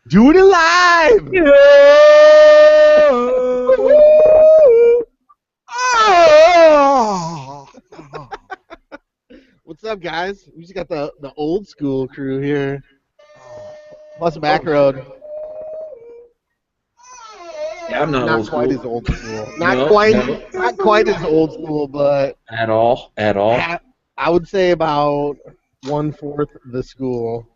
Doing it live! Yeah. Oh! What's up, guys? We just got the old school crew here. Plus back road. Yeah, I'm not old quite school. as old school. Not quite as old school, but At all. I would say about 1/4 the school.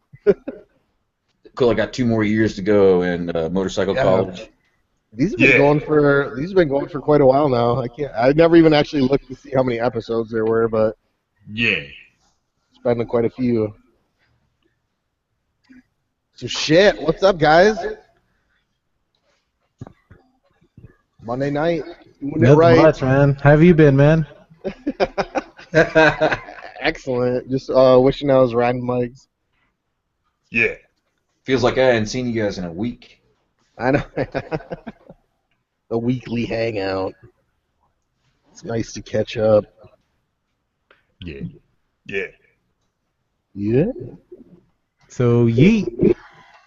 Cool. I got 2 more years to go in motorcycle college. These have been going for quite a while now. I never even actually looked to see how many episodes there were, but it's been quite a few. So shit, what's up, guys? Monday night, doing it right. Much, man. How have you been, man? Excellent. Just wishing I was riding mics. Yeah. Feels like I hadn't seen you guys in a week. I know. A weekly hangout. It's nice to catch up. Yeah. Yeah. So, yeet.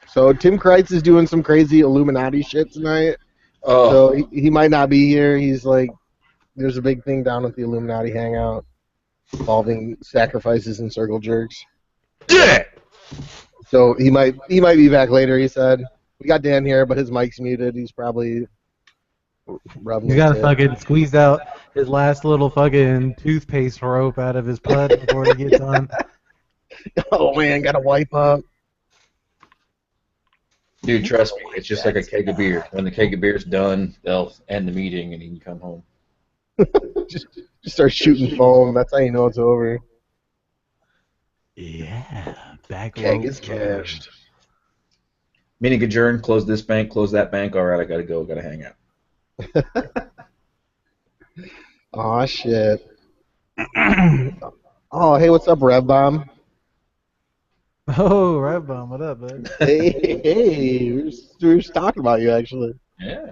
So Tim Kreitz is doing some crazy Illuminati shit tonight. Oh. So he might not be here. He's like, there's a big thing down at the Illuminati hangout involving sacrifices and circle jerks. Yeah. So he might be back later. He said we got Dan here, but his mic's muted. He's probably rubbing. He's got to fucking squeeze out his last little fucking toothpaste rope out of his pud before he gets on. Oh man, gotta wipe up. Dude, trust me, it's just like a keg of beer. When the keg of beer's done, they'll end the meeting and he can come home. just start shooting foam. That's how you know it's over. Yeah, back Keg is cashed. Meeting adjourned, close this bank, close that bank. All right, I gotta go, gotta hang out. Aw, shit. Oh, hey, what's up, Rev Bomb? Oh, Rev Bomb, what up, bud? Hey, we were just talking about you, actually. Yeah.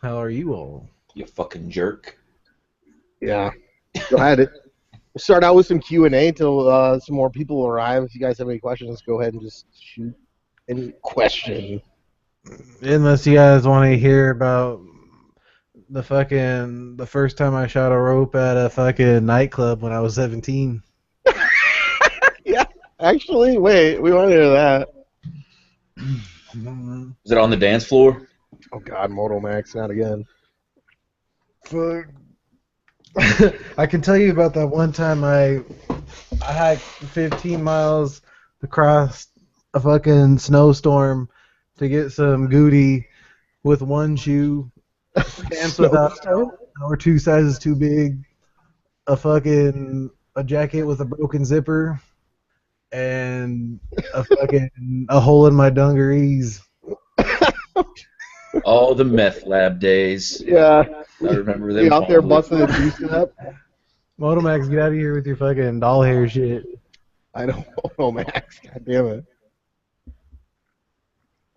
How are you all? You fucking jerk. Yeah. Go ahead. We'll start out with some Q&A until some more people arrive. If you guys have any questions, go ahead and just shoot any question. Unless you guys want to hear about the first time I shot a rope at a fucking nightclub when I was 17. Yeah, actually, wait, we want to hear that. Is it on the dance floor? Oh God, Moto Max, not again. Fuck. I can tell you about that one time I hiked 15 miles across a fucking snowstorm to get some goodie with one shoe, pants without or 2 sizes too big, a jacket with a broken zipper, and a hole in my dungarees. All the meth lab days. Yeah. I remember them. You out there busting the juice up? Motomax, get out of here with your fucking doll hair shit. I know, Moto Max. God damn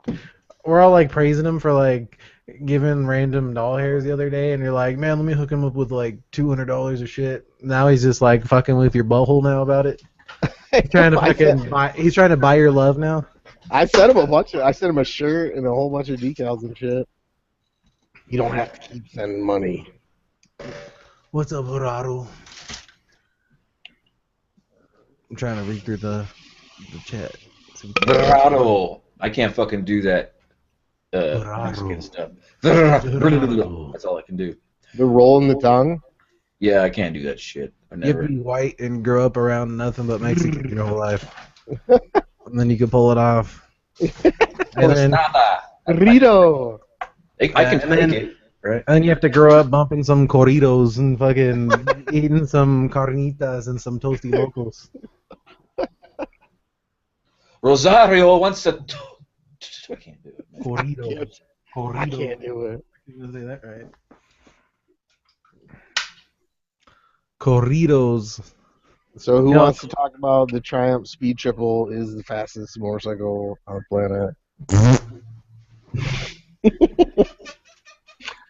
it. We're all like praising him for like giving random doll hairs the other day, and you're like, man, let me hook him up with like $200 of shit. Now he's just like fucking with your butthole now about it. He's trying to buy your love now. I sent him I sent him a shirt and a whole bunch of decals and shit. You don't have to keep sending money. What's up, Horado? I'm trying to read through the chat. Verado. I can't fucking do that Mexican stuff. That's all I can do. The roll in the tongue? Yeah, I can't do that shit. I You never. have to be white and grow up around nothing but Mexican your whole life. And then you can pull it off. And then, Rito! I can take it, right? and then you have to grow up bumping some corridos and fucking eating some carnitas and some toasty locals. Rosario wants to. I can't do it, man. Corridos. I can't do it. You gonna say that right? Corridos. So who wants to talk about the Triumph Speed Triple is the fastest motorcycle on the planet?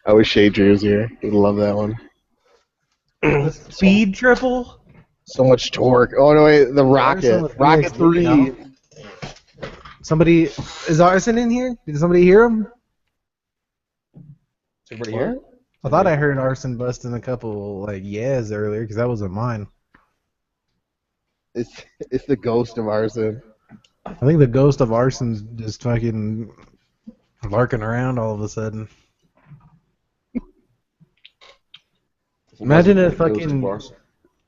I wish Shade Drew was here. He'd love that one. The Speed Triple? So much torque. Oh no, wait, the Arson with rocket EXP, 3. no? Somebody is Arson in here? Did somebody hear him? Somebody here? I thought I heard Arson busting a couple like yes earlier because that wasn't mine. It's the ghost of Arson. I think the ghost of Arson's just fucking larking around all of a sudden. Imagine if fucking.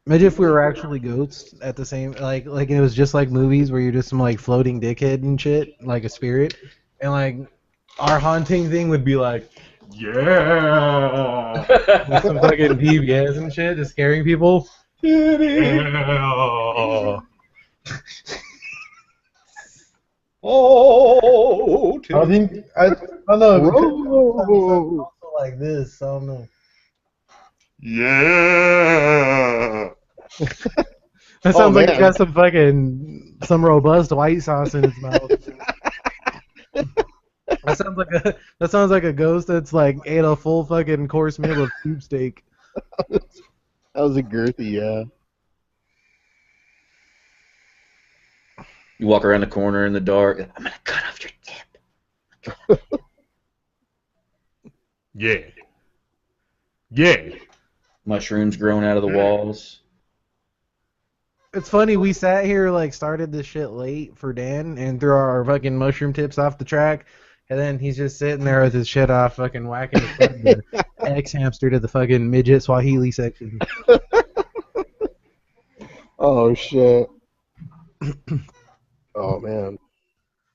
Imagine if we were actually ghosts at the same like it was just like movies where you're just some like floating dickhead and shit, like a spirit, and like our haunting thing would be like, yeah, with some fucking PBS and shit, just scaring people. Yeah. Oh, I think I don't know. Whoa. Also like this, I don't know. Yeah. That sounds like man. he got some robust white sauce in his mouth. That sounds like a ghost that's like ate a full fucking course meal of soup steak. That was a girthy, yeah. You walk around the corner in the dark. I'm gonna cut off your tip. Yeah. Yeah. Mushrooms growing out of the walls. It's funny, we sat here like started this shit late for Dan and threw our fucking mushroom tips off the track, and then he's just sitting there with his shit off, fucking whacking his fucking ex-hamster to the fucking midget Swahili section. Oh shit. Oh man.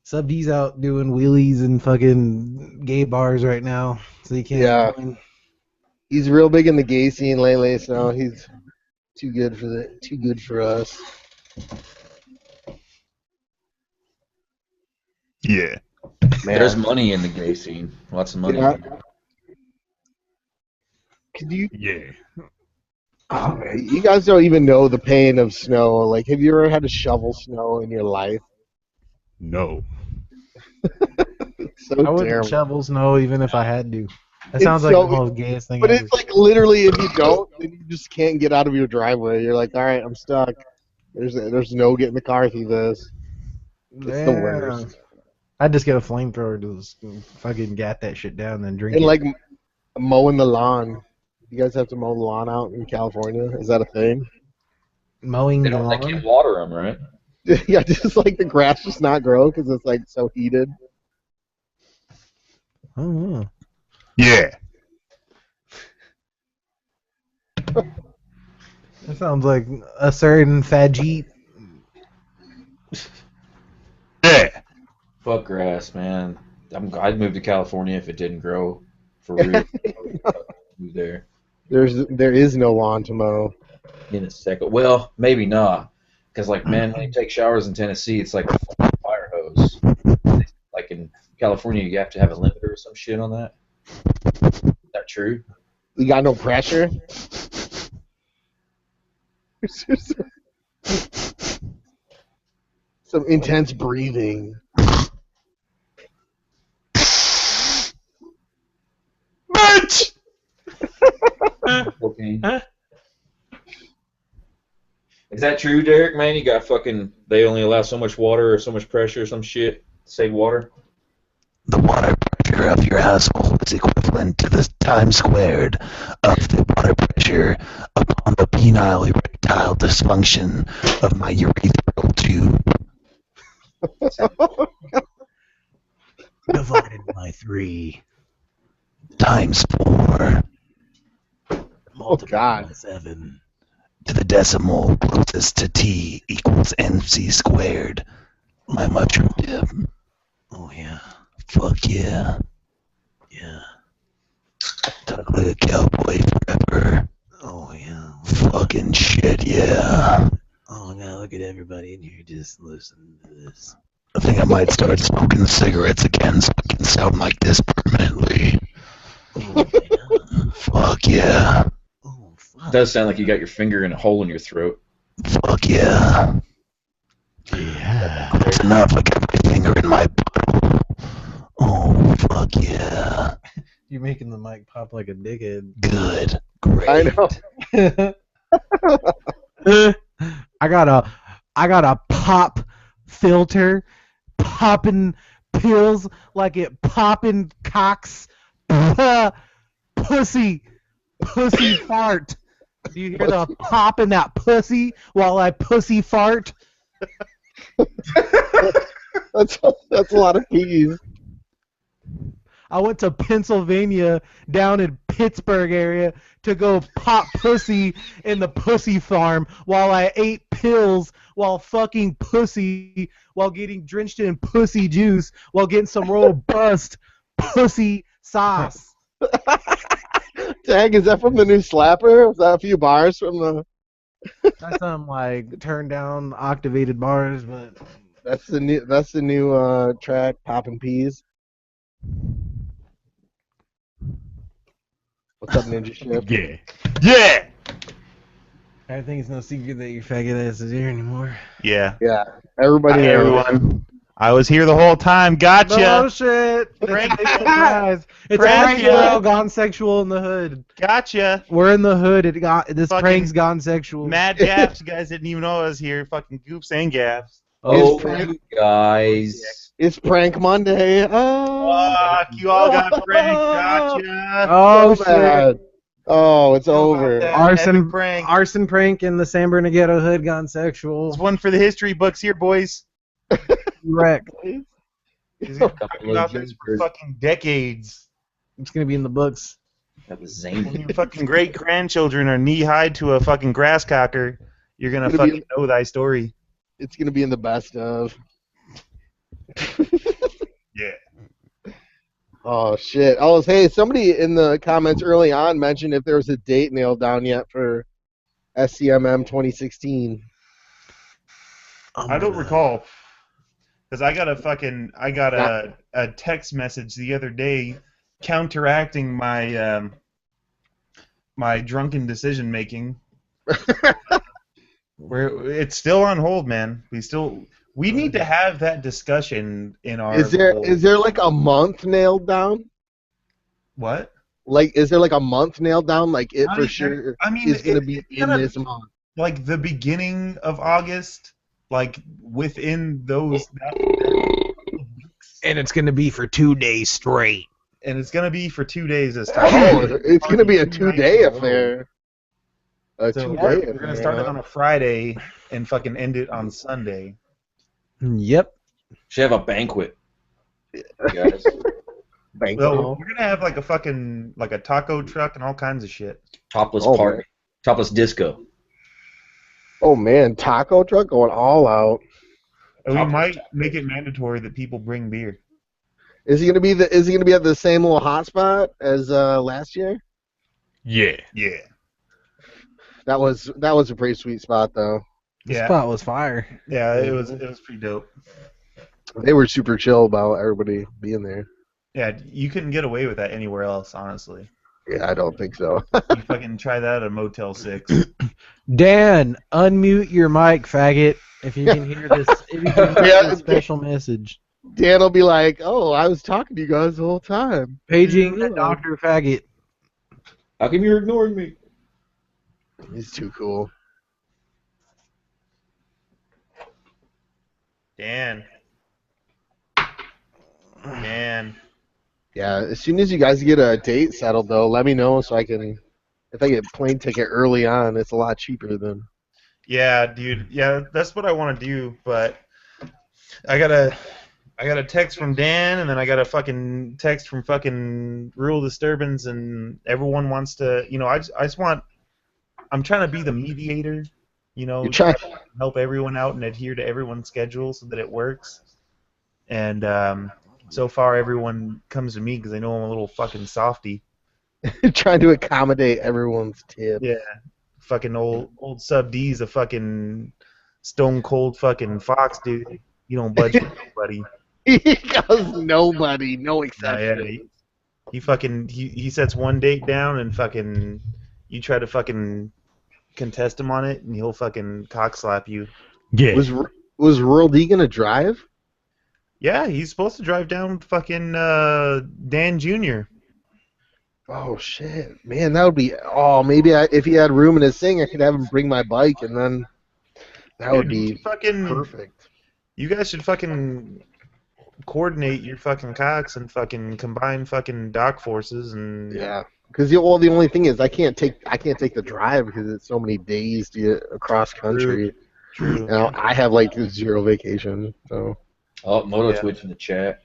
Sub D's out doing wheelies and fucking gay bars right now, so he can't. Yeah. join. He's real big in the gay scene lately, so he's too good for us. Yeah. Man. There's money in the gay scene. Lots of money. Yeah. Could you? Yeah. Oh, man, you guys don't even know the pain of snow. Like, have you ever had to shovel snow in your life? No. It's so I wouldn't terrible. shovel snow even if I had to. That It's sounds like so- the most gayest thing But ever. it's like literally, if you don't, then you just can't get out of your driveway. You're like, all right, I'm stuck. There's no getting the car through this. It's the worst. I'd just get a flamethrower to just fucking gat that shit down and then drink And it. like mowing the lawn. You guys have to mow the lawn out in California? Is that a thing? Mowing They the don't. They lawn. can't water them, right? Yeah, just like the grass just not grow because it's like so heated. Oh, Yeah. that sounds like a certain Fajit. Yeah. Fuck grass, man. I'd move to California if it didn't grow for real. Move there There is no lawn to mow. in a second. Well, maybe not, because like man, when you take showers in Tennessee, it's like a fire hose. Like in California, you have to have a limiter or some shit on that. Is that true? You got no pressure. Some intense breathing. Bitch! Okay. Is that true, Derek? Man, you got fucking. They only allow so much water or so much pressure or some shit to save water. The water pressure of your asshole is equivalent to the time squared of the water pressure upon the penile erectile dysfunction of my urethral tube. Divided by 3 times 4 multiplied God. by 7 to the decimal closest to t equals mc squared. My mushroom tip. Oh yeah. Fuck yeah. Yeah. Talk like a cowboy forever. Oh yeah. Fucking shit, yeah. Oh now look at everybody in here just listen to this. I think I might start smoking cigarettes again so I can sound like this permanently. Oh, yeah. Fuck yeah. Oh fuck. It does sound like you got your finger in a hole in your throat. Fuck yeah. Yeah. That's enough. I got my finger in my bottle. Oh, fuck yeah. You're making the mic pop like a dickhead. Good. Great. I know. I got a pop filter, popping pills like it popping cocks, pussy fart. Do you hear the pop in that pussy while I pussy fart? That's a lot of peas. I went to Pennsylvania, down in Pittsburgh area, to go pop pussy in the pussy farm while I ate pills while fucking pussy, while getting drenched in pussy juice, while getting some robust pussy sauce. Dang, is that from the new Slapper? Was that a few bars from the? That's some like turned down octavated bars, but That's the new track, Poppin' Peas. What's up, Ninja Shift? Yeah. Yeah. I think it's no secret that your faggot ass is here anymore. Yeah. Yeah, everybody. Hi, everyone. I was here the whole time. Gotcha. No shit. Prank It's a ya. surprise. It's Prank prank ya. gone sexual in the hood. Gotcha. We're in the hood. This Fucking prank's gone sexual. Mad gaffs. You guys didn't even know I was here. Fucking goops and gaffs. Oh, prank- you guys. It's Prank Monday. Fuck, you all got pranked. Gotcha. Oh so shit. bad. Oh, it's Know about over. that. Arson Epic prank. Arson prank in the San Bernardino hood gone sexual. It's one for the history books here, boys. Wreck. He's gonna be talking about this for fucking decades. It's gonna be in the books. That was When zany. your fucking great grandchildren are knee high to a fucking grasscocker, you're gonna It's gonna fucking know thy story. It's gonna be in the best of. Yeah. Oh shit! Oh, hey, somebody in the comments early on mentioned if there was a date nailed down yet for SCMM 2016. I don't recall. Because I got a text message the other day counteracting my my drunken decision making. Where it's still on hold, man. We need to have that discussion in our Is there like a month nailed down? what? Like, is there like a month nailed down? Like, it I for mean, sure I mean, is gonna it- be it's in gotta- this month. Like the beginning of August, like within those weeks, And it's gonna be for 2 days straight. and it's gonna be for 2 days this Oh, time. it's gonna be a Fucking 2 nights 2-day in a row. affair. A So 2-day we're affair. gonna start it on a Friday and fucking end it on Sunday. Yep. Should have a banquet. Guys. Bank Well, call. we're gonna have like a fucking like a taco truck and all kinds of shit. Topless Oh, party. man. Topless disco. Oh man, taco truck going all out. And we Taco might truck. make it mandatory that people bring beer. Is he gonna be at the same little hot spot as last year? Yeah. Yeah. That was a pretty sweet spot though. The Yeah. spot was fire. Yeah. It was pretty dope. They were super chill about everybody being there. Yeah. You couldn't get away with that anywhere else, honestly. Yeah, I don't think so. You fucking try that at a Motel 6. Dan, unmute your mic, faggot. If you can hear this, if you can hear Yeah. this special message. Dan will be like, "Oh, I was talking to you guys the whole time." Paging Yeah. Dr. Faggot. How come you're ignoring me? He's too cool. Dan. Yeah, as soon as you guys get a date settled though, let me know so I can. If I get a plane ticket early on, it's a lot cheaper than. Yeah, dude. Yeah, that's what I want to do, but I got a text from Dan, and then I got a fucking text from fucking Rural Disturbance, and everyone wants to, I just want, I'm trying to be the mediator, You're trying. help everyone out and adhere to everyone's schedule so that it works. And so far, everyone comes to me because they know I'm a little fucking softy. Trying to accommodate everyone's tip. Yeah, fucking old sub D's a fucking stone cold fucking fox, dude. You don't budge with nobody. He goes nobody, no No, exception. yeah, he sets one date down and fucking you try to fucking contest him on it and he'll fucking cock slap you. Yeah. Was Rural D gonna drive? Yeah, he's supposed to drive down fucking Dan Jr. Oh shit, man, that would be. Oh, maybe if he had room in his thing, I could have him bring my bike, and then That would Dude, you be should fucking. perfect. You guys should fucking coordinate your fucking cocks and fucking combine fucking dock forces and. Yeah. Because the only thing is I can't take the drive because it's so many days to get across country. True. And I have like 0 vacation. So. Oh, Moto Yeah. Twitch in the chat.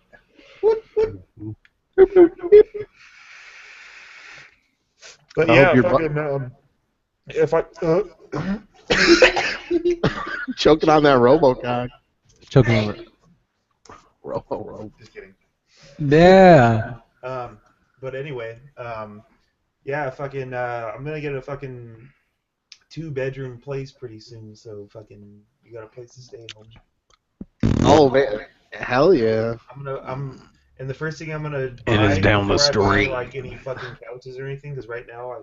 But I yeah, hope you're fucking. If I. Choking on that RoboCock. Choking on it. Robo. Just kidding. Yeah. But anyway, yeah, fucking, I'm gonna get a fucking 2-bedroom place pretty soon, so fucking, you got a place to stay home. Oh man, hell yeah! And the first thing I'm gonna buy is down the before I buy, street. like any fucking couches or anything, because right now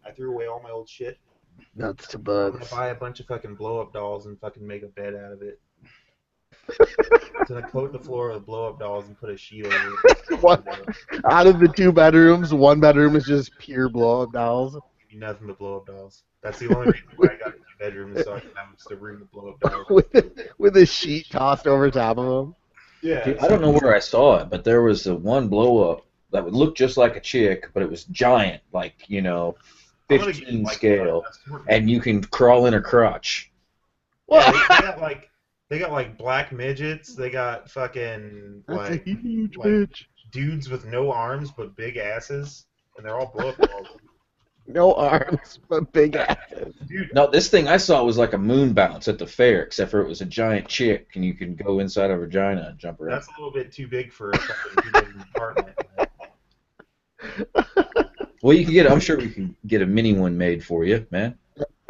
I threw away all my old shit. Nuts to I'm gonna buds. buy a bunch of fucking blow-up dolls and fucking make a bed out of it. So I coat the floor with blow-up dolls and put a sheet over it. What? Out of the 2 bedrooms, 1 bedroom is just pure blow-up dolls. Give me nothing but blow-up dolls. That's the only reason why I got a 2-bedroom is so I can have just a room with blow-up dolls. with a sheet tossed over top of them. Yeah. Dude, I don't know where I saw it, but there was a one blow up that would look just like a chick, but it was giant, like, you know, I'm gonna get, 15 like, scale, a sport- and you can crawl in her crotch. Yeah, they got like black midgets. They got fucking That's like a huge like- bitch. dudes with no arms but big asses, and they're all blow-up dolls. No arms, but big asses. Dude, No, this thing I saw was like a moon bounce at the fair, except for it was a giant chick, and you can go inside her vagina and jump around. that's a little bit too big for a fucking 2-bedroom apartment. Well, you can get. I'm sure we can get a mini one made for you, man.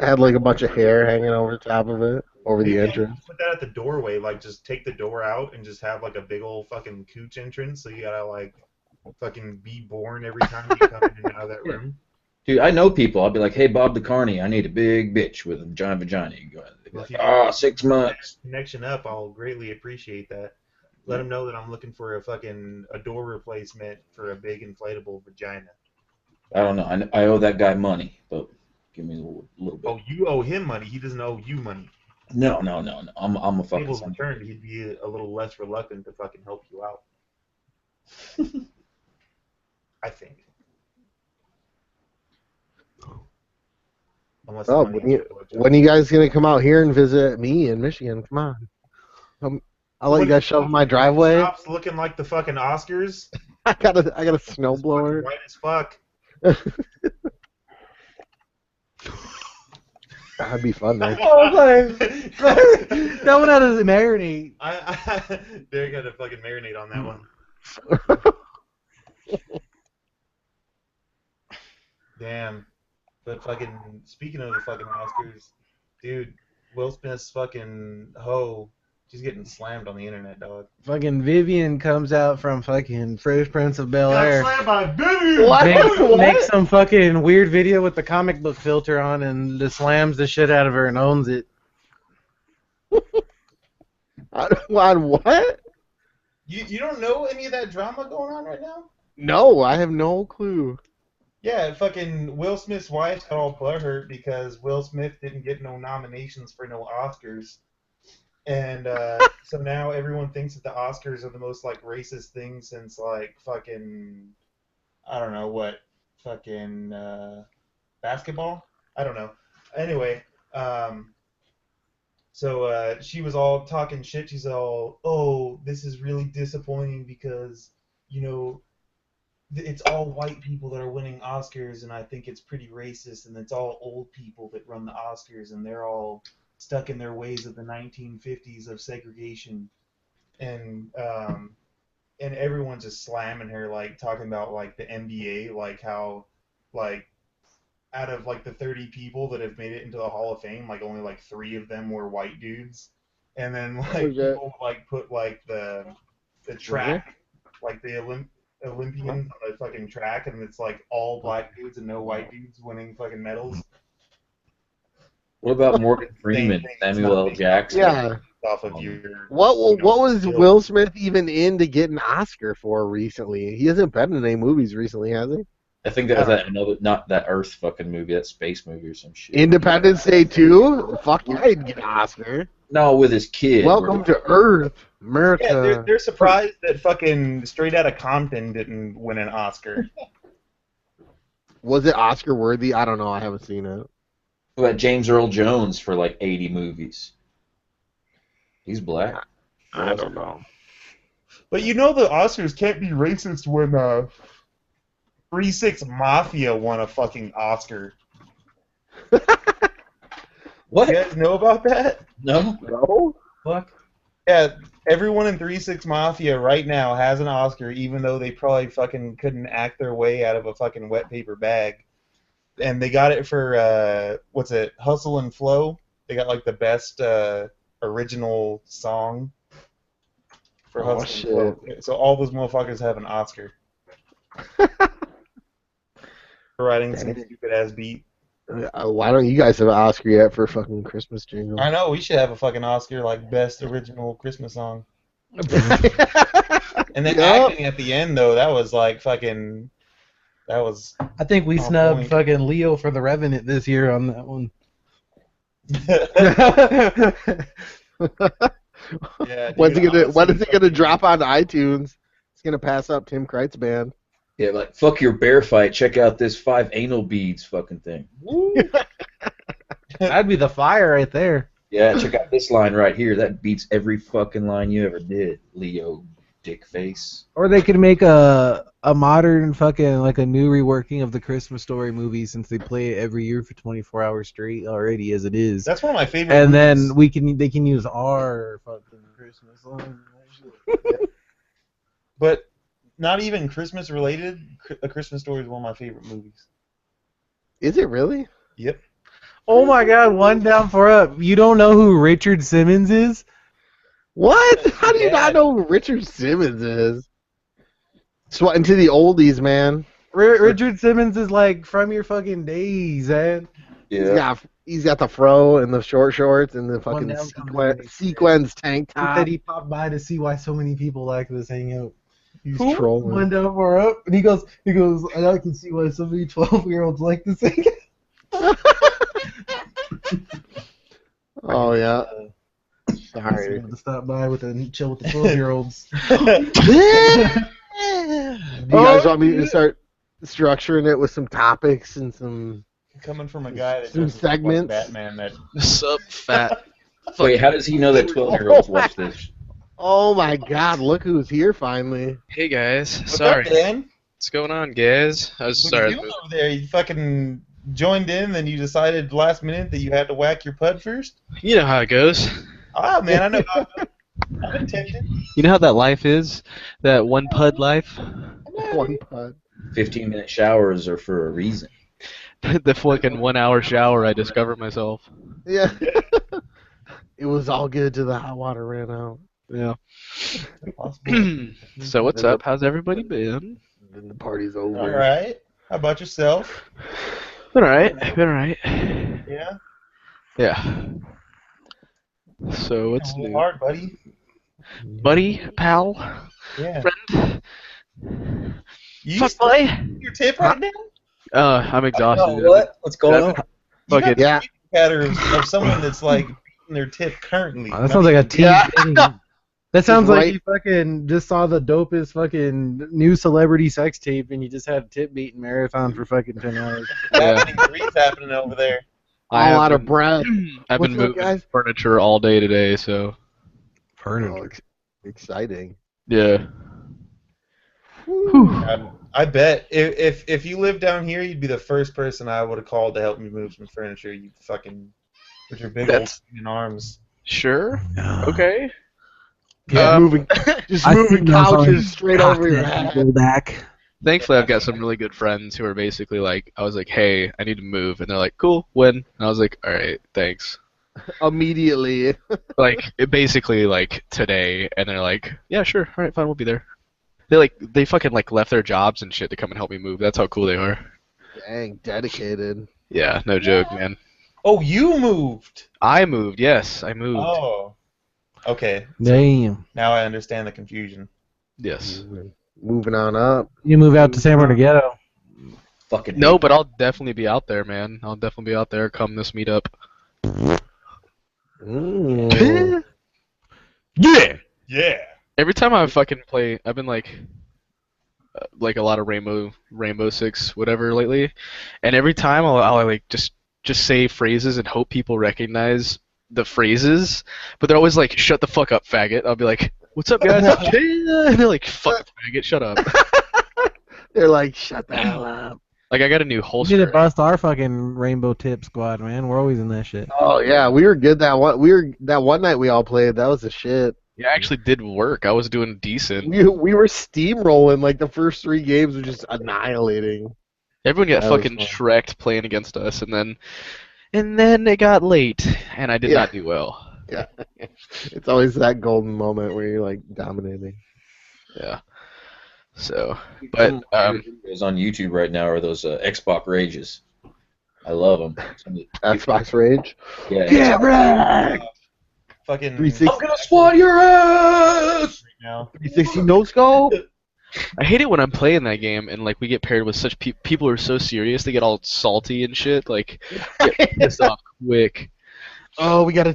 Had like a bunch of hair hanging over the top of it, over the Maybe entrance. put that at the doorway, like just take the door out and just have like a big old fucking cooch entrance, so you gotta like fucking be born every time you come in and out of that room. Dude, I know people. I'll be like, "Hey, Bob the Carney, I need a big bitch with a giant vagina." You go, they'd be Well, like, if you- 6 months." Connection up, I'll greatly appreciate that. Let them know that I'm looking for a door replacement for a big inflatable vagina. I don't know. I owe that guy money, but give me a little bit. Oh, you owe him money. He doesn't owe you money. No. I'm a Table's fucking. returned. He'd be a little less reluctant to fucking help you out. I think. Unless Oh, the money when you, is a blowjob. when you guys gonna come out here and visit me in Michigan? Come on. I'll let you guys shovel my driveway. Stops looking like the fucking Oscars. I got a It's fucking snowblower. white as fuck. That'd be fun, man. Oh, that one had to marinate. They're gonna fucking marinate on that one. Damn. But fucking, speaking of the fucking Oscars, dude, Will Smith's fucking hoe, she's getting slammed on the internet, dog. Fucking Vivian comes out from fucking Fresh Prince of Bel-Air. slammed by Vivian! What? Makes some fucking weird video with the comic book filter on and just slams the shit out of her and owns it. On what? You don't know any of that drama going on right now? No, I have no clue. Yeah, fucking Will Smith's wife got all butthurt because Will Smith didn't get no nominations for no Oscars. And so now everyone thinks that the Oscars are the most like racist thing since like fucking I don't know what fucking basketball. I don't know. Anyway, so she was all talking shit. She's all, "Oh, this is really disappointing because you know it's all white people that are winning Oscars, and I think it's pretty racist, and it's all old people that run the Oscars, and they're all stuck in their ways of the 1950s of segregation." And everyone's just slamming her, like talking about like the NBA, like how like out of like the 30 people that have made it into the Hall of Fame, like only like 3 of them were white dudes. And then like people like put like the track, like the Olympians on the fucking track, and it's like all black dudes and no white dudes winning fucking medals. What about Morgan Freeman, thing. Samuel L. Jackson? Yeah. Off of your What was skill. Will Smith even in to get an Oscar for recently? He hasn't been in any movies recently, has he? I think that was that another, not that Earth fucking movie, that space movie or some shit. Independence Day 2? Fuck yeah, he'd get an Oscar. No, with his kid. Welcome to Earth, America. Yeah, they're surprised that fucking Straight Outta Compton didn't win an Oscar. Was it Oscar worthy? I don't know. I haven't seen it. What about James Earl Jones for like 80 movies? He's black. I don't know. But you know the Oscars can't be racist when 3-6 Mafia won a fucking Oscar. What? You guys know about that? No. No? Fuck. Yeah, everyone in 3-6 Mafia right now has an Oscar, even though they probably fucking couldn't act their way out of a fucking wet paper bag. And they got it for, what's it, Hustle and Flow? They got, like, the best original song for Hustle and Flow. So all those motherfuckers have an Oscar. For writing some stupid-ass beat. Why don't you guys have an Oscar yet for fucking Christmas jingle? I know, we should have a fucking Oscar, like, best original Christmas song. And then acting at the end, though, that was, like, fucking... That was... I think we on snubbed point. fucking Leo for The Revenant this year on that one. Yeah, When's dude, when is honestly, it gonna drop on iTunes? It's gonna pass up Tim Kreitz band. Yeah, like, fuck your bear fight. Check out this 5 anal beads fucking thing. That'd be the fire right there. Yeah, check out this line right here. That beats every fucking line you ever did, Leo Dickface. Or they could make a modern fucking, like a new reworking of the Christmas Story movie since they play it every year for 24 hours straight already as it is. That's one of my favorite And movies. then they can use our fucking Christmas song. But not even Christmas related. A Christmas Story is one of my favorite movies. Is it really? Yep. Oh my god, one down, four up. You don't know who Richard Simmons is? What? How do you Yeah. not know who Richard Simmons is? Swatting to the oldies, man. Richard Simmons is like from your fucking days, man. He's got the fro and the short shorts and the One fucking down, coming sequins tank He top. said he popped by to see why so many people like this hangout. He's One trolling. down, four up, and he goes, I can see why so many 12-year-olds like this hangout. Oh yeah. Sorry. Sorry. To stop by with and chill with the 12-year-olds. Do you guys want me to start structuring it with some topics and some? Coming from a guy that Some dresses like segments. Batman, that Sup, fat. Wait, how does he know that 12-year-olds watch this? Oh my God! Look who's here finally. Hey guys, What's sorry. up, Dan? What's going on, guys? I was What sorry. you doing over there? You fucking joined in, then you decided last minute that you had to whack your pud first? You know how it goes. Ah, man, I know. I've been tempted. You know how that life is? That one pud life? One putt. 15-minute showers are for a reason. The fucking 1 hour shower I discovered myself. Yeah. It was all good till the hot water ran out. Yeah. So what's up? How's everybody been? Then the party's over. All right. How about yourself? Been alright. Been alright. Yeah. Yeah. So what's A little new? hard, buddy. Buddy? Pal? Yeah. Friend? You Fuck still boy? your tip right now? I'm exhausted. What's going on? You got Fucking- the Yeah. pattern of someone that's like beating their tip currently. Oh, that sounds like a team Yeah. thing. That sounds like right. you fucking just saw the dopest fucking new celebrity sex tape and you just had a tip beating marathon for fucking 10 hours. happening. Three's happening over there. All I have out of been- breath. I've been What's up, moving guys? furniture all day today, so Oh, exciting. yeah. I bet if you lived down here, you'd be the first person I would have called to help me move some furniture. You fucking with your big That's- old arms. Sure. Okay. Just moving, just I moving think that's couches on straight over your head. back. Thankfully, I've got some really good friends who are basically like, I was like, hey, I need to move, and they're like, cool, when? And I was like, all right, thanks. Immediately. Like, it basically like today, and they're like, yeah, sure, all right, fine, we'll be there. They fucking like left their jobs and shit to come and help me move. That's how cool they are. Dang, dedicated. Yeah, no joke, man. Oh, you moved. I moved. Yes, I moved. Oh, okay. Damn. Now I understand the confusion. Yes. Moving on up. You move out to San Bernardino. Fucking No, but I'll definitely be out there, man. I'll definitely be out there come this meetup. Mm. Yeah. Yeah. Every time I fucking play, I've been like a lot of Rainbow Six, whatever lately, and every time I'll like just say phrases and hope people recognize the phrases, but they're always like, "Shut the fuck up, faggot." I'll be like, "What's up, guys?" And they're like, "Fuck, faggot, shut up." They're like, shut the hell up. Like I got a new You holster. need to bust our fucking Rainbow Tip squad, man. We're always in that shit. Oh yeah, we were good that one. That one night we all played. That was the shit. Yeah, I actually did work. I was doing decent. We were steamrolling. Like the first 3 games were just annihilating. Everyone got That was fucking fun. shreked playing against us, and then it got late, and I did Yeah. not do well. Yeah, it's always that golden moment where you're like dominating. Yeah. So, Some but of my favorite videos on YouTube right now are those Xbox rages. I love them. Xbox Rage. Yeah. Brad. Fucking 360. I'm gonna swat your ass. right now. 360 no scope. I hate it when I'm playing that game and like we get paired with such people who are so serious. They get all salty and shit. Like get pissed off quick. Oh, we got a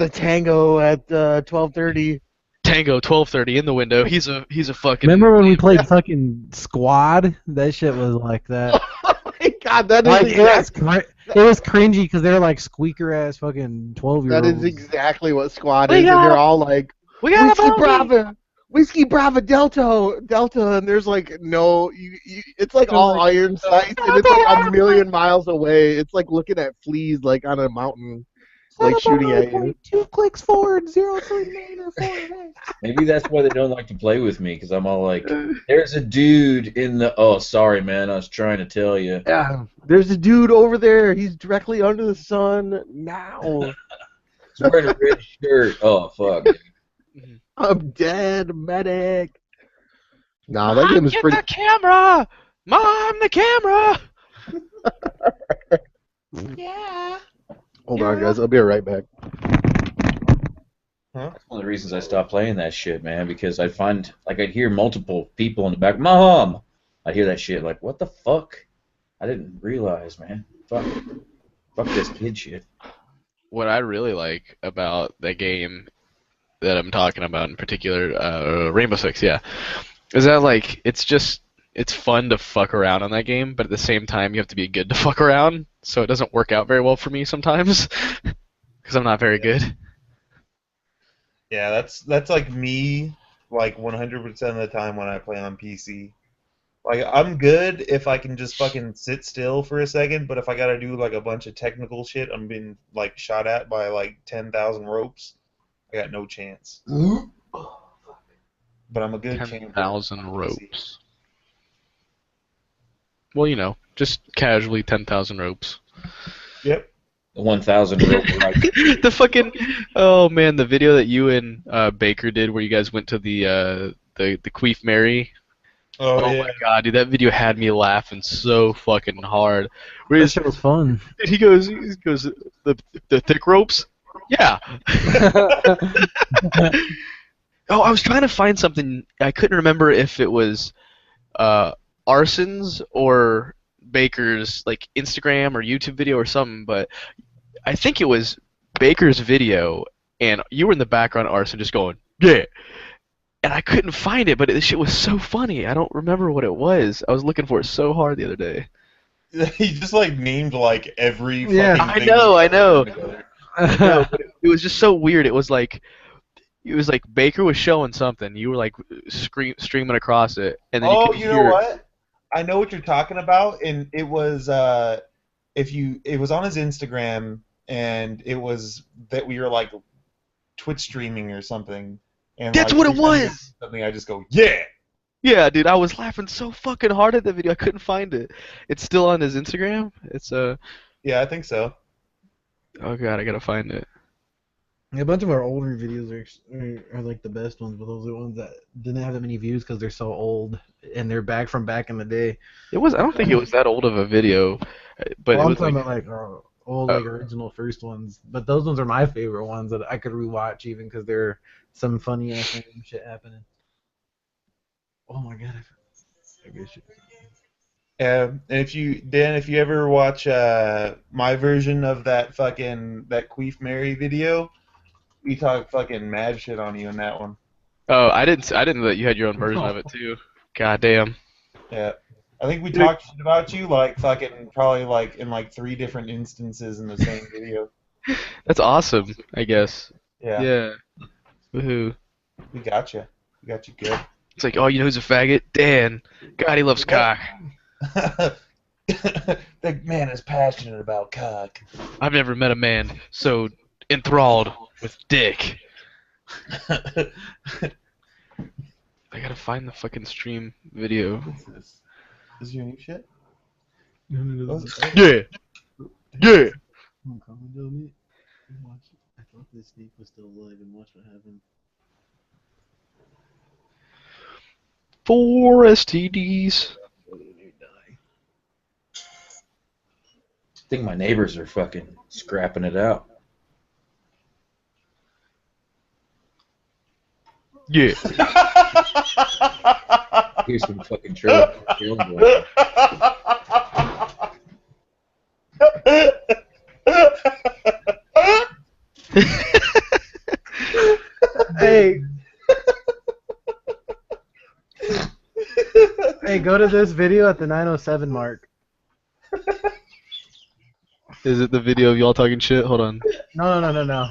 tango at 12:30. Tango 12:30 in the window. He's a fucking. Remember when we played fucking Squad? That shit was like that. Oh my god, that is Like, exactly, it was cringy because they were like squeaker ass fucking 12-year-olds. that is exactly what squad We is, and got- they're all like We got Whiskey a Bravo, Whiskey Bravo Delta, and there's like no, it's like all iron sights, and it's like a million miles away. It's like looking at fleas like on a mountain, like shooting at you. 2 clicks forward, 039 or 48. Maybe that's why they don't like to play with me, because I'm all like, there's a dude in the. Oh, sorry, man. I was trying to tell you. Yeah, there's a dude over there. He's directly under the sun now. He's wearing a red shirt. Oh, fuck. I'm dead, medic. Nah, that game is Get pretty. the camera, Mom, the camera. Hold on, guys. I'll be right back. That's one of the reasons I stopped playing that shit, man, because I'd find, like, I'd hear multiple people in the back, Mom! I'd hear that shit, like, what the fuck? I didn't realize, man. Fuck this kid shit. What I really like about the game that I'm talking about in particular, Rainbow Six, yeah, is that like it's fun to fuck around on that game, but at the same time you have to be good to fuck around, so it doesn't work out very well for me sometimes because I'm not very good. Yeah, that's like me, like 100% of the time when I play on PC. Like, I'm good if I can just fucking sit still for a second, but if I gotta do like a bunch of technical shit, I'm being like shot at by like 10,000 ropes. I got no chance. But I'm a good 10,000 ropes. Well, you know, just casually 10,000 ropes. Yep. The 1,000 rope ride. The fucking man, the video that you and Baker did where you guys went to the Queef Mary. Oh, Oh yeah. my god, dude, that video had me laughing so fucking hard. Where That he's- shit was fun. he goes, the thick ropes? Yeah. Oh, I was trying to find something. I couldn't remember if it was Arson's or Baker's like Instagram or YouTube video or something, but I think it was Baker's video, and you were in the background, Arson, just going, yeah. And I couldn't find it, but this shit was so funny. I don't remember what it was. I was looking for it so hard the other day. He just like named like every fucking Yeah. I thing know, he's I know. ever done. No, but it was just so weird. It was like Baker was showing something. You were like streaming across it, and then Oh, you could you hear. know what? I know what you're talking about, and it was it was on his Instagram, and it was that we were like Twitch streaming or something. And That's like, what it every time he was! gets something, I just go, yeah. Yeah, dude, I was laughing so fucking hard at the video. I couldn't find it. It's still on his Instagram. It's Yeah, I think so. oh god, I gotta find it. A bunch of our older videos are like the best ones, but those are the ones that didn't have that many views because they're so old and they're back from back in the day. It was. I don't think it was that old of a video, but Well, it I'm was talking like, about like our old, like original first ones. But those ones are my favorite ones that I could rewatch even because they're some funny ass random shit happening. Oh my god! I guess you. And if you ever watch my version of that Queef Mary video, we talk fucking mad shit on you in that one. Oh, I didn't know that you had your own version of it too. God damn. Yeah. I think we talked shit about you like fucking probably like in like 3 different instances in the same video. That's awesome, I guess. Yeah. Yeah. Woohoo. We got you. We got you good. It's like, oh, you know who's a faggot? Dan. God, he loves cock. The man is passionate about cock. I've never met a man so enthralled with dick. I gotta find the fucking stream video. What's this? Is your new shit? Yeah. Yeah. I thought this snake was still alive and watch what happened. 4 STDs. I think my neighbors are fucking scrapping it out. Yeah. Here's some fucking truck. Hey. Hey, go to this video at the 907 mark. Is it the video of y'all talking shit? Hold on. No.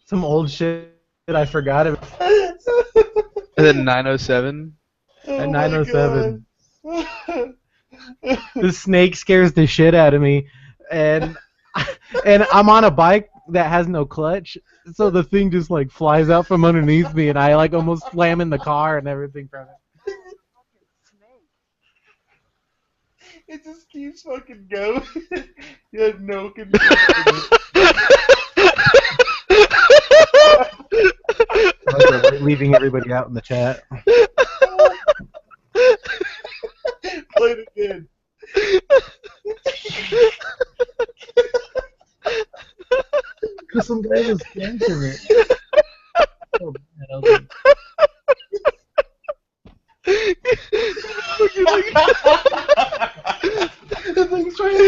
Some old shit that I forgot about. And then 907. At 907. The snake scares the shit out of me, and I'm on a bike that has no clutch, so the thing just like flies out from underneath me, and I like almost slam in the car and everything from it. It just keeps fucking going. You had no control. Leaving everybody out in the chat. Play it again. Because some guy was dancing it. Oh, man, I was like, The thing's trying to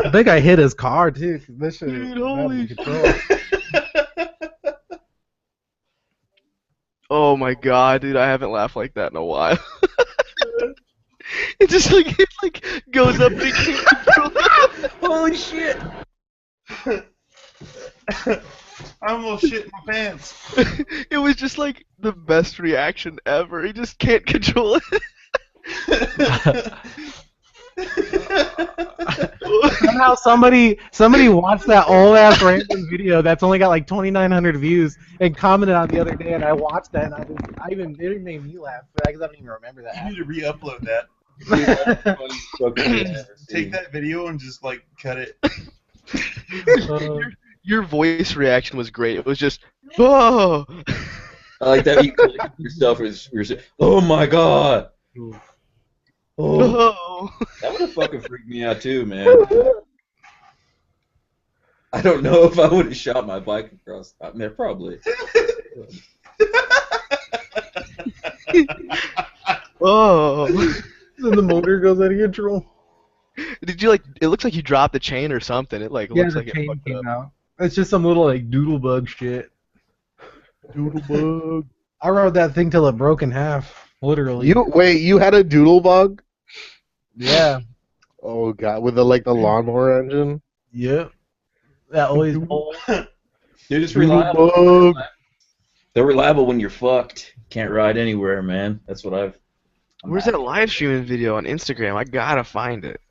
I think I hit his car too. This shit Dude, is holy control. Oh my god, dude, I haven't laughed like that in a while. It just like goes up and it can't control it. Holy shit! I almost shit in my pants. It was just like the best reaction ever. He just can't control it. Somehow somebody watched that old ass random video that's only got like 2,900 views and commented on the other day, and I watched that and it even made me laugh, but I don't even remember that. You need to re-upload that. Take that video and just like cut it. Your voice reaction was great. It was just, oh. I like that you clicked yourself. Oh my god. Oh. That would have fucking freaked me out too, man. I don't know if I would have shot my bike across. I mean, probably. Oh. Then the motor goes out of control. Did you it looks like you dropped the chain or something. It like looks the like it chain fucked came up. out. It's just some little like doodle bug shit. Doodle bug. I rode that thing till it broke in half, literally. You had a doodle bug? Yeah. Oh god, with the lawnmower engine? Yep. That always old. They're just Doodle reliable. bug. They're reliable when you're fucked. Can't ride anywhere, man. That's what I'm Where's that live streaming video on Instagram? I gotta find it.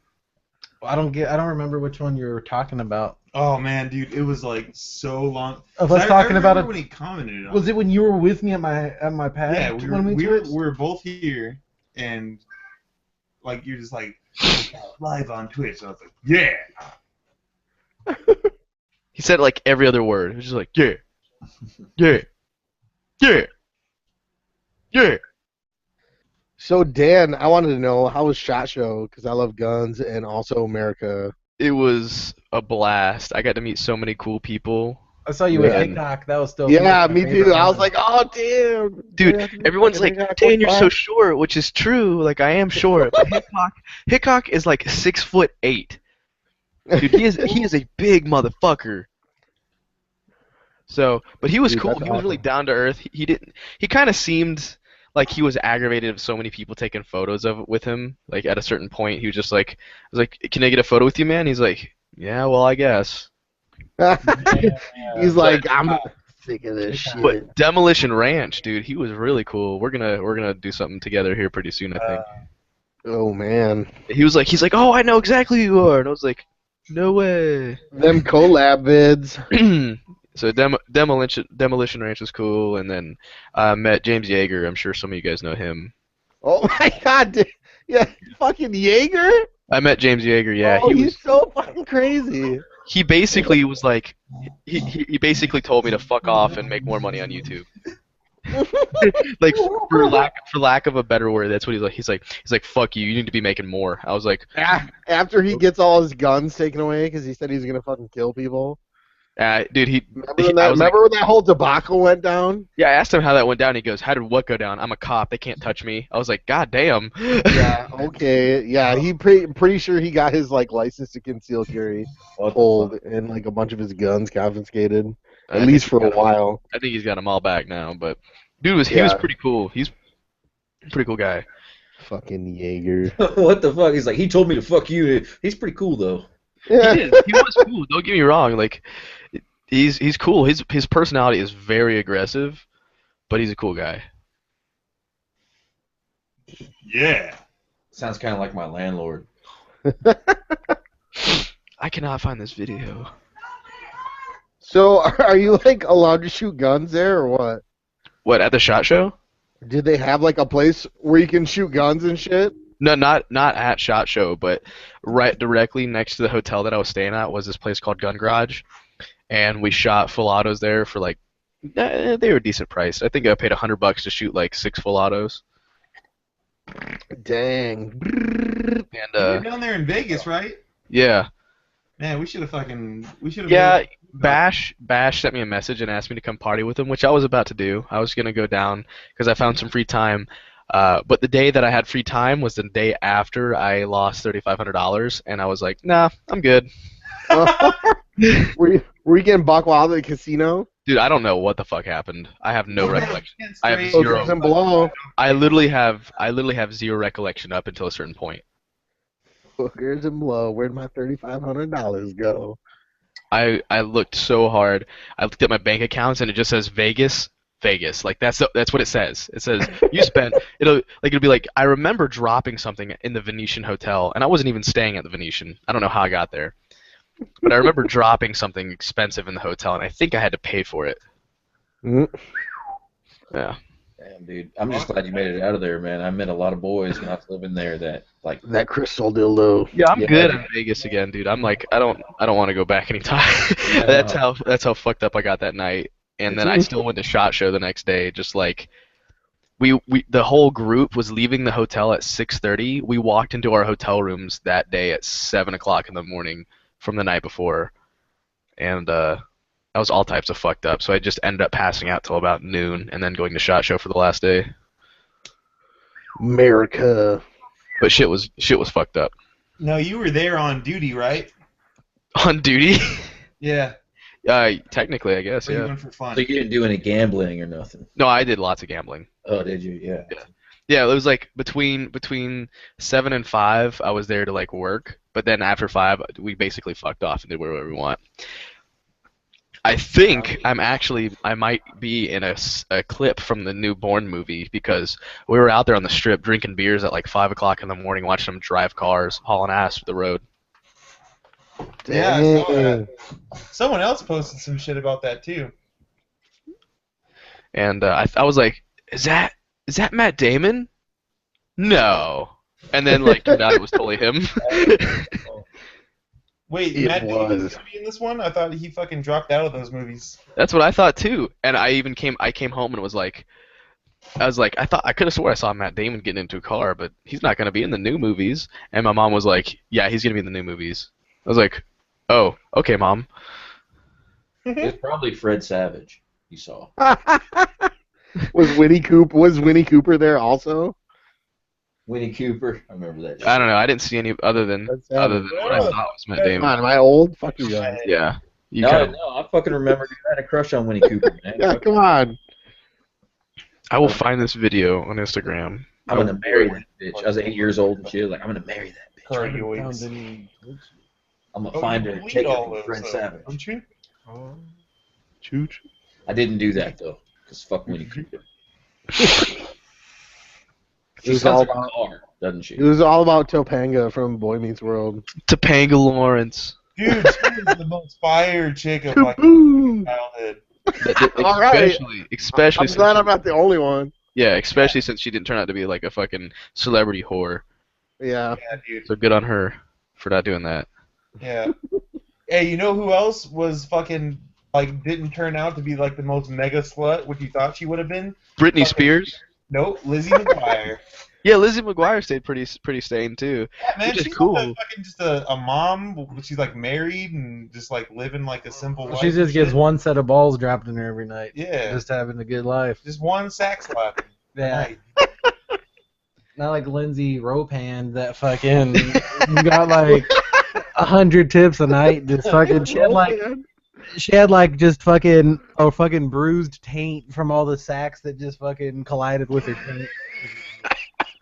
I don't remember which one you were talking about. Oh man, dude, it was like so long. Of us talking about it. When he commented on Was it when you were with me at my pad? Yeah, when we switched? were both here, and like you're just like live on Twitch. And I was like, yeah. He said like every other word. It was just like, yeah. Yeah. Yeah. Yeah. So Dan, I wanted to know how was SHOT Show because I love guns and also America. It was a blast. I got to meet so many cool people. I saw you with Yeah. Hickok. That was still Yeah, my me favorite too. I was one. like, oh damn, Dude, everyone's like, Dan, you're so short, which is true. Like, I am short. But Hickok is like 6'8". Dude, he is a big motherfucker. So, but he was Dude, cool. that's He was really awesome. down to earth. He kind of seemed like he was aggravated of so many people taking photos with him. Like at a certain point, he was just like, I was like, "Can I get a photo with you, man?" He's like, "Yeah, well, I guess." He's like, I'm sick of this shit. But Demolition Ranch, dude, he was really cool. We're gonna do something together here pretty soon, I think. Oh man, He's like, "Oh, I know exactly who you are," and I was like, "No way." them collab vids. So Demolition Ranch was cool, and then met James Yeager. I'm sure some of you guys know him. Oh my god, dude. Yeah, fucking Jaeger. I met James Yeager. Yeah, Oh, he's so fucking crazy. he basically was like, he basically told me to fuck off and make more money on YouTube. Like for lack of a better word, that's what he's like. He's like, fuck you. You need to be making more. I was like, After he gets all his guns taken away because he said he's gonna fucking kill people. dude, Remember when that whole debacle went down? yeah, I asked him how that went down. He goes, how did what go down? I'm a cop. They can't touch me. I was like, god damn. Yeah. Okay. Yeah. He pretty sure he got his like license to conceal carry pulled and like a bunch of his guns confiscated. At least for a while. I think he's got them all back now. But dude he was pretty cool. He's a pretty cool guy. Fucking Jaeger. What the fuck? He's like, he told me to fuck you. He's pretty cool though. Yeah. He was cool. Don't get me wrong. Like, he's cool. His personality is very aggressive, but he's a cool guy. Yeah. Sounds kind of like my landlord. I cannot find this video. So, are you like allowed to shoot guns there or what? What, at the SHOT Show? Did they have like a place where you can shoot guns and shit? No, not at SHOT Show, but right directly next to the hotel that I was staying at was this place called Gun Garage, and we shot full autos there for like, they were decent price. I think I paid $100 to shoot like 6 full autos. Dang. And You're down there in Vegas, right? yeah. Man, we should have. Yeah, Bash sent me a message and asked me to come party with him, which I was about to do. I was gonna go down because I found some free time. But the day that I had free time was the day after I lost $3,500, and I was like, nah, I'm good. Were you getting buck wild at the casino? Dude, I don't know what the fuck happened. I have no recollection. I have Oh, zero. doesn't blow. I literally have zero recollection up until a certain point. Hookers and blow. Where'd my $3,500 go? I looked so hard. I looked at my bank accounts and it just says Vegas. Like that's what it says. It says you spent it'll be like I remember dropping something in the Venetian hotel and I wasn't even staying at the Venetian. I don't know how I got there. But I remember dropping something expensive in the hotel and I think I had to pay for it. Mm. Yeah. Damn, dude. I'm just glad you made it out of there, man. I met a lot of boys when I was living there that like That crystal dildo. Yeah, I'm good in Vegas again, dude. I'm like I don't want to go back anytime. That's how fucked up I got that night. And then I still went to SHOT Show the next day. Just like we the whole group was leaving the hotel at 6:30. We walked into our hotel rooms that day at 7 o'clock in the morning from the night before, and I was all types of fucked up. So I just ended up passing out till about noon, and then going to SHOT Show for the last day. America. But shit was fucked up. No, you were there on duty, right? On duty? Yeah. Technically, I guess. Or you Yeah. went for fun. so you didn't do any gambling or nothing. No, I did lots of gambling. Oh, did you? Yeah. Yeah, it was like between 7 and 5, I was there to like work, but then after 5, we basically fucked off and did whatever we want. I think I might be in a clip from the new Bourne movie because we were out there on the strip drinking beers at like 5 o'clock in the morning, watching them drive cars, hauling ass to the road. Yeah, I saw that. Someone else posted some shit about that too. And I was like, is that Matt Damon? No. And then like turned out it was totally him. Wait, It Matt Damon's was. gonna be in this one? I thought he fucking dropped out of those movies. That's what I thought too. And I came home and was like, I was like, I could have swore I saw Matt Damon getting into a car, but he's not gonna be in the new movies. And my mom was like, yeah, he's gonna be in the new movies. I was like, oh, okay, mom. It's probably Fred Savage you saw. Was Winnie Cooper there also? Winnie Cooper. I remember that. I don't know. I didn't see any other than what I thought was Matt Come Damon. on, am I old? Fuck you guys. Yeah. No, I fucking remember you had a crush on Winnie Cooper, man. Yeah, come on. I will find this video on Instagram. I'm gonna marry that bitch. I was 8 years old and shit. Like, I'm gonna marry that bitch. Cardioids. I'm gonna find her and take her from Fred Savage. Don't you? Chooch. I didn't do that though, cause fuck Winnie Cooper. She It was sounds all like a about- car, doesn't she? It was all about Topanga from Boy Meets World. Topanga Lawrence. Dude, she was the most fire chick of my Kaboom! childhood. All right. Especially I'm since glad I'm not the only one. yeah, especially since she didn't turn out to be like a fucking celebrity whore. Yeah. Yeah, dude. So good on her for not doing that. Yeah. Hey, you know who else was fucking like didn't turn out to be like the most mega slut, which you thought she would have been? Britney Fucking- Spears. Nope, Lizzie McGuire. Yeah, Lizzie McGuire stayed pretty sane too. Yeah, man, Which is she's cool. like fucking just a mom. She's like married and just like living like a simple life. She and just gets shit. one set of balls dropped in her every night. Yeah. Just having a good life. Just one sack slapping. Yeah. Night. Not like Lindsay Ropan that fucking got like 100 tips a night. Just fucking she had like just fucking a fucking bruised taint from all the sacks that just fucking collided with her taint.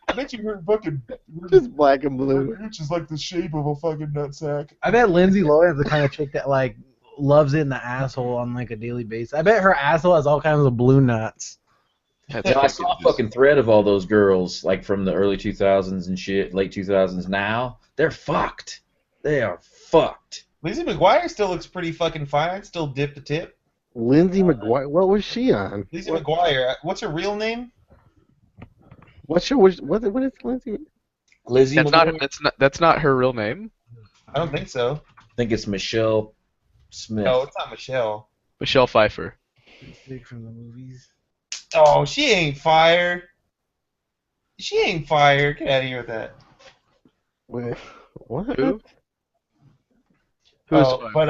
I bet you her fucking Just black and blue. bitch is like the shape of a fucking nutsack. I bet Lindsay Lohan's the kind of chick that like loves it in the asshole on like a daily basis. I bet her asshole has all kinds of blue knots. That's You know, I saw a fucking thread of all those girls, like from the early 2000s and shit, late 2000s. Now they're fucked. They are fucked. Lizzie McGuire still looks pretty fucking fine. I'd still dip the tip. Lindsay McGuire. What was she on? Lizzie McGuire. What's her real name? What show was what is Lindsay? Lizzie McGuire? That's not her real name. I don't think so. I think it's Michelle Smith. No, it's not Michelle. Michelle Pfeiffer. Big from the movies. Oh, she ain't fire. She ain't fire. Get out of here with that. Wait, what? Who? Who's Oh, but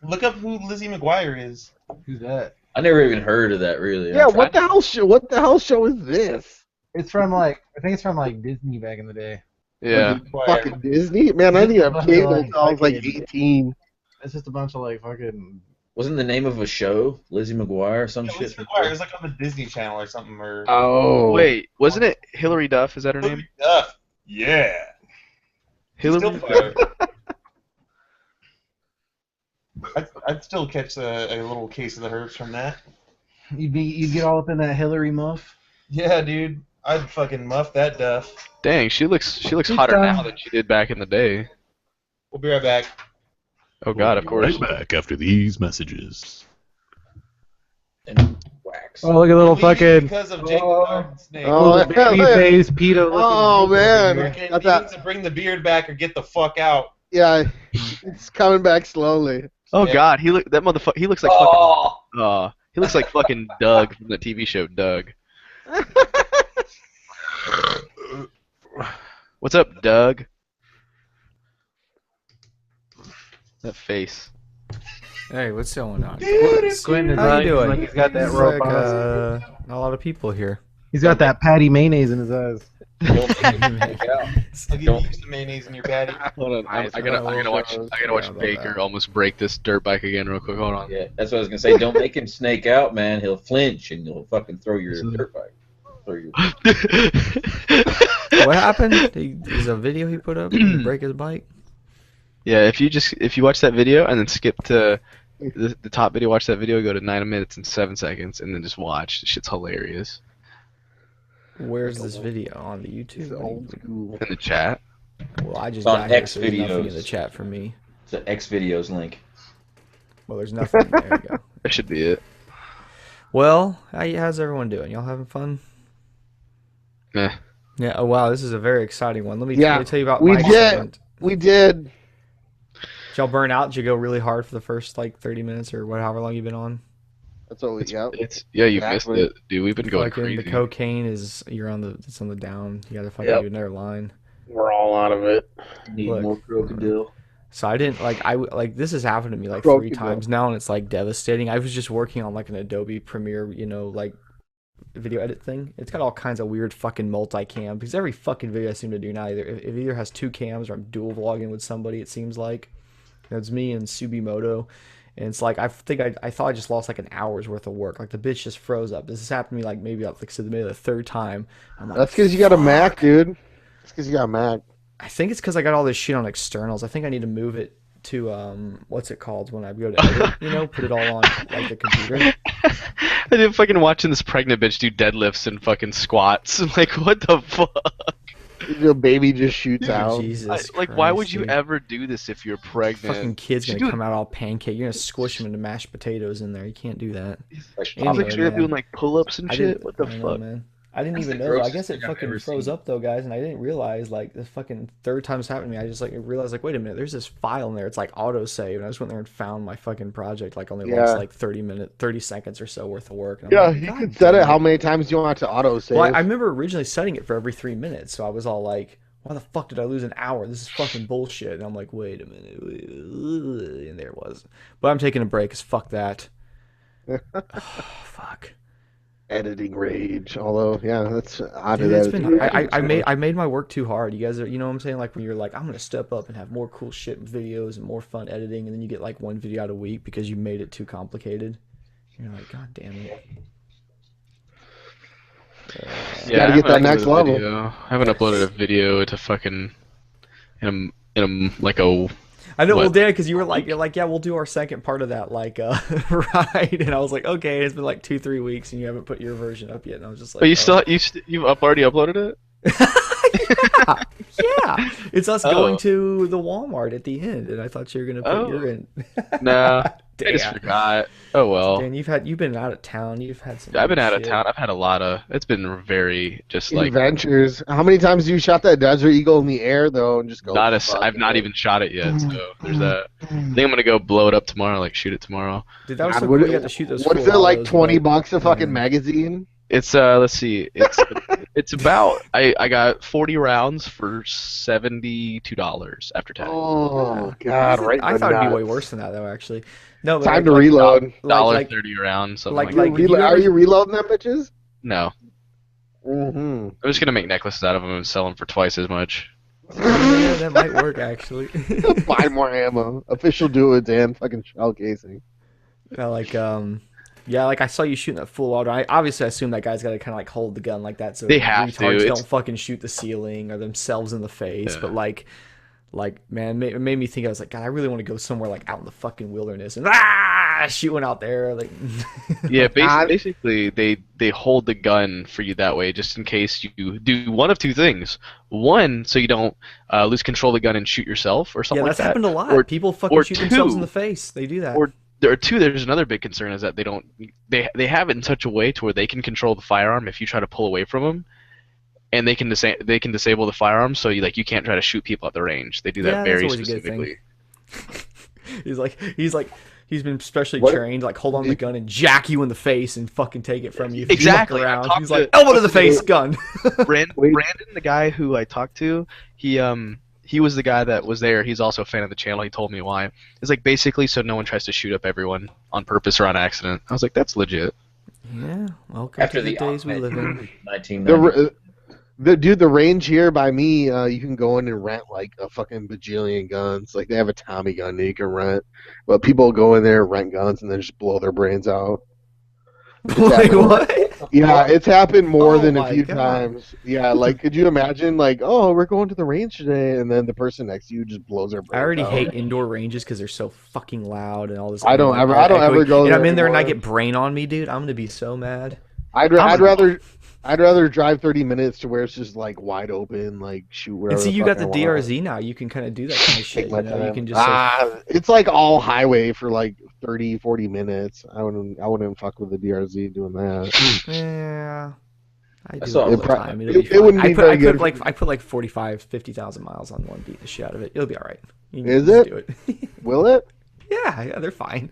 look up who Lizzie McGuire is. Who's that? I never even heard of that, really. Yeah, what the hell show? What the hell show is this? It's from like I think it's from like Disney back in the day. Yeah. Fucking Disney? Man, I didn't have cable until I was like Fucking- 18. It's just a bunch of like fucking. Wasn't the name of a show Lizzie McGuire or some Yeah, shit? Lizzie McGuire is like on the Disney Channel or something. Or Oh. Wait, wasn't it Hillary Duff? Is that her name? Duff. Yeah. Still Hillary. fire. I'd still catch a little case of the herbs from that. You'd get all up in that Hillary muff. Yeah, dude. I'd fucking muff that Duff. Dang, she looks hotter now than she did back in the day. We'll be right back. Oh God, of course. Right back after these messages. And wax. Oh, look at little Leave fucking because of Jake the Garden Snake. Oh, baby face PETA looking. Oh man, Okay, got he needs that. to bring the beard back or get the fuck out. Yeah, it's coming back slowly. Oh Yeah. God, he looks like fucking. He looks like fucking Doug from the TV show Doug. What's up, Doug? That face. Hey, what's going on? Squinting his How eyes you doing? like he's got that It's robot. like, a lot of people here. He's got that patty mayonnaise in his eyes. Don't make it stick out. I'll give you some mayonnaise in your patty. Hold on, I gotta watch about Baker that. almost break this dirt bike again real quick. Hold on. Yeah, that's what I was gonna say. Don't make him snake out, man. He'll flinch and he'll fucking throw your dirt bike. Throw your... What happened? There's a video he put up. Did he break his bike? Yeah, if you watch that video and then skip to the top video, watch that video, go to 9 minutes and 7 seconds, and then just watch. The shit's hilarious. Where's this video on the YouTube? Old school. In the chat. Well, I just It's on got here, X so there's nothing in videos. the chat for me. It's an X videos link. Well, there's nothing. There we go. That should be it. Well, how's everyone doing? Y'all having fun? Meh. Yeah. Oh wow, this is a very exciting one. Let me Yeah, tell you about we my did. segment. We did. Did y'all burn out? Did you go really hard for the first like 30 minutes or however long you've been on? That's what we. Yep. You Exactly. missed it, dude. We've been going Fucking crazy. the cocaine is it's on the down. You gotta fucking Yep. do another line. We're all out of it. Need Look. more crocodile. So I didn't like this has happened to me like 3 Crocodile. times now, and it's like devastating. I was just working on like an Adobe Premiere, like video edit thing. It's got all kinds of weird fucking multicam because every fucking video I seem to do now it either has 2 cams or I'm dual vlogging with somebody. It seems like that's me and Subimoto, and it's like I thought I just lost like an hour's worth of work. Like the bitch just froze up. This has happened to me like maybe like so maybe the 3rd time. I'm like, That's because you got a Mac, "Fuck." dude. That's because you got a Mac. I think it's because I got all this shit on externals. I think I need to move it to what's it called when I go to edit, put it all on like the computer. I did fucking watching this pregnant bitch do deadlifts and fucking squats. I'm like, what the fuck? Your baby just shoots out. Jesus Like, why would Christ, you dude. ever do this if you're pregnant? Fucking kid's You gonna do come out all pancake. You're gonna squish him into mashed potatoes in there. You can't do that. Like, Anyway, Picture you're man. doing like pull-ups and I shit. didn't. What the I know, fuck? man. I didn't That's even the know. Though. I grossest guess it thing I've fucking ever froze seen. up though, guys, and I didn't realize like the fucking 3rd time it's happened to me. I just like realized like, wait a minute, there's this file in there. It's like auto save, and I just went there and found my fucking project. Like only Yeah. lost like 30 seconds or so worth of work. And I'm Yeah, like, you "God can set damn it how many times you want it to auto save. Well, I remember originally setting it for every 3 minutes, so I was all like, why the fuck did I lose an hour? This is fucking bullshit. And I'm like, wait a minute. And there it was. But I'm taking a break because fuck that. Oh, fuck. Editing rage. Although, yeah, that's out Dude, of it's that. been, I made my work too hard. You guys are, you know what I'm saying? Like when you're like, I'm going to step up and have more cool shit in videos and more fun editing. And then you get like 1 video out a week because you made it too complicated. You're like, God damn it. Gotta I get that haven't next uploaded a level. video. I haven't uploaded a video to fucking in a like a. I know, well, What? Dan, because you're like, yeah, we'll do our second part of that, like, right? And I was like, okay, it's been like 2-3 weeks, and you haven't put your version up yet, and I was just like, But you oh. you've already uploaded it? yeah, it's us Oh. going to the Walmart at the end, and I thought you were gonna put your in. Nah, I just Damn. forgot. Oh well. Dan, you've been out of town. You've had some. I've been weird out of shit. town. I've had a lot of. It's been very just like Adventures. How many times have you shot that Desert Eagle in the air, though, and just go? not a. fuck I've not it? even shot it yet. So there's that. I think I'm gonna go blow it up tomorrow. Like shoot it tomorrow. Dude, that was God, so what cool. it- You got to shoot those. What is full it like? autos, $20 a fucking yeah. magazine? It's let's see. It's about I got 40 rounds for $72 after tax. Oh God! Right. in I the thought it'd be nuts. way worse than that, though. Actually, no. But Time to reload. like- $30 around something like- like, like- that. if you Are ever- you reloading them bitches? No, Mm-hmm. I'm just gonna make necklaces out of them and sell them for twice as much. Yeah, that might work actually. Buy more ammo. Official dudes and fucking shell casing. Yeah, like I saw you shooting that full auto. I obviously assume that guy's got to kind of like hold the gun like that, so They have to. retards It's- don't fucking shoot the ceiling or themselves in the face. Yeah. But like man, it made me think. I was like, God, I really want to go somewhere like out in the fucking wilderness and shoot one out there. Like, Yeah, God. basically they hold the gun for you that way, just in case you do one of 2 things. One, so you don't lose control of the gun and shoot yourself or yeah, something like that's that. happened a lot. Or- People fucking or shoot themselves in two, the face. They do that. or there's another big concern is that they have it in such a way to where they can control the firearm if you try to pull away from them, and they can disable the firearm so you can't try to shoot people at the range. They do that Yeah, that's very always a good thing. specifically. he's been specially What- trained to like hold on to the gun and jack you in the face and fucking take it from you. If you Exactly. look I around. talked He's to- like elbow to the face, gun. Brandon, the guy who I talked to, he was the guy that was there. He's also a fan of the channel. He told me why. It's like basically so no one tries to shoot up everyone on purpose or on accident. I was like, that's legit. Yeah, welcome After to the the days we live in. 1990. The range here by me, you can go in and rent like a fucking bajillion guns. Like they have a Tommy gun that you can rent, but people go in there, rent guns, and then just blow their brains out. Wait, what? Yeah, it's happened more Oh than a my few God. times. Yeah, like could you imagine like, oh, we're going to the range today, and then the person next to you just blows their brains I already out. hate indoor ranges because they're so fucking loud and all this. I don't like, ever- I don't echoing. ever go And there I'm in there and I anymore. get brain on me, dude. I'm gonna be so mad. I'd rather drive 30 minutes to where it's just like wide open, like shoot wherever. And see, you fuck got the I want. DRZ now. You can kind of do that kind of shit. Take my You know, you time. can just. It's like all highway for like 30, 40 minutes. I wouldn't fuck with the DRZ doing that. Yeah. I do saw it all it the pro- time. It'll be it wouldn't fine. be very good. I put like 45, 50,000 miles on one, beat the shit out of it. It'll be all right. You can Is just it? do it. Will it? Yeah, they're fine.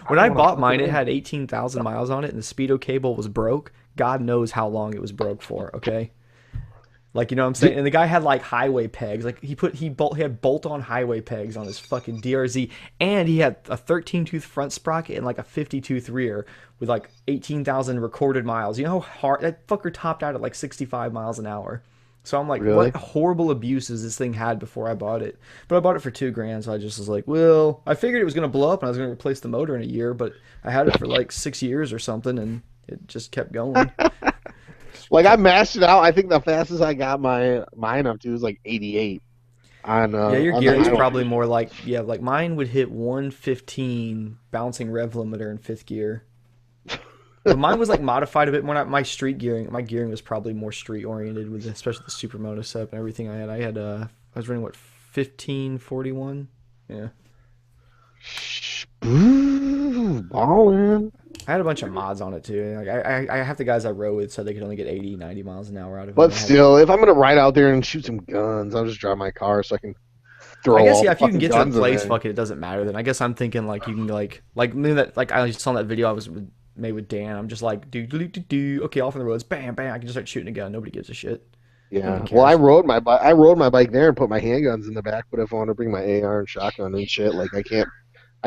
When I bought mine, it had 18,000 miles on it, and the speedo cable was broke. God knows how long it was broke for. Okay. Like, you know what I'm saying? And the guy had like highway pegs. Like he had bolt-on highway pegs on his fucking DRZ, and he had a 13-tooth front sprocket and like a 50-tooth rear with like 18,000 recorded miles. You know how hard that fucker topped out at like 65 miles an hour. So I'm like, Really? what horrible abuses this thing had before I bought it. But I bought it for $2,000, so I just was like, well, I figured it was gonna blow up and I was gonna replace the motor in a year, but I had it for like 6 years or something, and it just kept going. Like I mashed it out. I think the fastest I got mine up to was like 88. On Yeah, your on gearing's the probably more like like mine would hit 115 bouncing rev limiter in 5th gear. But mine was like modified a bit more. Not my street gearing. My gearing was probably more street oriented with especially the supermoto setup and everything I had. I was running what 1541. Yeah. Ooh, ballin'. I had a bunch of mods on it too. Like I have the guys I rode with said they could only get 80, 90 miles an hour out of it. But still, if I'm gonna ride out there and shoot some guns, I'll just drive my car so I can throw. I guess all yeah, the if you can fucking get to a guns in place, there. fuck it, it doesn't matter. Then I guess I'm thinking like you can like maybe that like I saw in that video I was made with Dan. I'm just like do okay off on the roads, bam bam. I can just start shooting a gun. Nobody gives a shit. Yeah. Nobody Well, cares. I rode my bike there and put my handguns in the back. But if I want to bring my AR and shotgun and shit, like I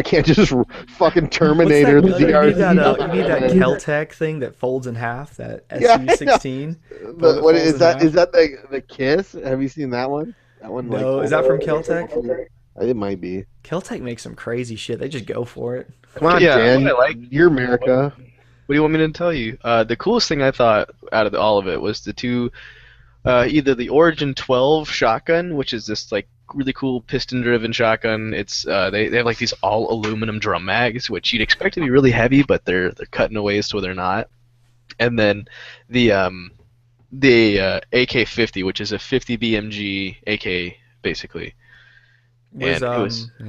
can't just fucking Terminator the What's that? DRZ. You need that Keltec thing that folds in half. That Yeah, I know. SU-16. But what is that? Is that the Kiss? Have you seen that one? That one. No, like, is that from Keltec? It might be. Keltec makes some crazy shit. They just go for it. Come on, Yeah, Dan. what I like- You're America. What do you want me to tell you? The coolest thing I thought out of all of it was the two, either the Origin 12 shotgun, which is this like really cool piston-driven shotgun. It's they have like these all aluminum drum mags, which you'd expect to be really heavy, but they're cutting away so they're not. And then the AK-50, which is a 50 BMG AK basically. Was, And it was, yeah.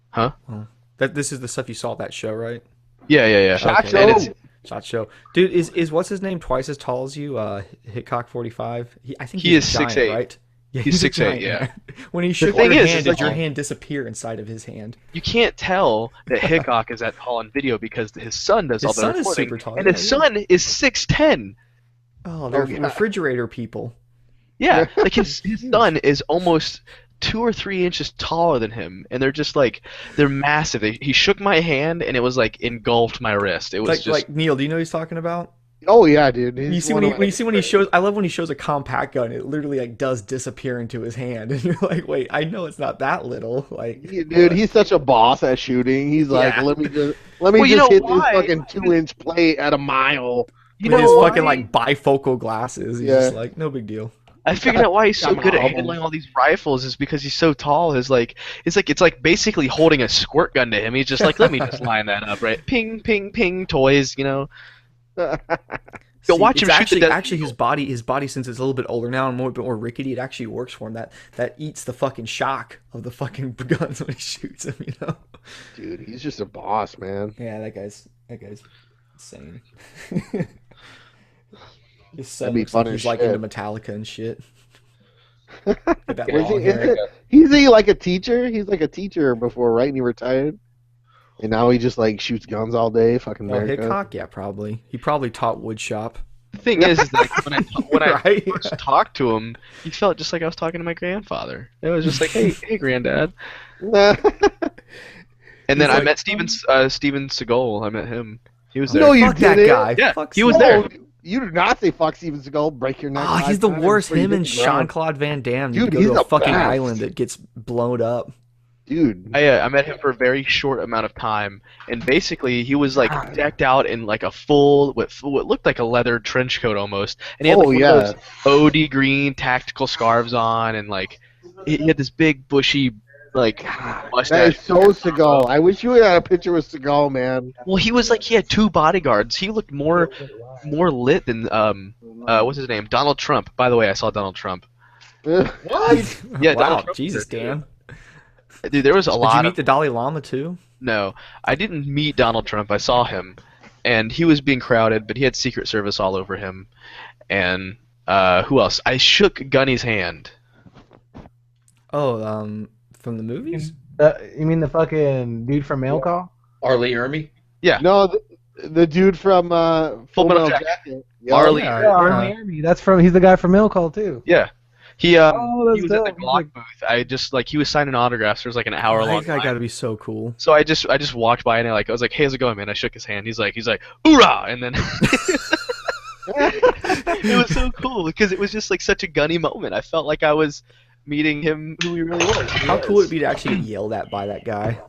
huh? Oh. This is the stuff you saw at that show, right? Yeah. Shot Okay. show. And it's, Shot show. Dude, is what's his name twice as tall as you? Hitcock 45. I think He he's is a giant, 6'8". right? Yeah, He's a 6'8", giant, yeah. man. When he shook thing your is hand, like- did your hand disappear inside of his hand? you can't tell that Hickok is that tall on video because his son does His all the son is recording, super tall, and yeah, his son is 6'10". Oh, they're yeah. refrigerator people. Yeah, like his son is almost 2 or 3 inches taller than him, and they're just like they're massive. He shook my hand, and it was like engulfed my wrist. It was just Like Neil, do you know what he's talking about? Oh yeah, dude. You He's see one when of he my- shows. I love when he shows a compact gun. It literally like does disappear into his hand, and you're like, wait, I know it's not that little. Like, Dude, he's such a boss at shooting. He's like, Yeah. let me just Well, you know hit why? this fucking 2-inch plate at a mile. you with know his why? fucking like bifocal glasses. He's Yeah. just like, no big deal. I figured out why he's so Got good at problems. handling all these rifles is because he's so tall. It's like basically holding a squirt gun to him. He's just like, let me just line that up, right? Ping, ping, ping, toys, you know. Go watch him it's shoot actually, the Desert actually his body since it's a little bit older now and a bit more rickety, it actually works for him. That eats the fucking shock of the fucking guns when he shoots them, you know. Dude, he's just a boss, man. Yeah, that guy's insane. His son That'd be looks like fun he's as like shit. into Metallica and shit. With that Is long he, is hair. it, he's he like a teacher? He's like a teacher before, right? And he retired. And now he just like shoots guns all day, fucking Oh, America. Hickok? Yeah, probably. He probably taught wood shop. The thing is that when I Right? first talked to him, he felt just like I was talking to my grandfather. It was just like, hey, granddad. And then He's I like, met Steven Seagal. I met him. He was there. No, you Fuck that didn't. guy. Yeah, Fuck he was Steven. there. You do not say fuck Steven Seagal, break your neck. Oh, 5 he's the times worst. before you Him hit and the ground. Jean-Claude Van Damme need Dude, to go he's to a the fucking best. island that gets blown up. Dude. I met him for a very short amount of time, and basically he was like God. decked out in like a full, what looked like a leather trench coat almost, and he had Oh, like one yeah. of those OD green tactical scarves on, and like he had this big bushy like That mustache. is so Seagal. I wish you had a picture with Seagal, man. Well, he was like he had 2 bodyguards. He looked more lit than what's his name? Donald Trump. By the way, I saw Donald Trump. What? Yeah, Wow, Donald Trump. Jesus, Dan. Dude, there was a Did lot you of meet the Dalai Lama too? No, I didn't meet Donald Trump. I saw him, and he was being crowded, but he had Secret Service all over him. And who else? I shook Gunny's hand. Oh, from the movies? You mean the fucking dude from Mail Call? Arlie Ermy. Yeah. No, the dude from Full Metal Metal Jacket. Jacket. Marley. Yeah, Yeah, Army. That's from. He's the guy from Mail Call too. Yeah. He Oh, that's he was at the dope. He's Glock like- booth. I just like he was signing autographs. There was like an hour long. That guy got to be so cool. So I just walked by and I was like, hey, how's it going, man? I shook his hand. He's like, hoorah! And then it was so cool because it was just like such a gunny moment. I felt like I was meeting him who he really was. How cool would it be to actually get yelled at by that guy?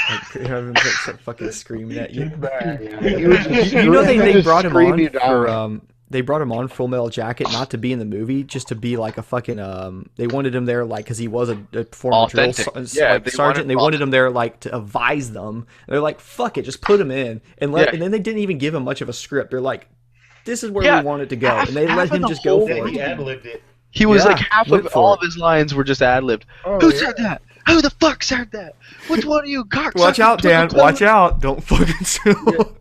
Like, have him start fucking screaming at you. You know they brought him on for they brought him on Full Metal Jacket not to be in the movie, just to be like a fucking they wanted him there like because he was a former drill Authentic. sergeant. They wanted him there like to advise them. They're like, fuck it, just put him in and and then they didn't even give him much of a script. They're like, this is where we want it to go, and they let him just go for He it. ad-libbed it. He was like half went of for all it. of his lines were just ad-libbed. Who said that? Who the fuck said that? Which one of you cocksuckers? Watch out, Dan! Watch out! Don't fucking chill.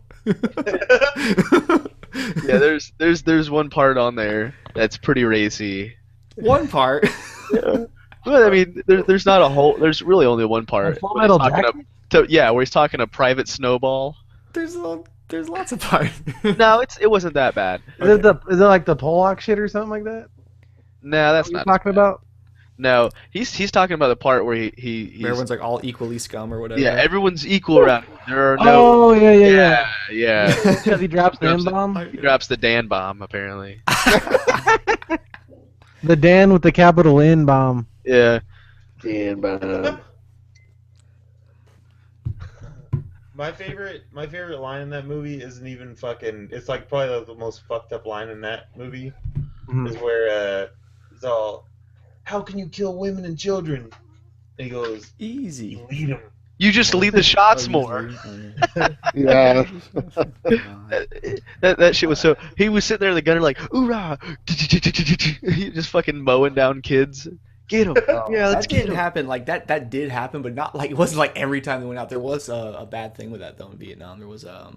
Yeah, there's one part on there that's pretty racy. One part. Yeah. Well, I mean, there's not a whole. There's really only one part. Full where he's Metal talking Jacket? where he's talking to Private Snowball. There's lots of parts. No, it wasn't that bad. Is it like the Pollock shit or something like that? No, that's What are not you talking about? No, he's talking about the part where he's Everyone's like all equally scum or whatever. yeah, everyone's equal around. There are no. Oh yeah. Yeah. Because he drops the N-bomb? He drops the Dan bomb apparently. The Dan with the capital N bomb. Yeah. Dan Bomb. My favorite line in that movie isn't even fucking. It's like probably the most fucked up line in that movie. Is where it's all, how can you kill women and children? And he goes, Easy. lead them. You just lead the shots more. Yeah. That shit was so. He was sitting there in the gunner like, oorah! He just fucking mowing down kids. Get him. Yeah, let's That get didn't him. happen. Like that did happen, but not like it wasn't like every time they went out. There was a bad thing with that though in Vietnam. There was a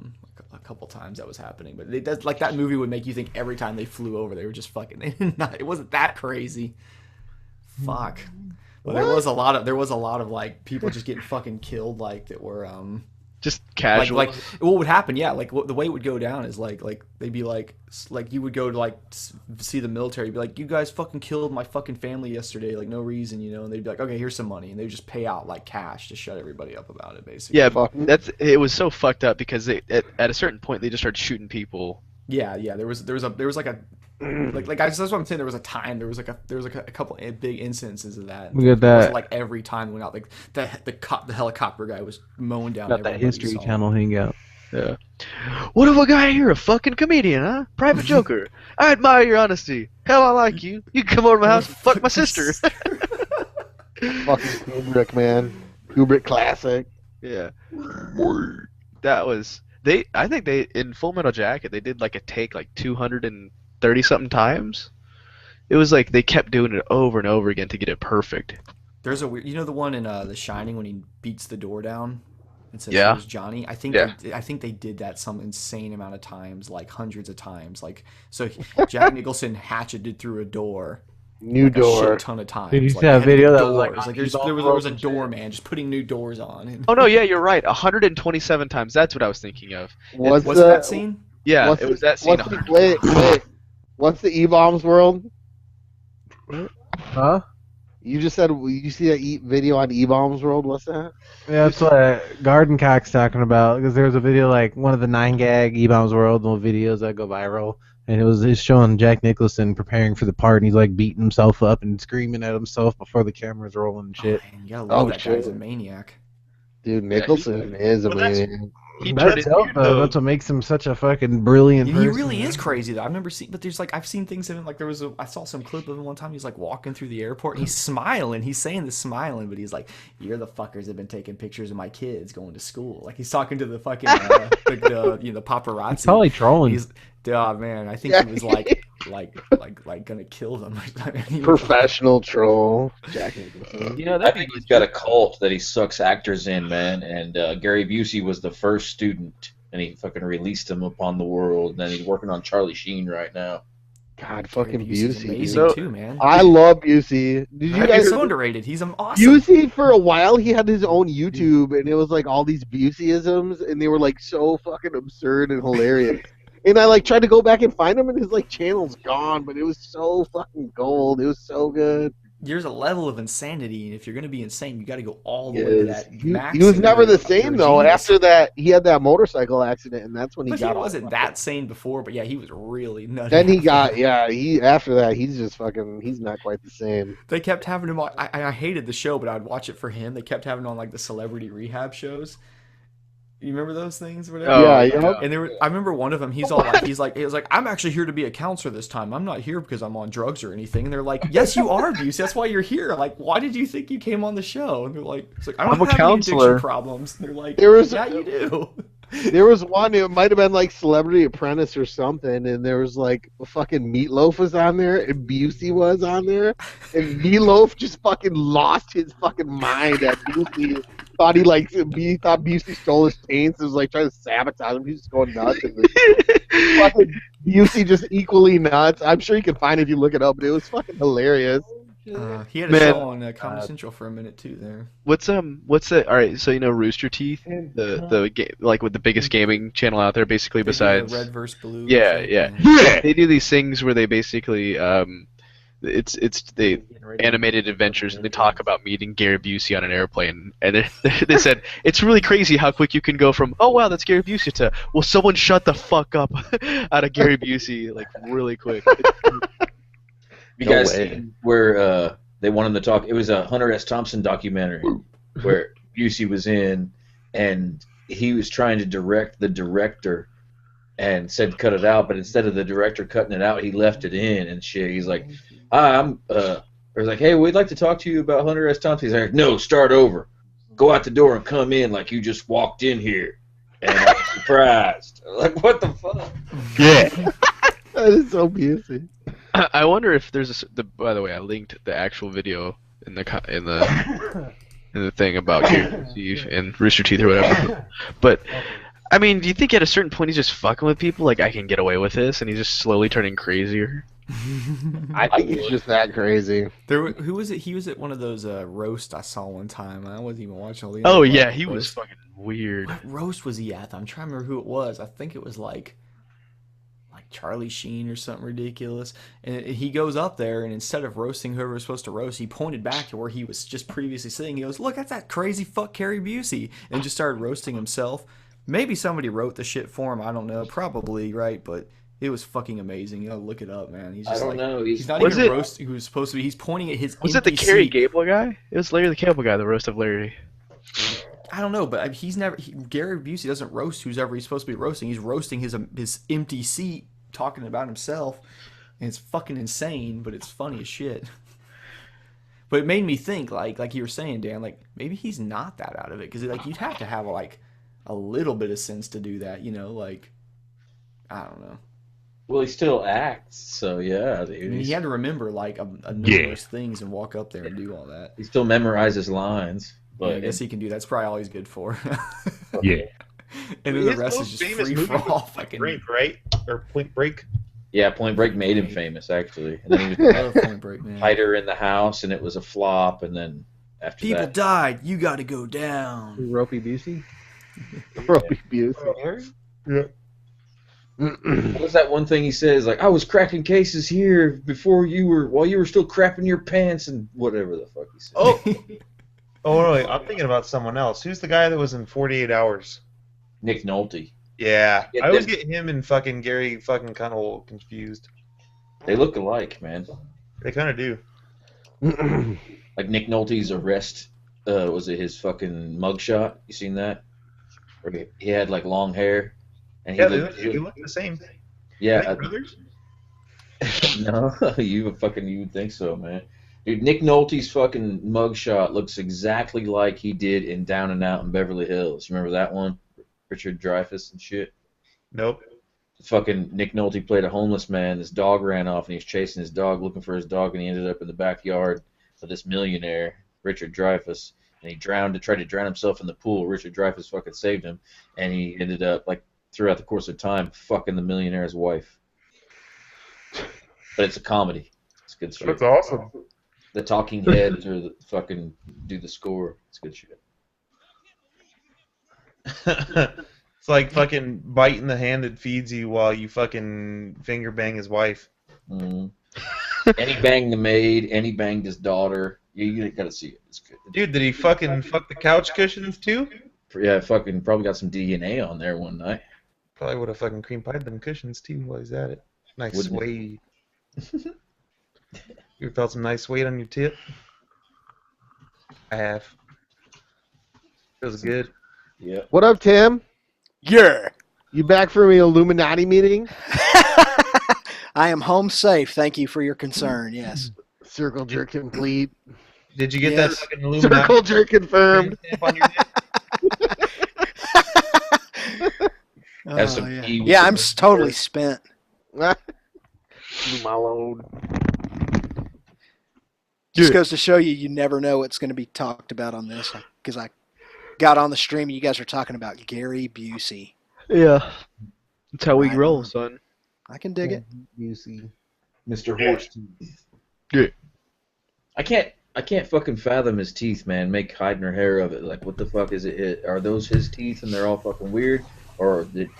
couple times that was happening, but it does like that movie would make you think every time they flew over they were just fucking. It wasn't that crazy. Fuck. But there was a lot of like people just getting fucking killed like that were Just casual. like what would happen? Yeah, like the way it would go down is like they'd be like you would go to like see the military, be like, you guys fucking killed my fucking family yesterday, like no reason, you know, and they'd be like, okay, here's some money, and they'd just pay out like cash to shut everybody up about it, basically. Yeah, it was so fucked up because at a certain point they just started shooting people. Yeah. There was like a like that's what I'm saying. There was a time. There was like a couple of big instances of that. We got It that. wasn't like every time we went out, like the helicopter guy was mowing down. Got that everybody, History so. Channel hangout. Yeah. What have I got here? A fucking comedian, huh? Private Joker. I admire your honesty. Hell, I like you. You can come over to my house and fuck my sister. Fucking Kubrick, man. Kubrick classic. Yeah. That was I think they in Full Metal Jacket they did like a take like 230 something times. It was like they kept doing it over and over again to get it perfect. There's a weird, you know, the one in The Shining when he beats the door down and says, Yeah. "Here's Johnny." I think I think they did that some insane amount of times, like hundreds of times. Like so, Jack Nicholson hatcheted through a door. New like door. a shit ton of times. Did you like, see that had video new that was, like, doors. on there Evolve was a and shit? doorman just putting new doors on. And Oh no, yeah, you're right. 127 times. That's what I was thinking of. What's was it that scene? Yeah, What's it was that scene. Wait. What's the E-Bombs world? Huh? You just said you see that video on E-Bombs world. What's that? Yeah, that's what Garden Cock's talking about. Because there was a video like one of the 9gag E-Bombs World videos that go viral, and it was just showing Jack Nicholson preparing for the part, and he's like beating himself up and screaming at himself before the camera's rolling and shit. Oh, man, you gotta love Oh, that guy's a shit. maniac. Dude, Nicholson is amazing. He turned That's it dope, though. That's what makes him such a fucking brilliant He person. really is crazy though. I've never seen, but there's like I've seen things of him. Like I saw some clip of him one time. He's like walking through the airport. And he's smiling. He's saying this smiling, but he's like, "You're the fuckers that have been taking pictures of my kids going to school." Like he's talking to the fucking the paparazzi. He's probably trolling. He's, oh man, I think he was like gonna kill them. Professional troll. Jack Nicholson. You know, I think he's got a cult that he sucks actors in, man. And Gary Busey was the first student, and he fucking released him upon the world. And then he's working on Charlie Sheen right now. God, fucking Busey's Busey. amazing dude. too, man. I love Busey. Did you guys He's so underrated. He's awesome. Busey, for a while, he had his own YouTube, and it was like all these Buseyisms, and they were like so fucking absurd and hilarious. And I like tried to go back and find him, and his like channel's gone, but it was so fucking gold. It was so good. There's a level of insanity, and if you're gonna be insane, you got to go all the way to that max. He was never the same you're a though. genius. After that, he had that motorcycle accident, and that's when he But got. he wasn't that sane before. But yeah, he was really nutty. Then he got He after that, he's just fucking. He's not quite the same. They kept having him on. I hated the show, but I'd watch it for him. They kept having him on like the celebrity rehab shows. You remember those things? Whatever? Yeah. And I remember one of them. He was like, I'm actually here to be a counselor this time. I'm not here because I'm on drugs or anything. And they're like, yes, you are, Busey. That's why you're here. Like, why did you think you came on the show? And they're like, it's like I don't I'm a have any counselor. addiction problems. And they're like, yeah, you do. There was one. It might have been like Celebrity Apprentice or something, and there was like a fucking Meatloaf was on there, and Busey was on there, and Meatloaf just fucking lost his fucking mind at Busey. Thought he thought Busey stole his paints and was like trying to sabotage him. He's just going nuts. And fucking Busey just equally nuts. I'm sure you can find it if you look it up, but it was fucking hilarious. He had a show on Comedy Central for a minute too. There. What's that? All right, so you know Rooster Teeth, like with the biggest gaming channel out there, basically They do besides Red vs. Blue. Yeah. They do these things where they basically it's the animated adventures, and they talk about meeting Gary Busey on an airplane, and they said it's really crazy how quick you can go from oh wow that's Gary Busey to well someone shut the fuck up out of Gary Busey like really quick. You guys seen where they want him to talk? It was a Hunter S. Thompson documentary where Busey was in, and he was trying to direct the director and said cut it out, but instead of the director cutting it out, he left it in and shit. He's like, "Hi, I'm." I was like, "Hey, we'd like to talk to you about Hunter S. Thompson." He's like, "No, start over. Go out the door and come in like you just walked in here." And I'm surprised. Like, what the fuck? Yeah. That is so Busey. I wonder if there's by the way, I linked the actual video in the thing about Gary Busey and Rooster Teeth or whatever. But I mean, do you think at a certain point he's just fucking with people? Like I can get away with this, and he's just slowly turning crazier. I think he's just that crazy. Who was it? He was at one of those roasts I saw one time. I wasn't even watching all the. Oh yeah, he was fucking weird. What roast was he at? I'm trying to remember who it was. I think it was like Charlie Sheen or something ridiculous. And he goes up there, and instead of roasting whoever was supposed to roast, he pointed back to where he was just previously sitting. He goes, "Look, that's that crazy fuck Gary Busey," and just started roasting himself. Maybe somebody wrote the shit for him. I don't know. Probably, right? But it was fucking amazing. You gotta look it up, man. He's just I don't know. He's not even roasting who was supposed to be. He's pointing at his. Was it the Carrie Gable guy? It was Larry the Cable Guy, the roast of Larry. I don't know, but he's never. Gary Busey doesn't roast who's ever he's supposed to be roasting. He's roasting his empty seat, talking about himself, and it's fucking insane, but it's funny as shit. But it made me think, like you were saying, Dan, like maybe he's not that out of it, because like you'd have to have like a little bit of sense to do that, you know, like I don't know. Well, he still acts, so yeah, dude. I mean, he had to remember like a numerous things and walk up there and do all that. He still memorizes lines, but yeah, I guess he can do that. That's probably all he's good for. Yeah. And then the rest is just free for all. Fucking Break, right? Or Point Break. yeah, Point Break made him famous actually, and then he I love was Point Break, man. hider in the house, and it was a flop, and then after People that, died. You got to go down. Ropey Busey. Ropey Busey. Yeah. what was that one thing he says? Like, I was cracking cases here while you were still crapping your pants and whatever the fuck he said. Oh. Oh, really? I'm thinking about someone else. Who's the guy that was in 48 Hours? Nick Nolte. Yeah. Yeah, I always get him and fucking Gary fucking kind of confused. They look alike, man. They kind of do. Like Nick Nolte's arrest, was it his fucking mugshot? You seen that? Where he had like long hair, and Yeah, they look the same. yeah. Are they brothers? No, you would think so, man. Dude, Nick Nolte's fucking mugshot looks exactly like he did in Down and Out in Beverly Hills. You remember that one? Richard Dreyfuss and shit. Nope. Fucking Nick Nolte played a homeless man. This dog ran off, and he was chasing his dog, looking for his dog, and he ended up in the backyard of this millionaire, Richard Dreyfuss, and he tried to drown himself in the pool. Richard Dreyfuss fucking saved him, and he ended up, like, throughout the course of time, fucking the millionaire's wife. but it's a comedy. It's good shit. That's awesome. The talking heads or the fucking do the score. It's good shit. It's like fucking biting the hand that feeds you while you fucking finger bang his wife. Mm. And he banged the maid, and he banged his daughter. You gotta see it. It's good. Dude, did he fucking fuck the couch cushions too? Yeah, fucking probably got some DNA on there one night. Probably would have fucking cream pied them cushions too while he's at it. Nice Wouldn't suede. You ever felt some nice suede on your tip? I have. Feels good. Yeah. What up, Tim? Yeah. You back from the Illuminati meeting? I am home safe. Thank you for your concern. Yes. Circle jerk complete. Did you get Yes. that fucking Illuminati Circle jerk confirmed. stamp on your dick? Have some yeah, tea with yeah some- I'm totally spent. My load. Just goes to show you, you never know what's going to be talked about on this. Because I got on the stream and you guys were talking about Gary Busey. Yeah. That's how we Right roll, on. son. I can dig it. You see. Mr. Horse. Yeah. I can't fucking fathom his teeth, man. Make hiding her hair of it. Like, what the fuck is it? Are those his teeth and they're all fucking weird? Or is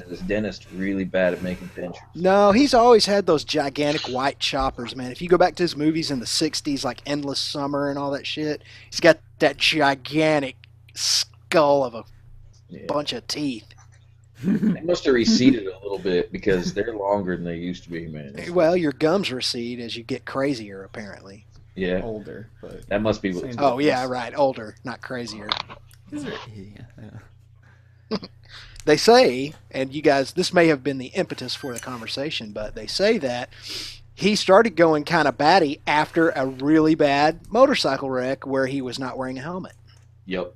this dentist really bad at making dentures? No, he's always had those gigantic white choppers, man. If you go back to his movies in the 60s, like Endless Summer and all that shit, he's got that gigantic skull of a Yeah. bunch of teeth. They must have receded a little bit because they're longer than they used to be, man. Well, your gums recede as you get crazier, apparently. Yeah, Older, but that must be what. Same. Oh, yeah, right. Older, not crazier. They say, and you guys, this may have been the impetus for the conversation, but they say that he started going kind of batty after a really bad motorcycle wreck where he was not wearing a helmet. Yep,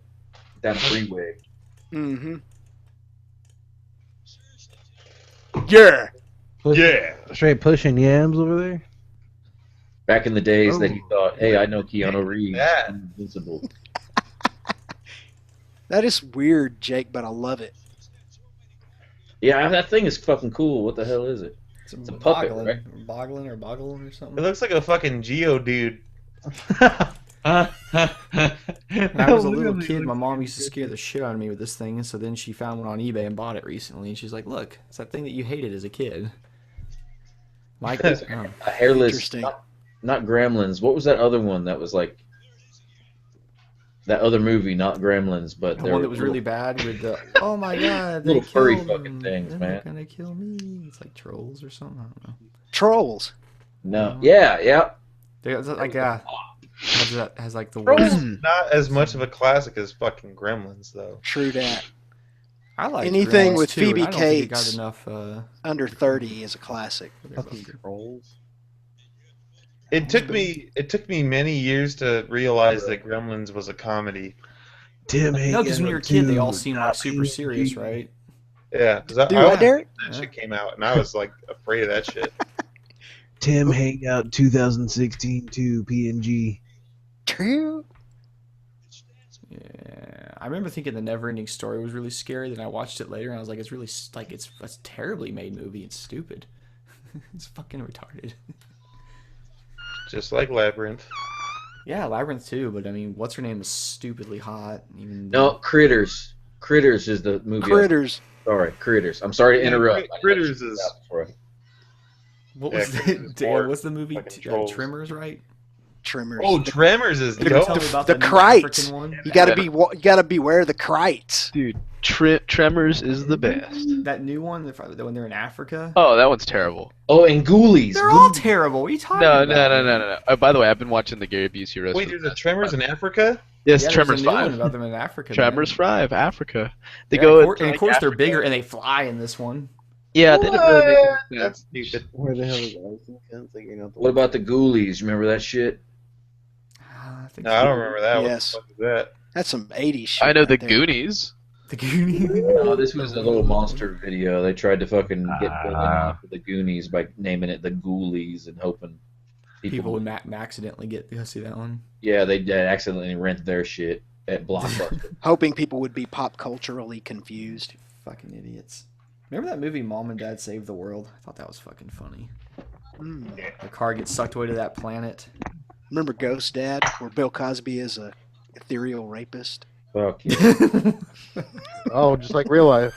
that freeway. Mm-hmm. Yeah. Yeah. Straight pushing yams over there. Back in the days that he Oh. thought, hey, I know Keanu Reeves, that. I'm invincible. That is weird, Jake, but I love it. Yeah, that thing is fucking cool. What the hell is it? it's a puppet, right? Boggling or boggling or It something. looks like a fucking Geo dude. When I was a little kid, my mom used to scare the shit out of me with this thing, and so then she found one on eBay and bought it recently, and she's like, look, it's that thing that you hated as a kid. Like, A hairless, Interesting. not Gremlins. What was that other one that was like that other movie? Not Gremlins, but the there one were that was really bad with the, oh my god, they little furry killed fucking them. things, They're man. not gonna kill me. It's like trolls or something, I don't know. Trolls. no. Yeah. There's like has like the Trolls worst. is not as much of a classic as fucking Gremlins, though. True that. I like anything Gremlins with too, Phoebe and I don't think it got Cates. enough. Under 30 is a classic. Trolls. It took me many years to realize that Gremlins was a comedy. Tim No, because when you're a kid, they all seem like super serious, right? Yeah, because Do what, Derek? that shit came out, and I was like afraid of that shit. Tim Hangout 2016 to PNG. True. Yeah, I remember thinking the Neverending Story was really scary. Then I watched it later, and I was like, it's really like it's a terribly made movie. It's stupid. It's fucking retarded. Just like Labyrinth. Yeah, Labyrinth too, but I mean, what's her name is stupidly hot. Even No, Critters. Critters is the movie. Critters. Sorry, Critters. I'm sorry to interrupt. Critters is What Yeah, was Critters the is Dan, more what's the movie? fucking trolls. Trimmers, right? Trimmers. oh, Tremors is You ever tell dope. me about the the new Krites. African one? You gotta beware of the Krites. Dude, Tremors is the best. That new one, when they're in Africa. Oh, that one's terrible. Oh, and Ghoulies. They're all terrible. What are you talking No, about? no. Oh, by the way, I've been watching the Gary Busey roast. Wait, there's a Tremors in Africa? Yes, Yeah, there's Tremors a new one 5. about them in Africa. Tremors man. 5, Africa. They Yeah, go and into, of course they're Africa. bigger and they fly in this one. Yeah, they didn't really make any sense. That's stupid. Where the hell is Arson? I'm thinking of the What about the Ghoulies? Remember that shit? I think No, I don't remember that. Yes. What the fuck is that? That's some 80s shit. I know the right there. Goonies. The Goonies. No, this was a little monster video. They tried to fucking get billion off of the Goonies by naming it the Ghoulies and hoping People would accidentally go see that one. Yeah, they accidentally rent their shit at Blockbuster. Hoping people would be pop culturally confused. Fucking idiots. Remember that movie Mom and Dad Saved the World? I thought that was fucking funny. The car gets sucked away to that planet. Remember Ghost Dad, where Bill Cosby is a ethereal rapist? Fuck yeah. Oh, just like real life.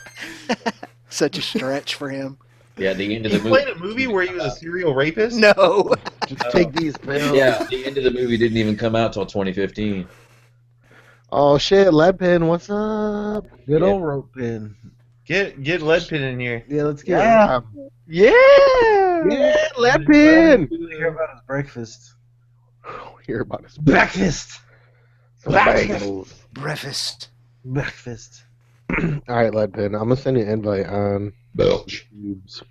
Such a stretch for him. Yeah, the end of He the movie. played a movie where he was a serial rapist? No. Just take these pills. Yeah, the end of the movie didn't even come out till 2015. Oh shit, lead pin, what's up? Good Yeah. old rope pin. Get lead pin in here. Yeah, let's get Yeah. it. Yeah, lead pin. Hear about his breakfast. Hear about his Breakfast. bagels. Breakfast. Breakfast. All right, lead pin. I'm gonna send you an invite on Belch. Tubes.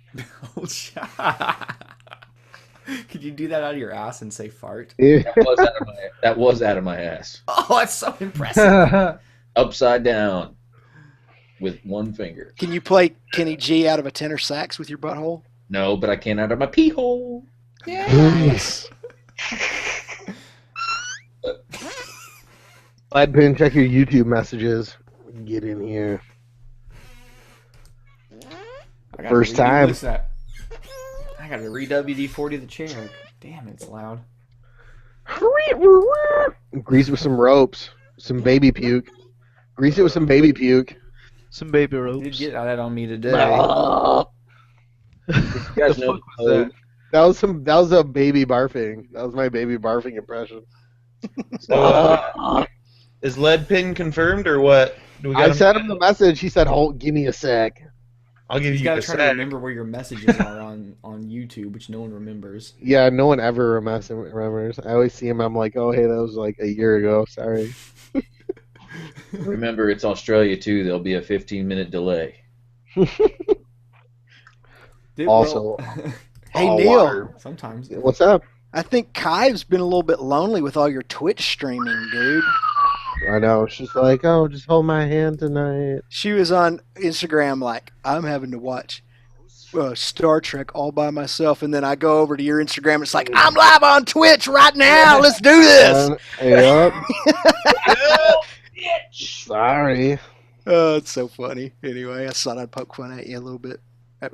Could you do that out of your ass and say fart? Yeah. That was out of my ass. Oh, that's so impressive. Upside down. With one finger. Can you play Kenny G out of a tenor sax with your butthole? No, but I can out of my pee hole. Yes. Lead pin, check your YouTube messages. Get in here. I gotta First redo time. I gotta re-WD-40 the chair. Damn, it's loud. Grease it with some ropes. Some baby puke. Grease it with some baby puke. Some baby You ropes. did get that on me today. You guys know the That was a baby barfing. That was my baby barfing impression. So, is lead pin confirmed or what? Do we I got sent him the message. He said, "Hold, give me a sec." I'll give You you gotta a try to sec. remember where your messages are on YouTube, which no one remembers. Yeah, no one ever remembers. I always see him. I'm like, "Oh, hey, that was like a year ago. Sorry." Remember, it's Australia too. There'll be a 15-minute delay. Dude, Also, Hey, all Neil. water. sometimes. What's up? I think Kai's been a little bit lonely with all your Twitch streaming, dude. I know. She's like, "Oh, just hold my hand tonight." She was on Instagram like, I'm having to watch Star Trek all by myself, and then I go over to your Instagram. It's like, I'm live on Twitch right now. Let's do this. Hey, up. Sorry. Oh, it's so funny. Anyway, I thought I'd poke fun at you a little bit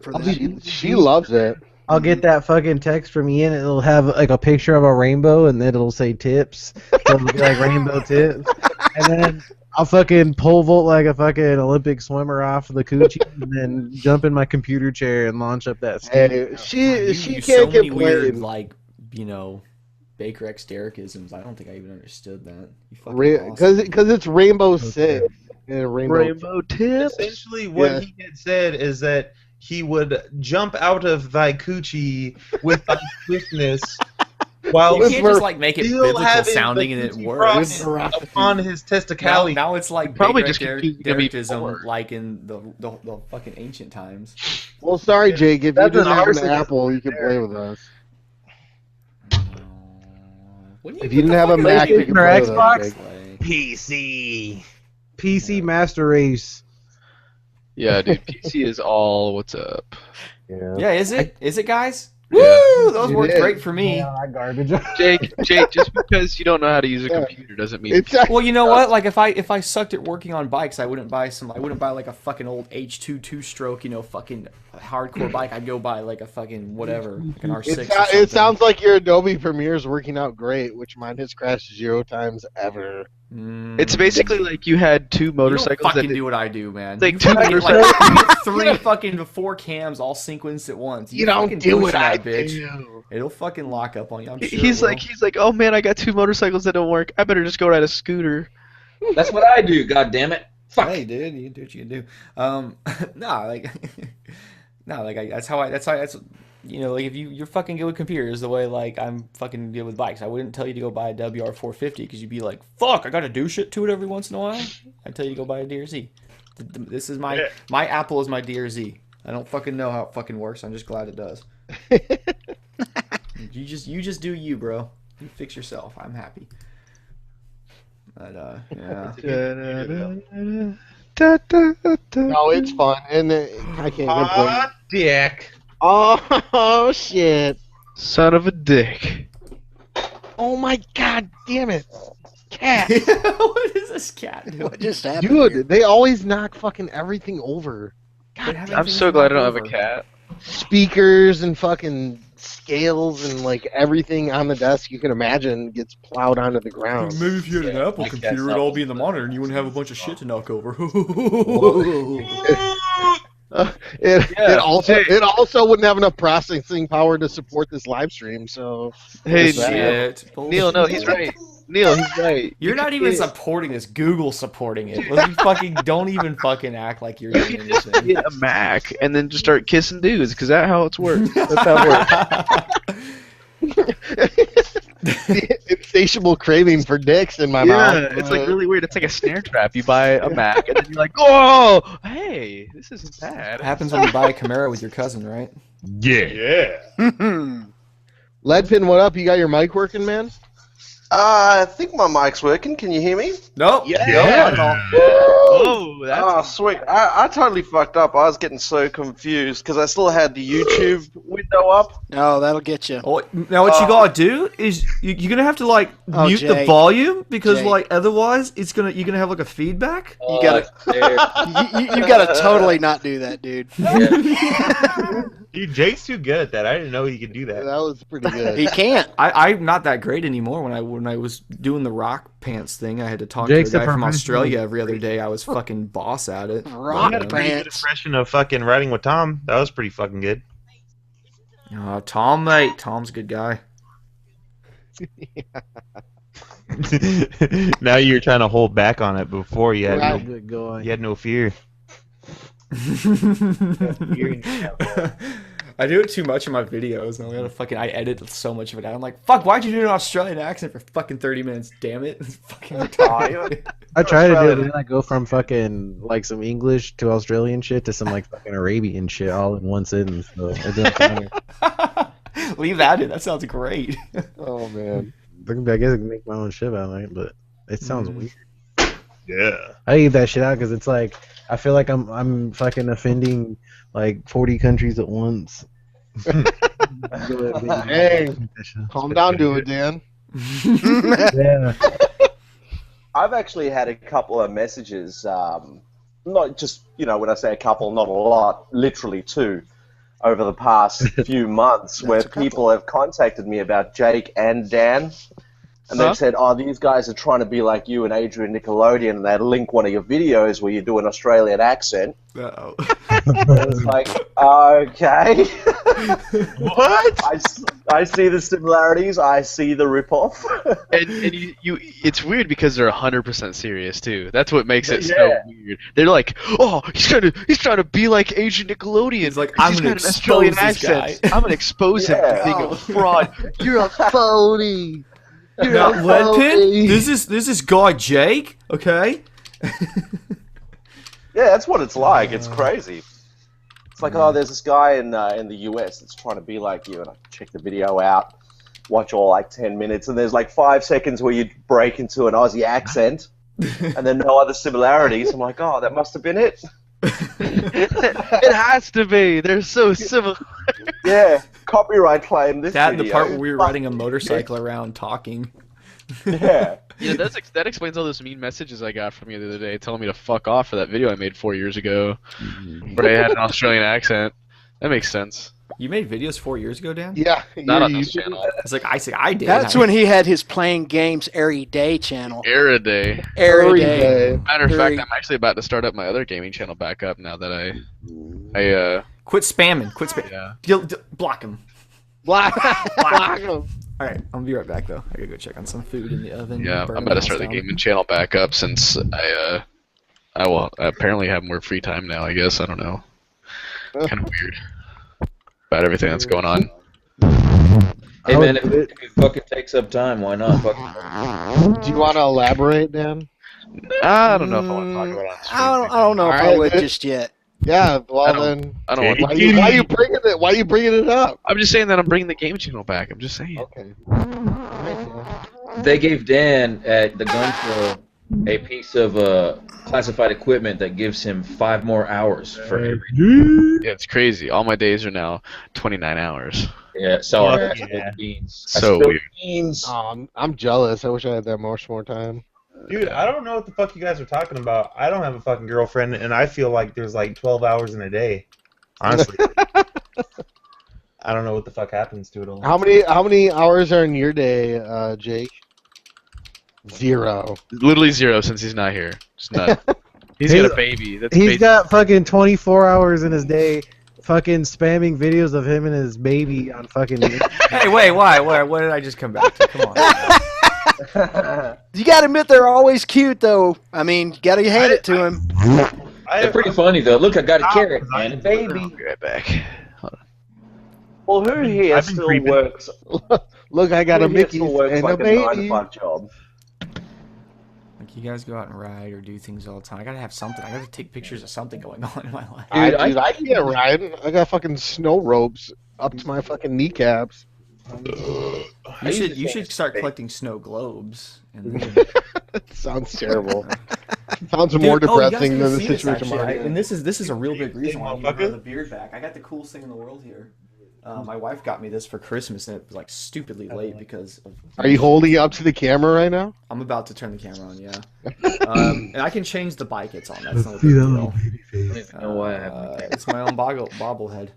for that. She loves it. I'll get that fucking text from Ian, and it'll have like a picture of a rainbow, and then it'll say tips. So it'll be like rainbow tips. And then I'll fucking pole vault like a fucking Olympic swimmer off of the coochie, and then jump in my computer chair and launch up that ski. Hey, she You can't so many weird, complain. like, Baker X Derrickisms. I don't think I even understood that. You fucking awesome. Because it's Rainbow Six. And Rainbow tips. Essentially, what he had said is that he would jump out of thy coochie with thy swiftness while You can't just like make it still biblical having sounding the and it coochie works. process upon his testicality. Now it's like Probably Baker just X confused gonna be Derrickism, forward. like in the fucking ancient times. Well, sorry, Jake. If you That's didn't an have an Arson Apple, you could play with us. When If you didn't have a Mac, you could or play with us, Xbox? Jake. PC. PC Master Race. Yeah, dude. PC is all what's up. Yeah. Yeah, is it? Is it, guys? Yeah. Woo! Those It worked is. great for me. Yeah, that garbage. Jake, just because you don't know how to use a computer doesn't mean It's Well, you know what? Like if I sucked at working on bikes, I wouldn't buy like a fucking old H2 2-stroke, fucking hardcore bike. I'd go buy like a fucking whatever, like an R6. or it something. sounds like your Adobe Premiere is working out great, which mine has crashed 0 times ever. It's basically like you had two You don't motorcycles fucking that do what I do, man. Like You two fucking, motorcycles. you get 3 fucking 4 cams all sequenced at once. You don't fucking do push what I that bitch. do. It'll fucking lock up on you. I'm sure he's it will. like, oh man, I got two motorcycles that don't work. I better just go ride a scooter. That's what I do. God damn it. Fuck. Hey, dude, you do what you can do. That's like if you're fucking good with computers the way like I'm fucking good with bikes. I wouldn't tell you to go buy a WR450 because you'd be like, fuck, I gotta do shit to it every once in a while. I'd tell you to go buy a DRZ. This is my Apple is my DRZ. I don't fucking know how it fucking works. I'm just glad it does. You just do you, bro. You fix yourself. I'm happy. But yeah. No, it's fun, and I can't complain. Hot dick. Oh shit! Son of a dick. Oh my god, damn it! Cat, What is this cat doing? What just happened? dude, here? they always knock fucking everything over. They have I'm everything so glad I don't knocked have a over. cat. speakers and fucking scales and like everything on the desk you can imagine gets plowed onto the ground. Maybe if you had an Yeah, Apple my computer, cat's it'd all not be in the monitor, and you wouldn't have a bunch of shit to knock over. It also wouldn't have enough processing power to support this live stream. So Hey, There's that. Neil, no, he's right. Neil, he's right. You're not even supporting this. Google's supporting it. Let's be fucking. Don't even fucking act like you're doing anything. Get a Mac and then just start kissing dudes, because that's how it's works. That's how it works. the insatiable craving for dicks in my mouth. Yeah, it's like really weird. It's like a snare trap. You buy a Mac and then you're like, oh, hey, this isn't bad. It happens when you buy a Camaro with your cousin, right? Yeah. Leadpin, what up? You got your mic working, man? I think my mic's working. Can you hear me? Nope. Oh, that's Oh, sweet. I totally fucked up. I was getting so confused because I still had the YouTube window up. Oh, that'll get you. Oh, now what you gotta do is you're gonna have to like mute the Jake. volume because Jake. like otherwise you're gonna have like a feedback. You gotta, you gotta totally not do that, dude. Dude, Jake's too good at that. I didn't know he could do that. That was pretty good. He can't. I'm not that great anymore. When I was doing the rock pants thing, I had to talk Jake's to a a guy from professional. Australia every other day. I was fucking boss at it. Rock You had a pretty good pants. impression of fucking riding with Tom. That was pretty fucking good. Tom, mate. Tom's a good guy. Now you're trying to hold back on it. Before you had Wow. no, Good going. you had no fear. I do it too much in my videos, and I edit so much of it out. I'm like, fuck, why'd you do an Australian accent for fucking 30 minutes? Damn it. It's fucking retarded. I try to do it, and then I go from fucking like some English to Australian shit to some like fucking Arabian shit all in one sentence. So it doesn't matter. Leave that in. That sounds great. Oh man. I guess I can make my own shit out of it, but it sounds weird. Yeah. I eat that shit out because it's like I feel like I'm fucking offending like 40 countries at once. Hey, calm down to it, Dan. Yeah. I've actually had a couple of messages, not just, when I say a couple, not a lot, literally two, over the past few months where people have contacted me about Jake and Dan. And they've said, oh, these guys are trying to be like you and Adrian Nickelodeon, and they'd link one of your videos where you do an Australian accent. Uh-oh. It's like, okay. What? I see the similarities. I see the ripoff. and you it's weird because they're 100% serious too. That's what makes it so Yeah. weird. They're like, oh, he's trying to be like Asian Nickelodeon. He's like, 'cause I'm he's gonna got an Australian expose this accent. guy." I'm gonna expose him for being a fraud. You're a phony. You're Now, a Leadpin, phony. this is guy Jake, okay? Yeah, that's what it's like. It's crazy. It's like, oh, there's this guy in the US that's trying to be like you, and I check the video out, watch all like 10 minutes, and there's like 5 seconds where you break into an Aussie accent, and then no other similarities. I'm like, oh, that must have been it. It has to be. They're so similar. Yeah, copyright claim this That video. the part where we were riding a motorcycle around talking. Yeah. Yeah, that explains all those mean messages I got from you the other day, telling me to fuck off for that video I made 4 years ago, where I had an Australian accent. That makes sense. You made videos 4 years ago, Dan? Yeah. Not on this channel. It's like I did. That's when he had his playing games every day channel. Era day. Every day. Matter of Very- fact, I'm actually about to start up my other gaming channel back up now that I Quit spamming. Quit spamming. yeah. Block him. Block him. All right, I'll be right back though. I gotta go check on some food in the oven. Yeah, burn I'm about to the start the house down. gaming channel back up since I will apparently have more free time now. I guess I don't know. Kind of weird about everything that's going on. Hey man, if it fucking takes up time, why not? Fuck it. Do you want to elaborate, Dan? I don't know if I want to talk about it on stream. I don't know if I Alright, would then. just yet. Yeah. I Well don't- then, I don't want. why you bringing it? Why you bringing it up? I'm just saying that I'm bringing the game channel back. I'm just saying. Okay. They gave Dan at the gun show a piece of classified equipment that gives him 5 more hours for every. Yeah, it's crazy. All my days are now 29 hours. Yeah, sorry. Fuck I spilled yeah. beans. So I spilled weird. beans. I'm jealous. I wish I had that much more time. Dude, I don't know what the fuck you guys are talking about. I don't have a fucking girlfriend, and I feel like there's like 12 hours in a day. Honestly. I don't know what the fuck happens to it all. How many hours are in your day, Jake? 0. Literally 0 since he's not here. Just none. He's got a baby. He's got fucking 24 hours in his day, fucking spamming videos of him and his baby on fucking. Hey, wait, why? What did I just come back to? Come on. You gotta admit they're always cute, though. I mean, you gotta hand it to him. They're pretty funny though. Look, I got a carrot and a baby. I'll be right back. Well, who here I've been still creeping. works? Look, I got Who a here Mickey still works and like a a 9 to baby. 5 job? Like, you guys go out and ride or do things all the time. I gotta have something. I gotta take pictures of something going on in my life. Dude, I can get riding. I got fucking snow ropes up to my fucking kneecaps. You should start collecting snow globes. And then... That sounds terrible. Sounds more depressing than the situation I'm in. And this is a real big reason why I need to grow the beard back. I got the coolest thing in the world here. My wife got me this for Christmas, and it was like stupidly late because of. Are you holding it up to the camera right now? I'm about to turn the camera on, yeah. And I can change the bike it's on. That's no big deal. I don't know why I have It's my own bobblehead.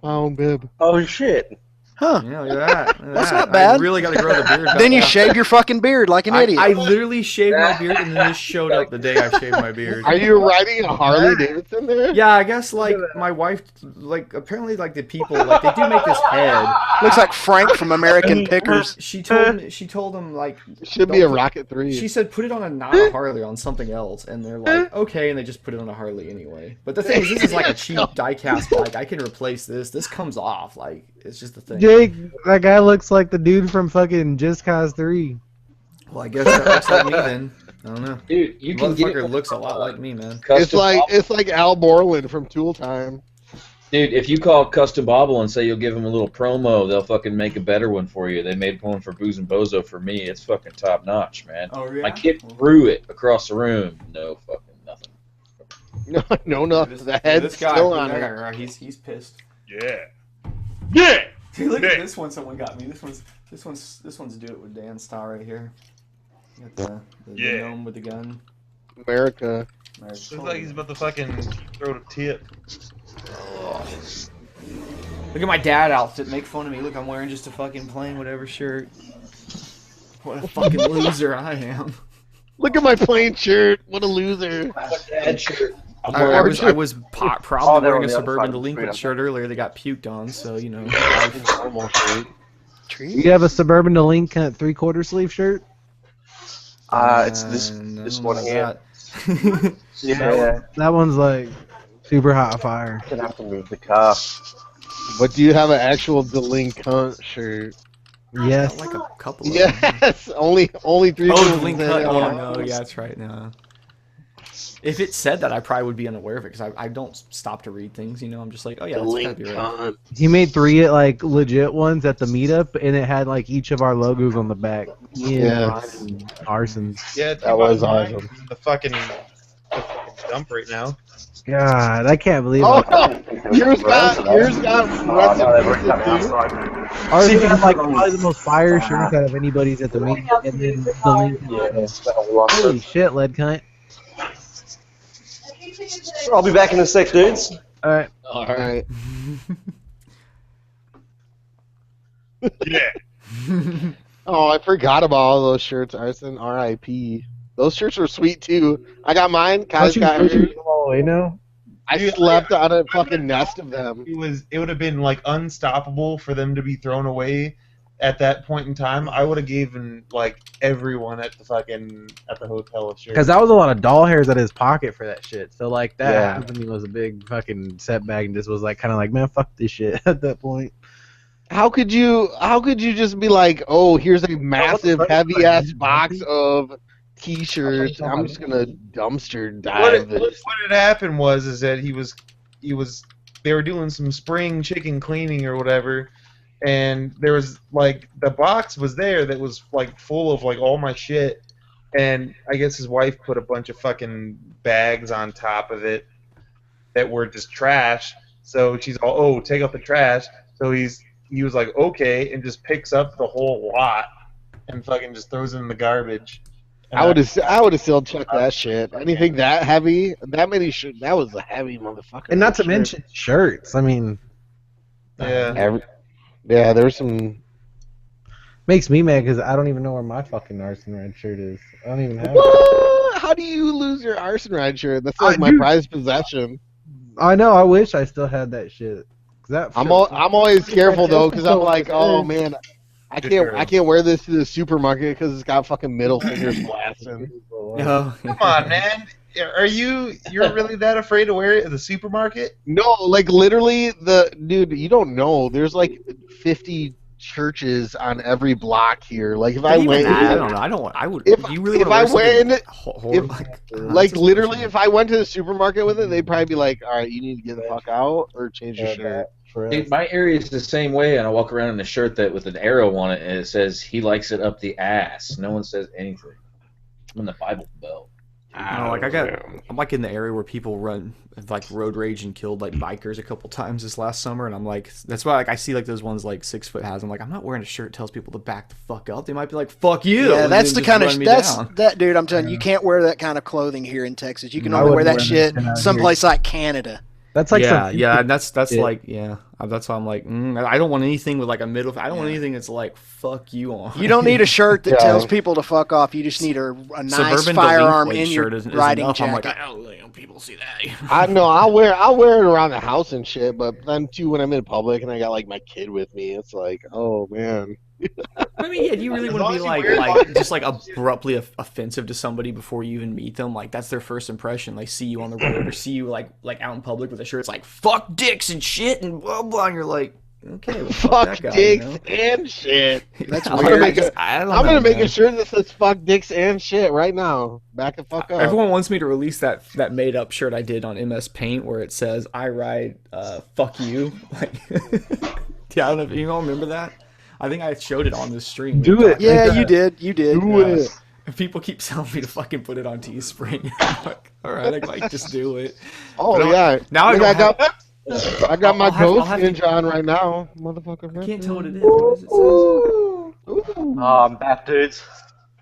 Oh, bib. Oh shit! Huh. Yeah, look at that. Look at That's that. not bad. I really got to grow the beard back. Then you shave your fucking beard like an idiot. I literally shaved my beard, and then this showed up the day I shaved my beard. Are you riding a Harley Davidson there? Yeah, I guess like my wife, like apparently like the people like they do make this head. Looks like Frank from American Pickers. She told them like It should be a don't put- Rocket 3. She said put it on not a Harley, on something else, and they're like okay, and they just put it on a Harley anyway. But the thing is, this is like a cheap die-cast bike. I can replace this. This comes off like it's just the thing. Jake, that guy looks like the dude from fucking Just Cause 3. Well, I guess that looks like me then. I don't know. Dude, you can get Motherfucker it. looks a lot like me, man. It's like Al Borland from Tool Time. Dude, if you call Custom Bobble and say you'll give them a little promo, they'll fucking make a better one for you. They made one for Booze and Bozo for me. It's fucking top notch, man. Oh yeah. My kid threw it across the room. No fucking nothing. No, the head's This guy, still on that it. guy, right, he's pissed. Yeah. Yeah. Dude, look Yeah. at this one. Someone got me. This one's do it with Dan style right here. You got the Yeah. gnome with the gun. America. Looks like he's about to fucking throw a tip. Look at my dad outfit. Make fun of me. Look, I'm wearing just a fucking plain whatever shirt. What a fucking loser I am. Look at my plain shirt. What a loser. Dad shirt. I was probably they're wearing on a the other Suburban side of the Delinquent street, shirt earlier that got puked on, so you know. Normal shirt. You have a Suburban Delinquent 3/4 sleeve shirt? It's this one here. That. Yeah, That one's like super hot fire. gonna have to move the car. But do you have an actual delinquent shirt? Yes. Like a couple of them. Yes. Only 3 Oh, people delinquent. said, Oh, no, yeah, that's right. No. If it said that, I probably would be unaware of it because I don't stop to read things. You know, I'm just like, oh yeah, that's gotta be right. Delinquent. He made 3 like legit ones at the meetup, and it had like each of our logos on the back. Yeah. Arson's. Yeah, That was awesome. The fucking dump right now. God, I can't believe Oh, it. no. Yours got recipes too. Ours had like probably the most fire shirts out of anybody's at the meetup, and then the link. Holy shit, lead cunt. I'll be back in a sec, dudes. All right. All right. Yeah. Oh, I forgot about all those shirts, Arson. R.I.P. Those shirts were sweet too. I got mine. Kai's got hers. all the way now? I slept on a fucking nest of them. It would have been like unstoppable for them to be thrown away at that point in time. I would have given like everyone at the hotel a shirt. Because that was a lot of doll hairs at his pocket for that shit. So like that Yeah. happening was a big fucking setback, and just was like kind of like, man, fuck this shit at that point. How could you just be like, oh, here's a massive heavy ass box of T-shirts. I'm just gonna dumpster dive this. What had happened was that they were doing some spring chicken cleaning or whatever, and there was like the box was there that was like full of like all my shit, and I guess his wife put a bunch of fucking bags on top of it that were just trash. So she's all, oh, take out the trash. So he was like, okay, and just picks up the whole lot and fucking just throws it in the garbage. I would have still checked that shit. Anything that heavy, that many shit, that was a heavy motherfucker. And not to shirt. mention shirts. I mean, Yeah. Yeah, there's some. Makes me mad because I don't even know where my fucking Arson red shirt is. I don't even have it. What? How do you lose your Arson ride shirt? That's like my prized possession. I know. I wish I still had that shit. I'm always careful though, because I'm like, oh man, I can't wear this to the supermarket because it's got fucking middle fingers blasting. Oh. Come on, man. You're really that afraid to wear it at the supermarket? No, like literally, dude, you don't know. There's like 50 churches on every block here. Like if I went, I don't know. I don't want. I would. If, do you really if want I to wear went, something like literally, if I went to the supermarket with it, they'd probably be like, all right, you need to get the fuck out or change your shirt. Dude, my area is the same way, and I walk around in a shirt that with an arrow on it, and it says he likes it up the ass. No one says anything. I'm in the Bible Belt. I'm like in the area where people run like road rage and killed like bikers a couple times this last summer, and I'm like, that's why like I see like those ones like 6 foot has. I'm like, I'm not wearing a shirt that tells people to back the fuck up. They might be like, fuck you. Yeah, that's the kind of down. that dude. I'm telling you, you can't wear that kind of clothing here in Texas. You can only wear that shit someplace like Canada. That's like and that's like that's why I'm like I don't want anything with like a middle. I don't want anything that's like fuck you on. You don't need a shirt that tells people to fuck off. You just need a nice Suburban firearm in shirt your riding jacket. I'm like, I don't people see that. I know I'll wear it around the house and shit, but then too when I'm in public and I got like my kid with me, it's like, oh man. I mean, do you really want to be like just like abruptly offensive to somebody before you even meet them? Like that's their first impression. They see you on the road or see you like out in public with a shirt. It's like fuck dicks and shit and blah blah. And you're like, okay, well, fuck that guy, dicks and shit. That's I'm weird. gonna make a shirt that says fuck dicks and shit right now. Back the fuck up. Everyone wants me to release that made up shirt I did on MS Paint where it says I ride fuck you. Like, yeah, I don't know if you all remember that. I think I showed it on the stream. Do it. Yeah, you did. You did. Do it. People keep telling me to fucking put it on Teespring. I'm like, all right, like just do it. Oh But yeah. Now I got my Ghost Ninja on right now, motherfucker. I can't tell what it is. What does it say? Oh, I'm back, dudes.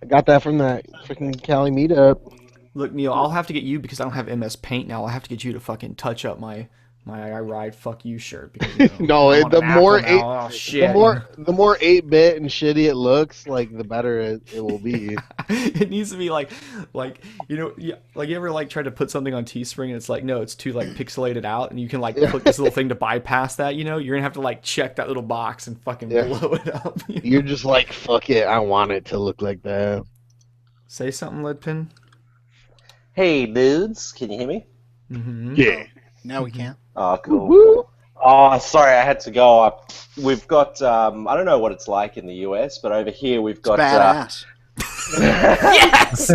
I got that from that freaking Cali meetup. Look, Neil, I'll have to get you because I don't have MS Paint now. I'll have to get you to fucking touch up my I ride fuck you shirt because the more the more 8-bit and shitty it looks, like the better it will be. It needs to be like like you ever like try to put something on Teespring and it's like no, it's too like pixelated out and you can like click this little thing to bypass that, you're gonna have to like check that little box and fucking blow it up. You're just like fuck it, I want it to look like that. Say something, Leadpin. Hey, dudes, can you hear me? Mm-hmm. Yeah. Now we can. Oh, cool. Oh, sorry, I had to go. We've got, I don't know what it's like in the US, but over here we've got... Badass. Yes!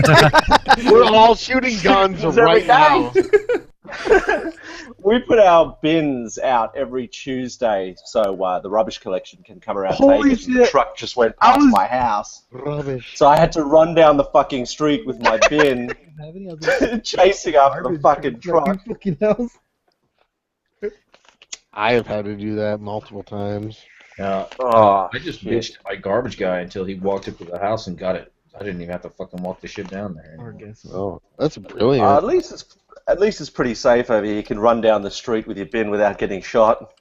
We're all shooting guns right now. We put our bins out every Tuesday, so the rubbish collection can come around and take it. And the truck just went past my house. Rubbish. So I had to run down the fucking street with my bin, chasing after the fucking truck. I have had to do that multiple times. Yeah. I just bitched at my garbage guy until he walked up to the house and got it. I didn't even have to fucking walk the shit down there. Oh, that's brilliant. At least it's pretty safe over here. You can run down the street with your bin without getting shot.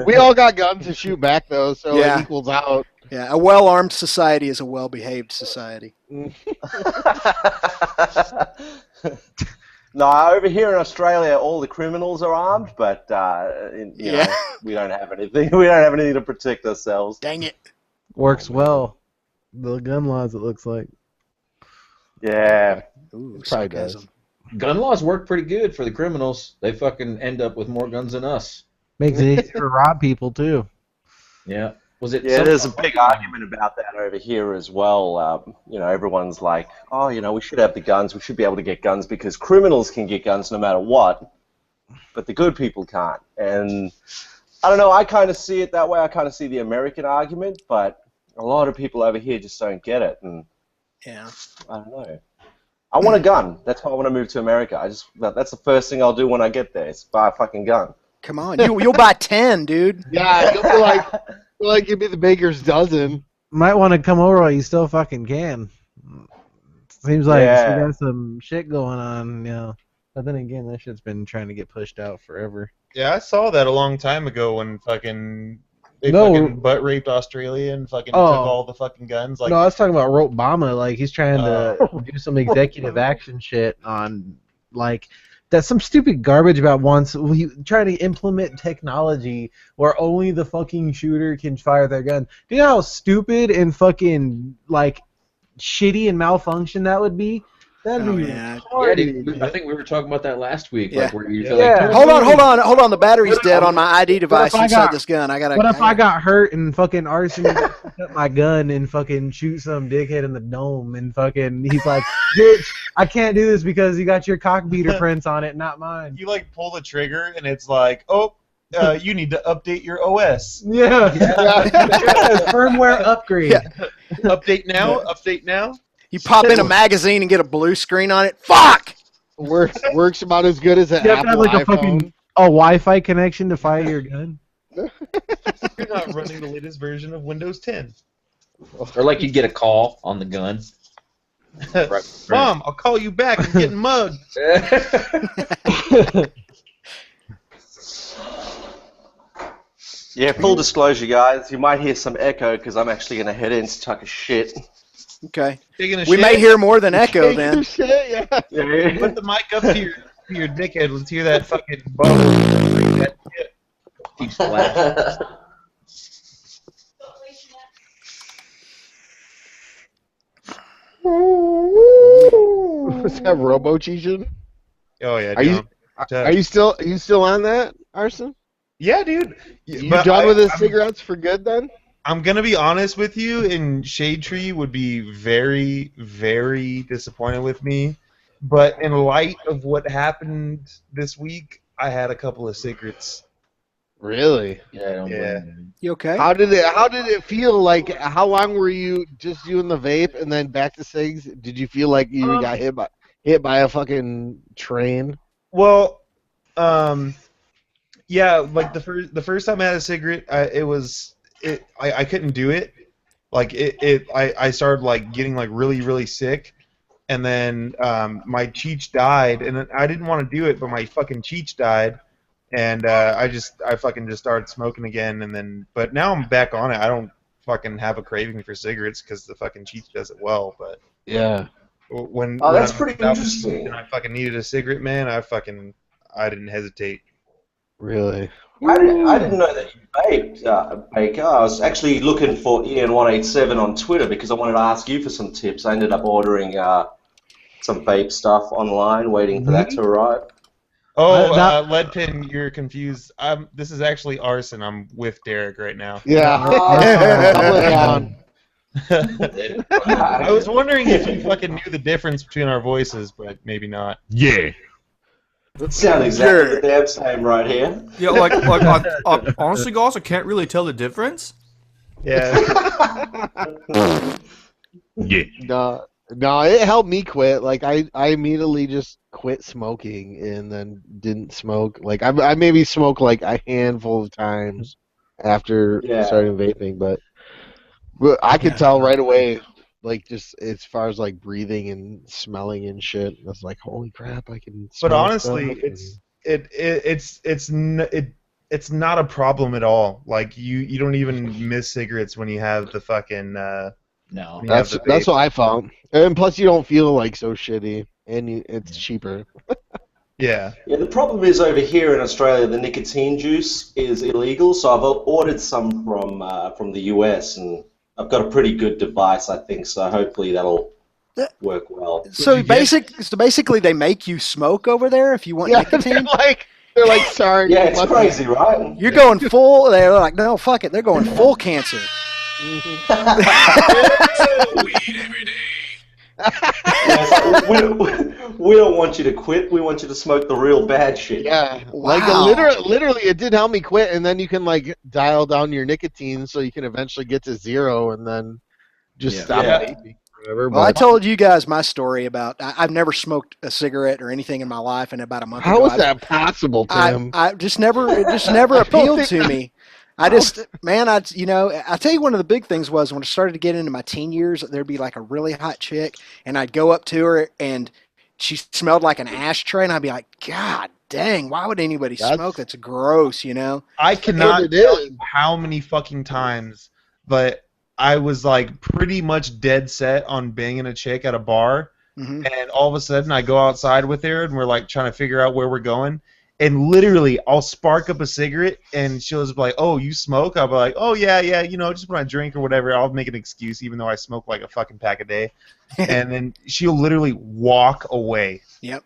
We all got guns to shoot back though, so it equals out. Yeah, a well-armed society is a well-behaved society. No, over here in Australia, all the criminals are armed, but you know, we don't have anything. We don't have anything to protect ourselves. Dang it! Works well. The gun laws, it looks like. Yeah, Ooh, probably does. Gun laws work pretty good for the criminals. They fucking end up with more guns than us. Makes it easier to rob people too. Yeah. Was it? Yeah, there's a big argument about that over here as well. You know, everyone's like, oh, you know, we should have the guns. We should be able to get guns because criminals can get guns no matter what, but the good people can't. And I don't know. I kind of see it that way. I kind of see the American argument, but a lot of people over here just don't get it. And yeah, I don't know. I want a gun. That's why I want to move to America. That's the first thing I'll do when I get there is buy a fucking gun. Come on, you'll buy 10, dude. Yeah, you'll be like give me the baker's dozen. Might want to come over while you still fucking can. Seems like we got some shit going on, But then again, that shit's been trying to get pushed out forever. Yeah, I saw that a long time ago when fucking they No. fucking butt raped Australia and fucking took Oh. all the fucking guns. Like, No, I was talking about Obama. Like, he's trying to do some executive action shit on, like, that's some stupid garbage about trying to implement technology where only the fucking shooter can fire their gun. Do you know how stupid and fucking, like, shitty and malfunction that would be? That'd be Yeah, retarded. dude, I think we were talking about that last week. Yeah. Like, where you Yeah. Hold on. The battery's dead on my ID device inside this gun. What if I got hurt and fucking Arson picked up my gun and fucking shoot some dickhead in the dome and fucking he's like, bitch, I can't do this because you got your cock beater prints on it, not mine. you like pull the trigger and it's like, oh, you need to update your OS. Yeah. Firmware upgrade. Yeah. Update now. Update now. You pop in a magazine and get a blue screen on it. Fuck! Works about as good as an You have to Apple have like a iPhone. fucking Wi-Fi connection to fire your gun. You're not running the latest version of Windows 10. Or like you get a call on the gun. Right. Mom, I'll call you back. I'm getting mugged. Yeah, full disclosure, guys. You might hear some echo because I'm actually going to head in to tuck a shit. Okay. Taking a We shit. may hear more than echo then. Shit, yeah. Put the mic up to your dickhead. Let's hear that fucking bubble. That shit. Keep splashing. Was that Robo Cheeching? Oh yeah. Are you John. are you still on that, Arson? Yeah, dude. You But done with his I'm- cigarettes for good then? I'm gonna be honest with you, and Shade Tree would be very, very disappointed with me. But in light of what happened this week, I had a couple of secrets. Really? Yeah, I don't Yeah. blame you. You okay? How did it feel? Like, how long were you just doing the vape and then back to cigs? Did you feel like you got hit by a fucking train? Well, yeah, like the first time I had a cigarette, I couldn't do it. Like I started like getting like really, really sick, and then my cheech died, and I didn't want to do it, but my fucking cheech died, and I fucking just started smoking again, but now I'm back on it. I don't fucking have a craving for cigarettes because the fucking cheech does it well, but Yeah. when that's I pretty was out interesting. and I fucking needed a cigarette, man, I didn't hesitate. Really? I didn't know that you vaped, Baker. I was actually looking for EN187 on Twitter because I wanted to ask you for some tips. I ended up ordering some vape stuff online, waiting for that to arrive. Oh, Leadpin, you're confused. This is actually Arson. I'm with Derek right now. Yeah. Down. I was wondering if you fucking knew the difference between our voices, but maybe not. Yeah. That sounds exactly the damn same right here. Yeah, honestly, guys, I can't really tell the difference. Yeah. Yeah. No, it helped me quit. Like I immediately just quit smoking and then didn't smoke. Like I maybe smoked like a handful of times after starting vaping, but I could tell right away, like just as far as like breathing and smelling and shit. I was like, holy crap, I can. But smell honestly, stuff. it's not a problem at all. Like you don't even miss cigarettes when you have the fucking. No. That's what I found. And plus, you don't feel like so shitty, and it's cheaper. Yeah. Yeah, the problem is over here in Australia, the nicotine juice is illegal. So I've ordered some from the US, and I've got a pretty good device, I think. So hopefully that'll work well. So basically, they make you smoke over there if you want nicotine. They're like, sorry. Yeah, it's crazy, right? You're going full. They're like, no, fuck it. They're going full cancer. We don't want you to quit. We want you to smoke the real bad shit. Yeah, Wow. like literally, it did help me quit, and then you can like dial down your nicotine so you can eventually get to zero, and then just stop vaping forever. Well, I told you guys my story about I've never smoked a cigarette or anything in my life, and about a month How ago, is that possible, Tim? it just never appealed to me. I just, man, I tell you, one of the big things was when I started to get into my teen years, there'd be like a really hot chick, and I'd go up to her, and she smelled like an ashtray, and I'd be like, God dang, why would anybody smoke? That's gross, you know? I cannot tell you how many fucking times, but I was like pretty much dead set on banging a chick at a bar, and all of a sudden I go outside with her, and we're like trying to figure out where we're going, and literally I'll spark up a cigarette, and she'll just be like, "Oh, you smoke?" I'll be like, "Oh yeah, you know, just when I drink or whatever." I'll make an excuse, even though I smoke like a fucking pack a day, and then she'll literally walk away. Yep.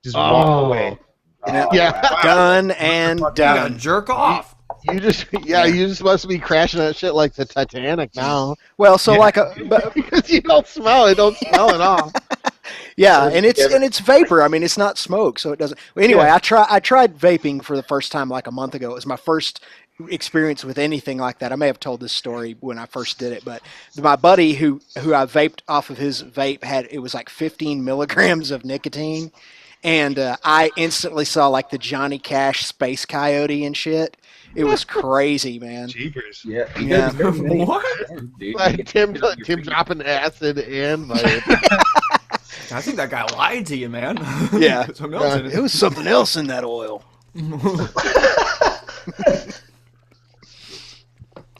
Just walk away. Done and done. Jerk off. You just must be crashing that shit like the Titanic now. Well, so because you don't smell it, don't smell it all. Yeah, and it's vapor. I mean, it's not smoke, so it doesn't. Well, anyway, I tried vaping for the first time like a month ago. It was my first experience with anything like that. I may have told this story when I first did it, but my buddy who I vaped off of his vape it was like 15 milligrams of nicotine, and I instantly saw like the Johnny Cash Space Coyote and shit. It was crazy, man. Jeepers. Yeah. What? Like Tim dropping acid and I think that guy lied to you, man. Yeah. It was something else in that oil.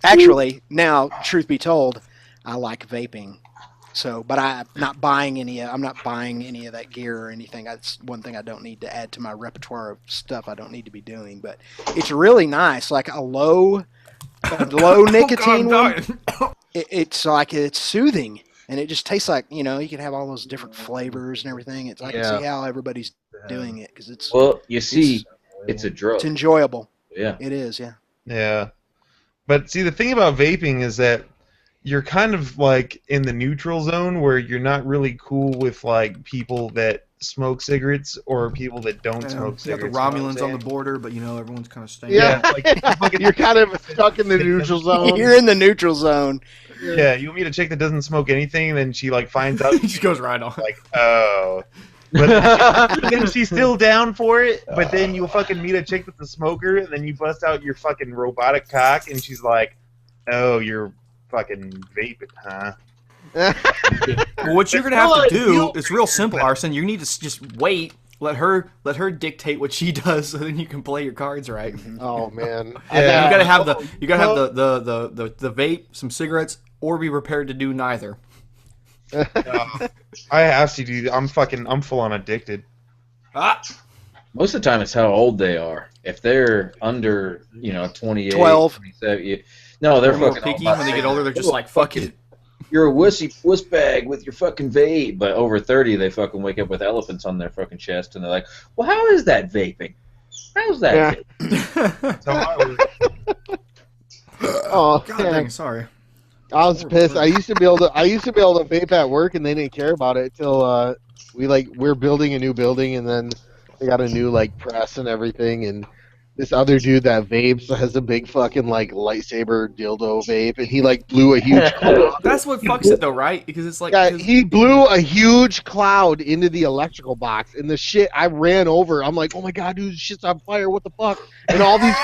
Actually, now, truth be told, I like vaping. So, but I'm not buying any of that gear or anything. That's one thing I don't need to add to my repertoire of stuff I don't need to be doing. But it's really nice, like a low nicotine one. It's soothing, and it just tastes like, you know, you can have all those different flavors and everything. I can see how everybody's doing it because it's it's a drug. It's enjoyable. Yeah, it is. Yeah. Yeah, but see, the thing about vaping is that you're kind of like in the neutral zone where you're not really cool with like people that smoke cigarettes or people that don't smoke cigarettes. You got the Romulans on the border, but you know everyone's kind of staying. Yeah, you're kind of stuck in the neutral zone. You're in the neutral zone. Yeah, you meet a chick that doesn't smoke anything, and then she like finds out. She goes right on. Like, oh. But then she's still down for it, but then you fucking meet a chick that's a smoker, and then you bust out your fucking robotic cock, and she's like, oh, you're fucking vaping, huh? Well, what you're gonna have to do is real simple, Arson. You need to just wait, let her dictate what she does, so then you can play your cards right. Oh man, you gotta have the vape, some cigarettes, or be prepared to do neither. I have to do. I'm full on addicted. Most of the time, it's how old they are. If they're under, 28, 12. 27, no, they're fucking picky. When they get older, they're just like, fuck it. You're a wuss bag with your fucking vape. But over 30, they fucking wake up with elephants on their fucking chest, and they're like, well, how is that vaping? How's that vaping? Oh, God dang, sorry. I was pissed. I used to be able to vape at work, and they didn't care about it till we're building a new building, and then they got a new press and everything, and this other dude that vapes has a big fucking lightsaber dildo vape, and he blew a huge cloud. That's what fucks it though, right? Because it's he blew a huge cloud into the electrical box, and the shit, I ran over. I'm like, oh my god, dude, shit's on fire! What the fuck? And all these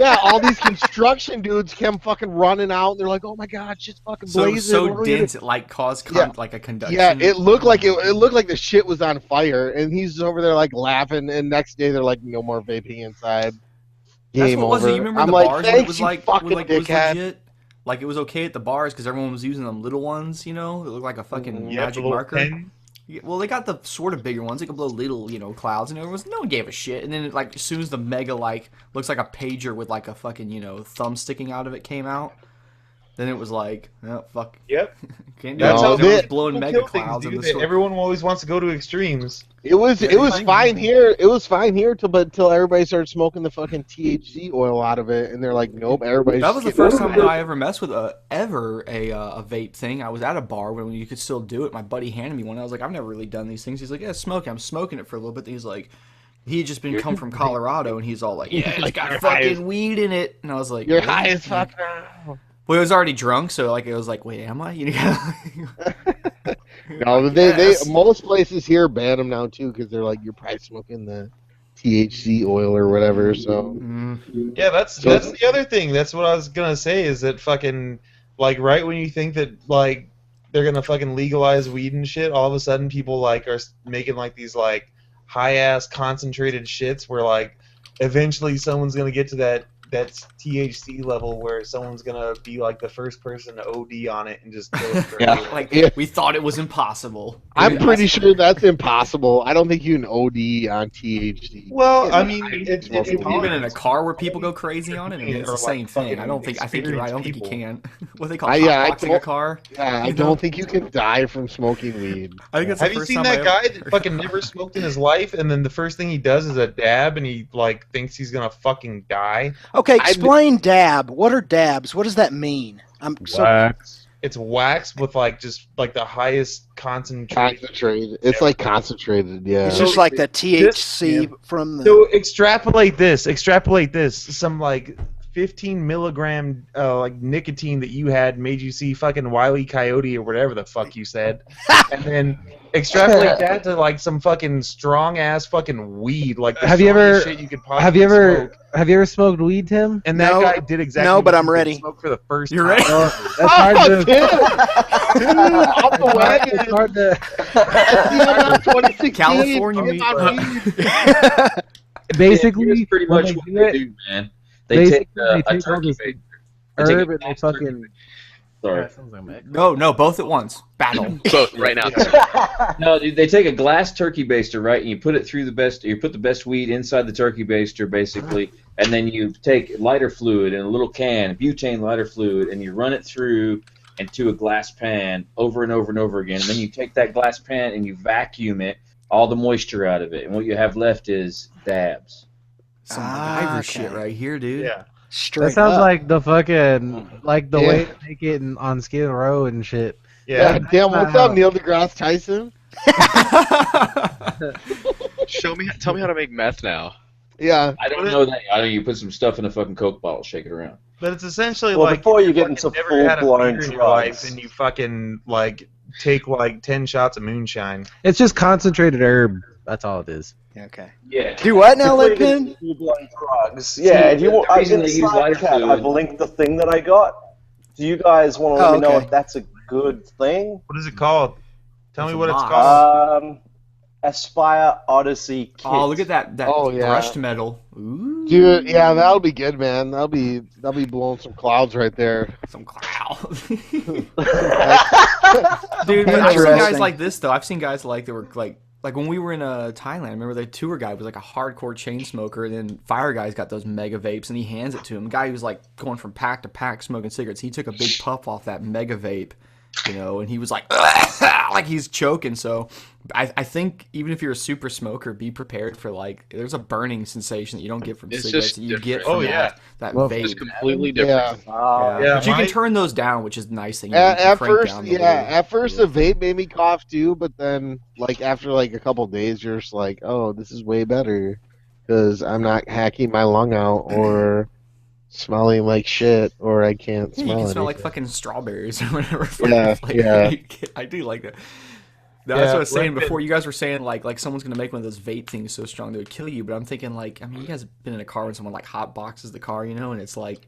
all these construction dudes came fucking running out, and they're like, "Oh my god, shit's fucking blazing!" So dense, it caused a conduction. Yeah, it looked like the shit was on fire, and he's over there laughing. And next day they're like, "No more vaping inside." Game over. Was it? You remember the bars? It was legit. It was okay at the bars because everyone was using them little ones. It looked like a fucking magic marker. Pen. Yeah, well, they got the sort of bigger ones. They could blow little, clouds, and no one gave a shit. And then, as soon as the mega, looks like a pager with, a fucking, thumb sticking out of it came out, then it was like, oh, fuck. Yep. Can't do it. It was blowing mega clouds in the store. Everyone always wants to go to extremes. It was fine here. It was fine here till everybody started smoking the fucking THC oil out of it, and they're like, nope, everybody's. That was the first time that I ever messed with a vape thing. I was at a bar when you could still do it. My buddy handed me one. I was like, I've never really done these things. He's like, yeah, smoking. I'm smoking it for a little bit. And he's like, he had just come from Colorado, and he's all like, yeah, it's got fucking weed in it. And I was like, you're high as fuck now. Well, he was already drunk, so it was like, wait, am I? No, they most places here ban them now too because they're like, you're probably smoking the THC oil or whatever. So yeah, that's the other thing. That's what I was gonna say is that fucking right when you think that they're gonna fucking legalize weed and shit, all of a sudden people like are making like these like high ass concentrated shits where like eventually someone's gonna get to that THC level where someone's gonna be like the first person to OD on it and just kill it for real. Like Yeah. we thought it was impossible. I'm pretty sure that's impossible. I don't think you can OD on THC. Well, I mean, it's it's Have you been in a car where people go crazy on it? I mean, it's Or, the same like, thing. fucking I think you're right. I don't think you experienced can. What do they call I hotboxing a don't- car? Yeah, I You know? don't think you can die from smoking weed. I think that's Have the you first seen time that guy that fucking never smoked in his life, and then the first thing he does is a dab, and he like thinks he's gonna fucking die? Okay, explain dab. What are dabs? What does that mean? I'm so Wax. It's wax with like just like the highest concentration. Concentrated. It's like concentrated, yeah. it's just like the THC from the. So extrapolate this. Some like 15 milligram like nicotine that you had made you see fucking Wile E. Coyote or whatever the fuck you said, and then extrapolate that to like some fucking strong ass fucking weed. Like the Have you ever- strongest shit you could possibly smoke. Have you ever smoked weed, Tim? And that No. guy did exactly. No, but what I'm you ready. Smoke for the first You're time. ready? That's hard to. Dude, off the wagon. It's hard to. SCMM 2016. California Come meat. on, weed. Basically, Here's pretty when much they what do they it, do, man. They take basically, a they take all turkey this baster. They take herb a and they glass turkey fucking. Sorry. No, both at once. Battle. Both right now. No, dude, they take a glass turkey baster, right, and you put it through you put the best weed inside the turkey baster, basically, and then you take lighter fluid in a little can, butane lighter fluid, and you run it through into a glass pan over and over and over again. And then you take that glass pan and you vacuum it, all the moisture out of it, and what you have left is dabs. Some Ah, MacGyver okay. shit right here, dude. Yeah. Straight That sounds up. like the fucking like the Yeah. way to make it on Skid Row and shit. Yeah. Yeah, damn, what's up, Neil deGrasse Tyson? Tell me how to make meth now. Yeah. I don't know that. I know you put some stuff in a fucking Coke bottle, shake it around. But it's essentially Well, like before you if get fucking into never had a full-blown beer in your life drugs. and you fucking like take like 10 shots of moonshine. It's just concentrated herb. That's all it is. Okay. Yeah. Do what now, Before you get Lidpin? into full-blown drugs. Yeah, if you the want, reason they use lighter Chat, fluid- I've linked the thing that I got. Do you guys want to let me know okay. if that's a good thing? What is it called? Tell It's me a what it's box. called. Aspire Odyssey Kit. Oh, look at that Oh, yeah. brushed metal. Ooh. Dude, yeah, that'll be good, man. That'll be blowing some clouds right there. Some cloud. Dude, but I've seen guys Interesting. like this though. I've seen guys like that were like when we were in Thailand. I remember the tour guide was like a hardcore chain smoker, and then Fire Guy's got those mega vapes, and he hands it to him. A guy who's like going from pack to pack smoking cigarettes. He took a big puff off that mega vape, you know, and he was like, like he's choking. So I think even if you're a super smoker, be prepared for like there's a burning sensation that you don't get from It's cigarettes just that you get different. from Oh, yeah. that Well, vape. It's completely Yeah. different. Yeah. Yeah, But you my- can turn those down, which is the nice thing. You At, can at crank first, down the yeah. little- At first, the vape made me cough too, but then, like after like a couple days, you're just like, oh, this is way better because I'm not hacking my lung out or smelling like shit, or I can't Yeah, you smell can it. smell like fucking strawberries or whatever. Yeah, flavor yeah. you get. I do like that. That's Yeah, what I was saying like before. You guys were saying like someone's gonna make one of those vape things so strong they would kill you. But I'm thinking like, I mean, you guys have been in a car when someone like hot boxes the car, you know, and it's like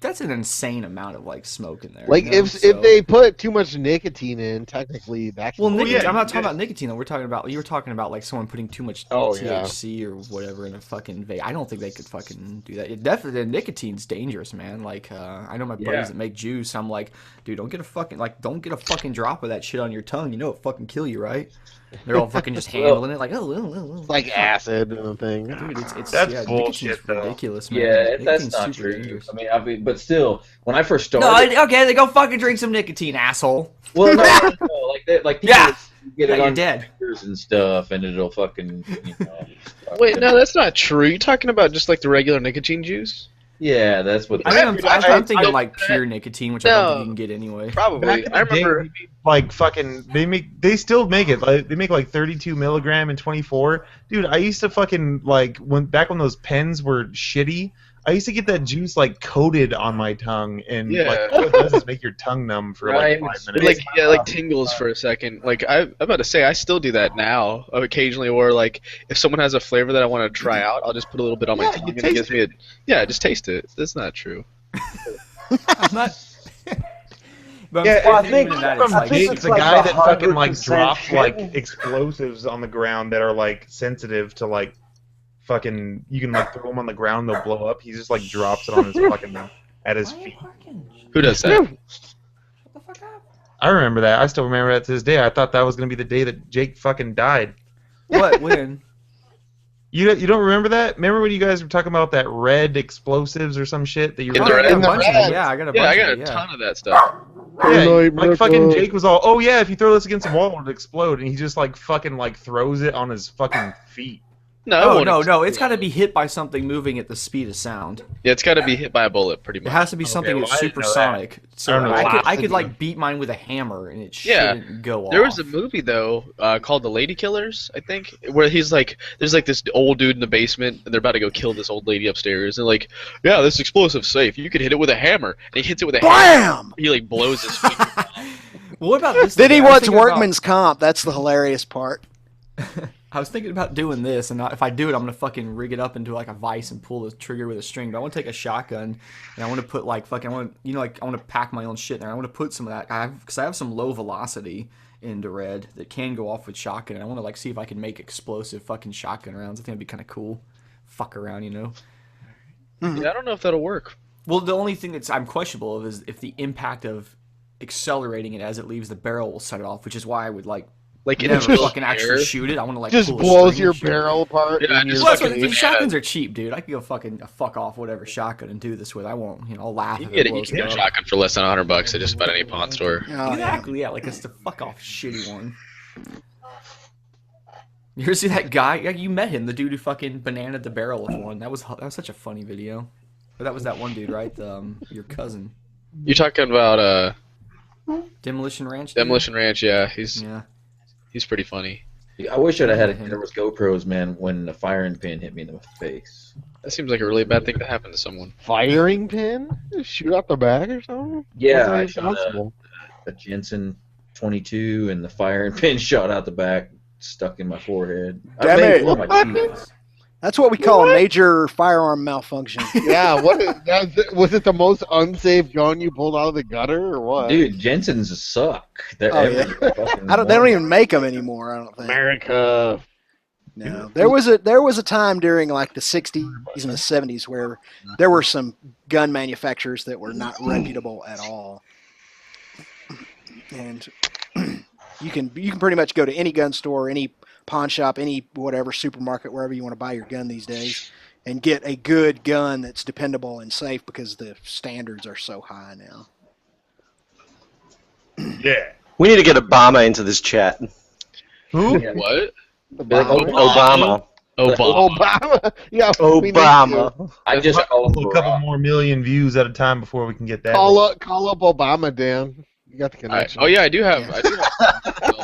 that's an insane amount of like smoke in there. Like you know? if So- they put too much nicotine in, technically that. well, can- nicotine, yeah, I'm not you talking did. about nicotine though. You were talking about like someone putting too much Oh, yeah. THC or whatever in a fucking vape. I don't think they could fucking do that. It definitely, the nicotine's dangerous, man. Like I know my buddies Yeah. that make juice. I'm like, dude, don't get a fucking drop of that shit on your tongue. You know it fucking kill you, right? They're all fucking just handling it like, oh. It's like acid and a thing. Dude, it's That's yeah, bullshit, nicotine's though. ridiculous, man. Yeah, that's Nicotine's not super true. dangerous. I mean, but still, when I first started, No, okay, they go fucking drink some nicotine, asshole. well, no, like that, like people Yeah. get Yeah, it you're on dead. fingers and stuff, and it'll fucking, you know. Wait, no, that's not true. You're talking about just like the regular nicotine juice? Yeah, that's what. I think I'm thinking I- like pure nicotine, which I don't think No. you can get anyway. Probably. Back in I the day, remember. like fucking, they still make it. Like they make like 32 milligram and 24. Dude, I used to fucking like back when those pens were shitty. I used to get that juice like coated on my tongue, and Yeah. like all it does is make your tongue numb for Right, like 5 it's minutes. Like yeah, like tingles for a second. Like I'm about to say, I still do that now occasionally. Or like if someone has a flavor that I want to try out, I'll just put a little bit on my Yeah, tongue, you and it taste gives me a just taste it. That's not true. I'm not. But Yeah, I'm I saying think even that, from it's like, Jake, it's the like guy that fucking 100% drops like hidden. explosives on the ground that are like sensitive to like fucking. You can like throw them on the ground, they'll blow up. He just like drops it on his fucking at his feet. Who does that? I remember that. I still remember that to this day. I thought that was gonna be the day that Jake fucking died. what? When? You don't remember that? Remember when you guys were talking about that red explosives or some shit that you In were the I got red? a bunch of red. them. Yeah, I got a bunch Yeah, I of got a it, yeah. ton of that stuff. Yeah, Paranoid like fucking Miracle. Jake was all, oh yeah, if you throw this against the wall, it'll explode, and he just like fucking like throws it on his fucking feet. No, it Oh, won't no, explode. it's got to be hit by something moving at the speed of sound. Yeah, it's got to be hit by a bullet, pretty It much. has to be something well, that's I didn't know that. supersonic. So I don't know I that. could like beat mine with a hammer and it Yeah. shouldn't go off. There was a movie though called The Lady Killers, I think, where he's like, there's like this old dude in the basement, and they're about to go kill this old lady upstairs, and like, yeah, this explosive's safe. You could hit it with a hammer, and he hits it with a hammer. Bam! He like blows his finger. Well, what about this? Then he thing? I was wants thinking about- workman's comp. That's the hilarious part. I was thinking about doing this, and if I do it, I'm gonna fucking rig it up into like a vice and pull the trigger with a string. But I want to take a shotgun, and I want to put like fucking, I want to pack my own shit in there. I want to put some of that, because I have some low velocity into red that can go off with shotgun. And I want to like see if I can make explosive fucking shotgun rounds. I think it'd be kind of cool. Fuck around, you know. Yeah, I don't know if that'll work. Well, the only thing that's I'm questionable of is if the impact of accelerating it as it leaves the barrel will set it off, which is why I would like Like never it fucking actually shoot it. I want to like Just pull a blows string your and shit. barrel apart. Yeah, and just you're Well, that's fucking what, banana. shotguns are cheap, dude. I could go fucking fuck off whatever shotgun and do this with. I won't, I'll laugh You if can get it it. You blows can get a up. shotgun for less than $100 at just about any pawn store. Oh, yeah. Exactly, yeah, like it's the fuck off shitty one. You ever see that guy? Yeah, you met him, the dude who fucking bananaed the barrel of one. That was such a funny video. But that was that one dude, right? Your cousin. You're talking about Demolition Ranch. dude? Demolition Ranch? Yeah, Yeah. he's pretty funny. I wish I'd have had there was GoPros, man, when the firing pin hit me in the face. That seems like a really bad thing to happen to someone. Firing pin? Shoot out the back or something? Yeah, I That's shot impossible. a Jensen 22, and the firing pin shot out the back, stuck in my forehead. Damn I made it. one of my teeth. That's what we call a major firearm malfunction. Yeah, was it the most unsafe gun you pulled out of the gutter or what? Dude, Jensen's suck. They're Oh, yeah. every fucking They don't one. even make them anymore. I don't think. America. No, there was a time during like the '60s and the '70s where there were some gun manufacturers that were not reputable at all, and you can pretty much go to any gun store, any pawn shop, any whatever supermarket, wherever you want to buy your gun these days, and get a good gun that's dependable and safe because the standards are so high now. Yeah. We need to get Obama into this chat. Who? What? Obama. Obama. Yeah. we need to. Obama. I just call him A couple Barack. more million views at a time before we can get that. Call up Obama, Dan. You got the connection. Oh yeah, I do have.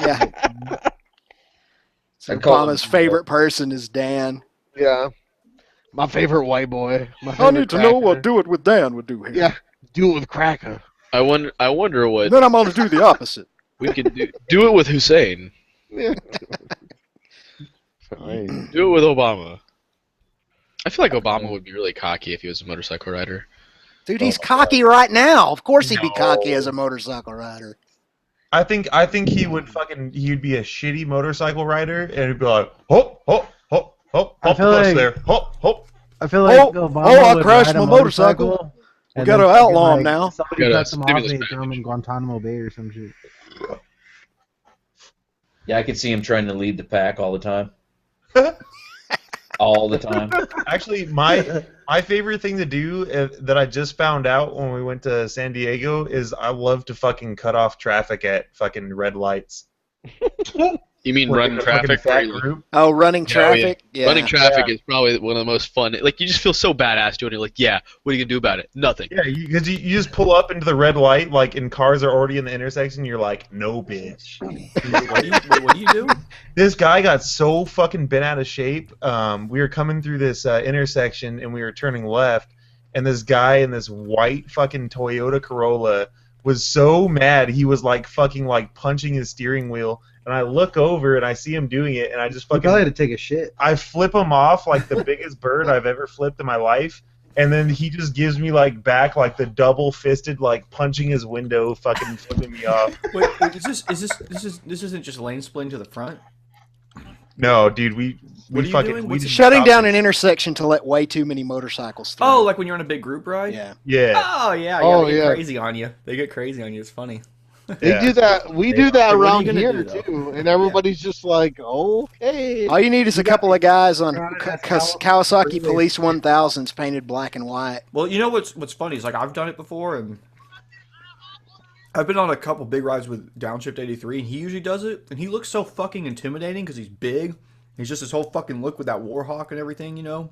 Yeah. So I call Obama's him- favorite person is Dan. Yeah. My favorite white boy. My I favorite need to know what cracker. Do It With Dan would do here. Yeah. Do it with cracker. I wonder what Then I'm going to do the opposite. we could do. Do it with Hussein. Yeah. Fine. Do it with Obama. I feel like Obama would be really cocky if he was a motorcycle rider. Dude, he's cocky right now. Of course he'd be No. cocky as a motorcycle rider. I think he'd be a shitty motorcycle rider, and he'd be like, hop, hop, hop, hop, I hop, feel clutch like- there, hop, hop. I feel like Oh, Obama I would crashed ride a my motorcycle. motorcycle, We and gotta then fucking, outlaw him now. Somebody Gotta cuts him off and stimulus they throw him in Guantanamo Bay or some shit. Yeah, I could see him trying to lead the pack all the time. All the time. Actually, my favorite thing to do that I just found out when we went to San Diego is I love to fucking cut off traffic at fucking red lights. You mean Like run in a fucking traffic? fat where you- group. Oh, running traffic? Yeah. Running traffic is probably one of the most fun. Like you just feel so badass doing it. Like, yeah, what are you gonna do about it? Nothing. Yeah, because you just pull up into the red light, like, and cars are already in the intersection. You're like, no, bitch. What do you do? This guy got so fucking bent out of shape. We were coming through this intersection and we were turning left, and this guy in this white fucking Toyota Corolla was so mad he was like fucking like punching his steering wheel. And I look over and I see him doing it, and I just You fucking probably had to take a shit. I flip him off like the biggest bird I've ever flipped in my life. and then he just gives me like back like the double fisted like punching his window, fucking flipping me off. Wait, this isn't just lane splitting to the front? No, dude, we What are you fucking doing? we What's just Shutting stopped down it. an intersection to let way too many motorcycles through. Oh, like when you're on a big group ride? Yeah. Yeah. Oh, yeah. Oh, They get yeah. crazy on you. They get crazy on you. It's funny. They do that. We do that Hey, what are around you gonna here do, though? too, and everybody's just like, okay. All you need is a couple of guys on got it at Kawasaki Really? Police 1000s painted black and white. Well, you know what's funny is like I've done it before, and I've been on a couple big rides with Downshift 83, and he usually does it, and he looks so fucking intimidating because he's big. He's just his whole fucking look with that Warhawk and everything, you know.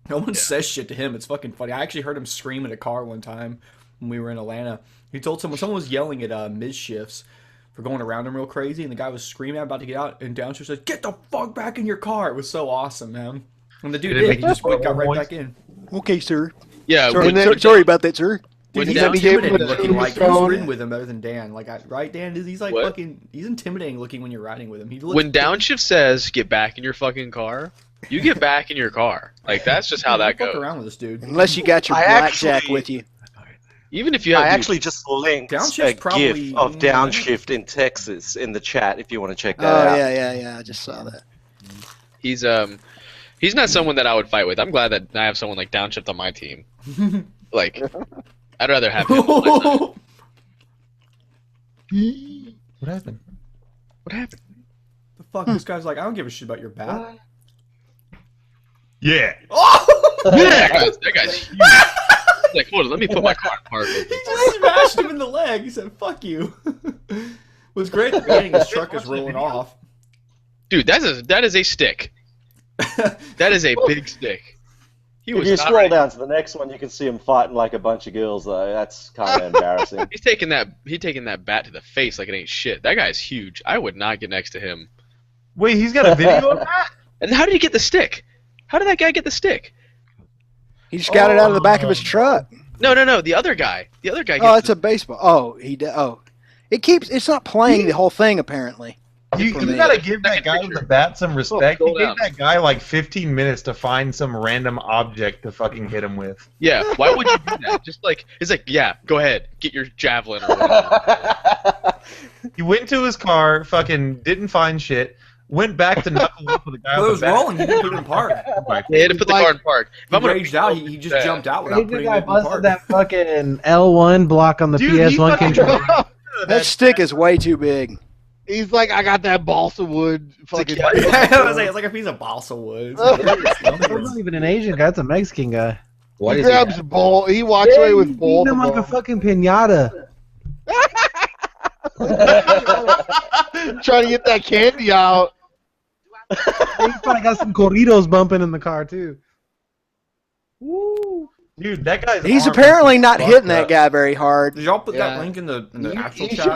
No one says shit to him. It's fucking funny. I actually heard him scream at a car one time when we were in Atlanta. He told someone was yelling at mid shifts for going around him real crazy, and the guy was screaming about to get out, and Downshift said, "Get the fuck back in your car!" It was so awesome, man. And the dude Did it did. make He you just got right moist? back in. Okay, sir. Yeah, Sorry, when, sorry about that, sir. Dude, when he's down, he gave him intimidating a looking. Like, who's tombstone. ridden with him better than Dan? Like, right, Dan? He's like What? fucking. He's intimidating looking when you're riding with him. He looks when Downshift says get back in your fucking car, you get back in your car. Like that's just how that Fuck goes. around with this dude. Unless you got your I blackjack actually- with you. Even if you have I actually just linked Downshift's a probably- GIF of Downshift in Texas in the chat if you want to check Oh, that out. yeah. I just saw that. he's not someone that I would fight with. I'm glad that I have someone like Downshift on my team. Like, I'd rather have him. What happened? What happened? The fuck? This guy's like, I don't give a shit about your bat. Yeah. That guy's huge. He's like, hold on, let me put my car in park. He just smashed him in the leg. He said, "Fuck you." Was great at the beginning. His truck is rolling off. Dude, that is a stick. That is a big stick. He If was you not scroll ready. down to the next one, you can see him fighting like a bunch of girls, though. That's kind of embarrassing. He's taking that bat to the face like it ain't shit. That guy's huge. I would not get next to him. Wait, he's got a video of that? And how did he get the stick? How did that guy get the stick? He just got it out of the back of his truck. No. The other guy. The other guy. Oh, Gets it's a baseball. Oh, it's not playing the whole thing apparently. You For me. gotta give that Second guy picture. with the bat some respect. scroll He gave down. that guy like 15 minutes to find some random object to fucking hit him with. Yeah. Why would you do that? Just like it's like, yeah, go ahead, get your javelin or whatever. He went to his car, fucking didn't find shit, went back to knuckle up with the guy Well, it with was the bat. rolling. He didn't put it in park. They had to put the car in park. If He I'm gonna raged out. He just jumped out without Hey, putting the it guy in busted park. that fucking L1 block on the Dude, he PS1 fucking- controller. That stick is way too big. He's like, I got that balsa wood fucking. It's like a piece of balsa wood. That's not even an Asian guy. That's a Mexican guy. Why He does he grabs have- bowl. He walks away with both Beat of him like a them. fucking pinata. Trying to get that candy out. He probably got some corridos bumping in the car too. Dude, that guy's He's arm apparently is not fucked hitting that up. guy very hard. Did y'all put Yeah. that link in the actual He chat?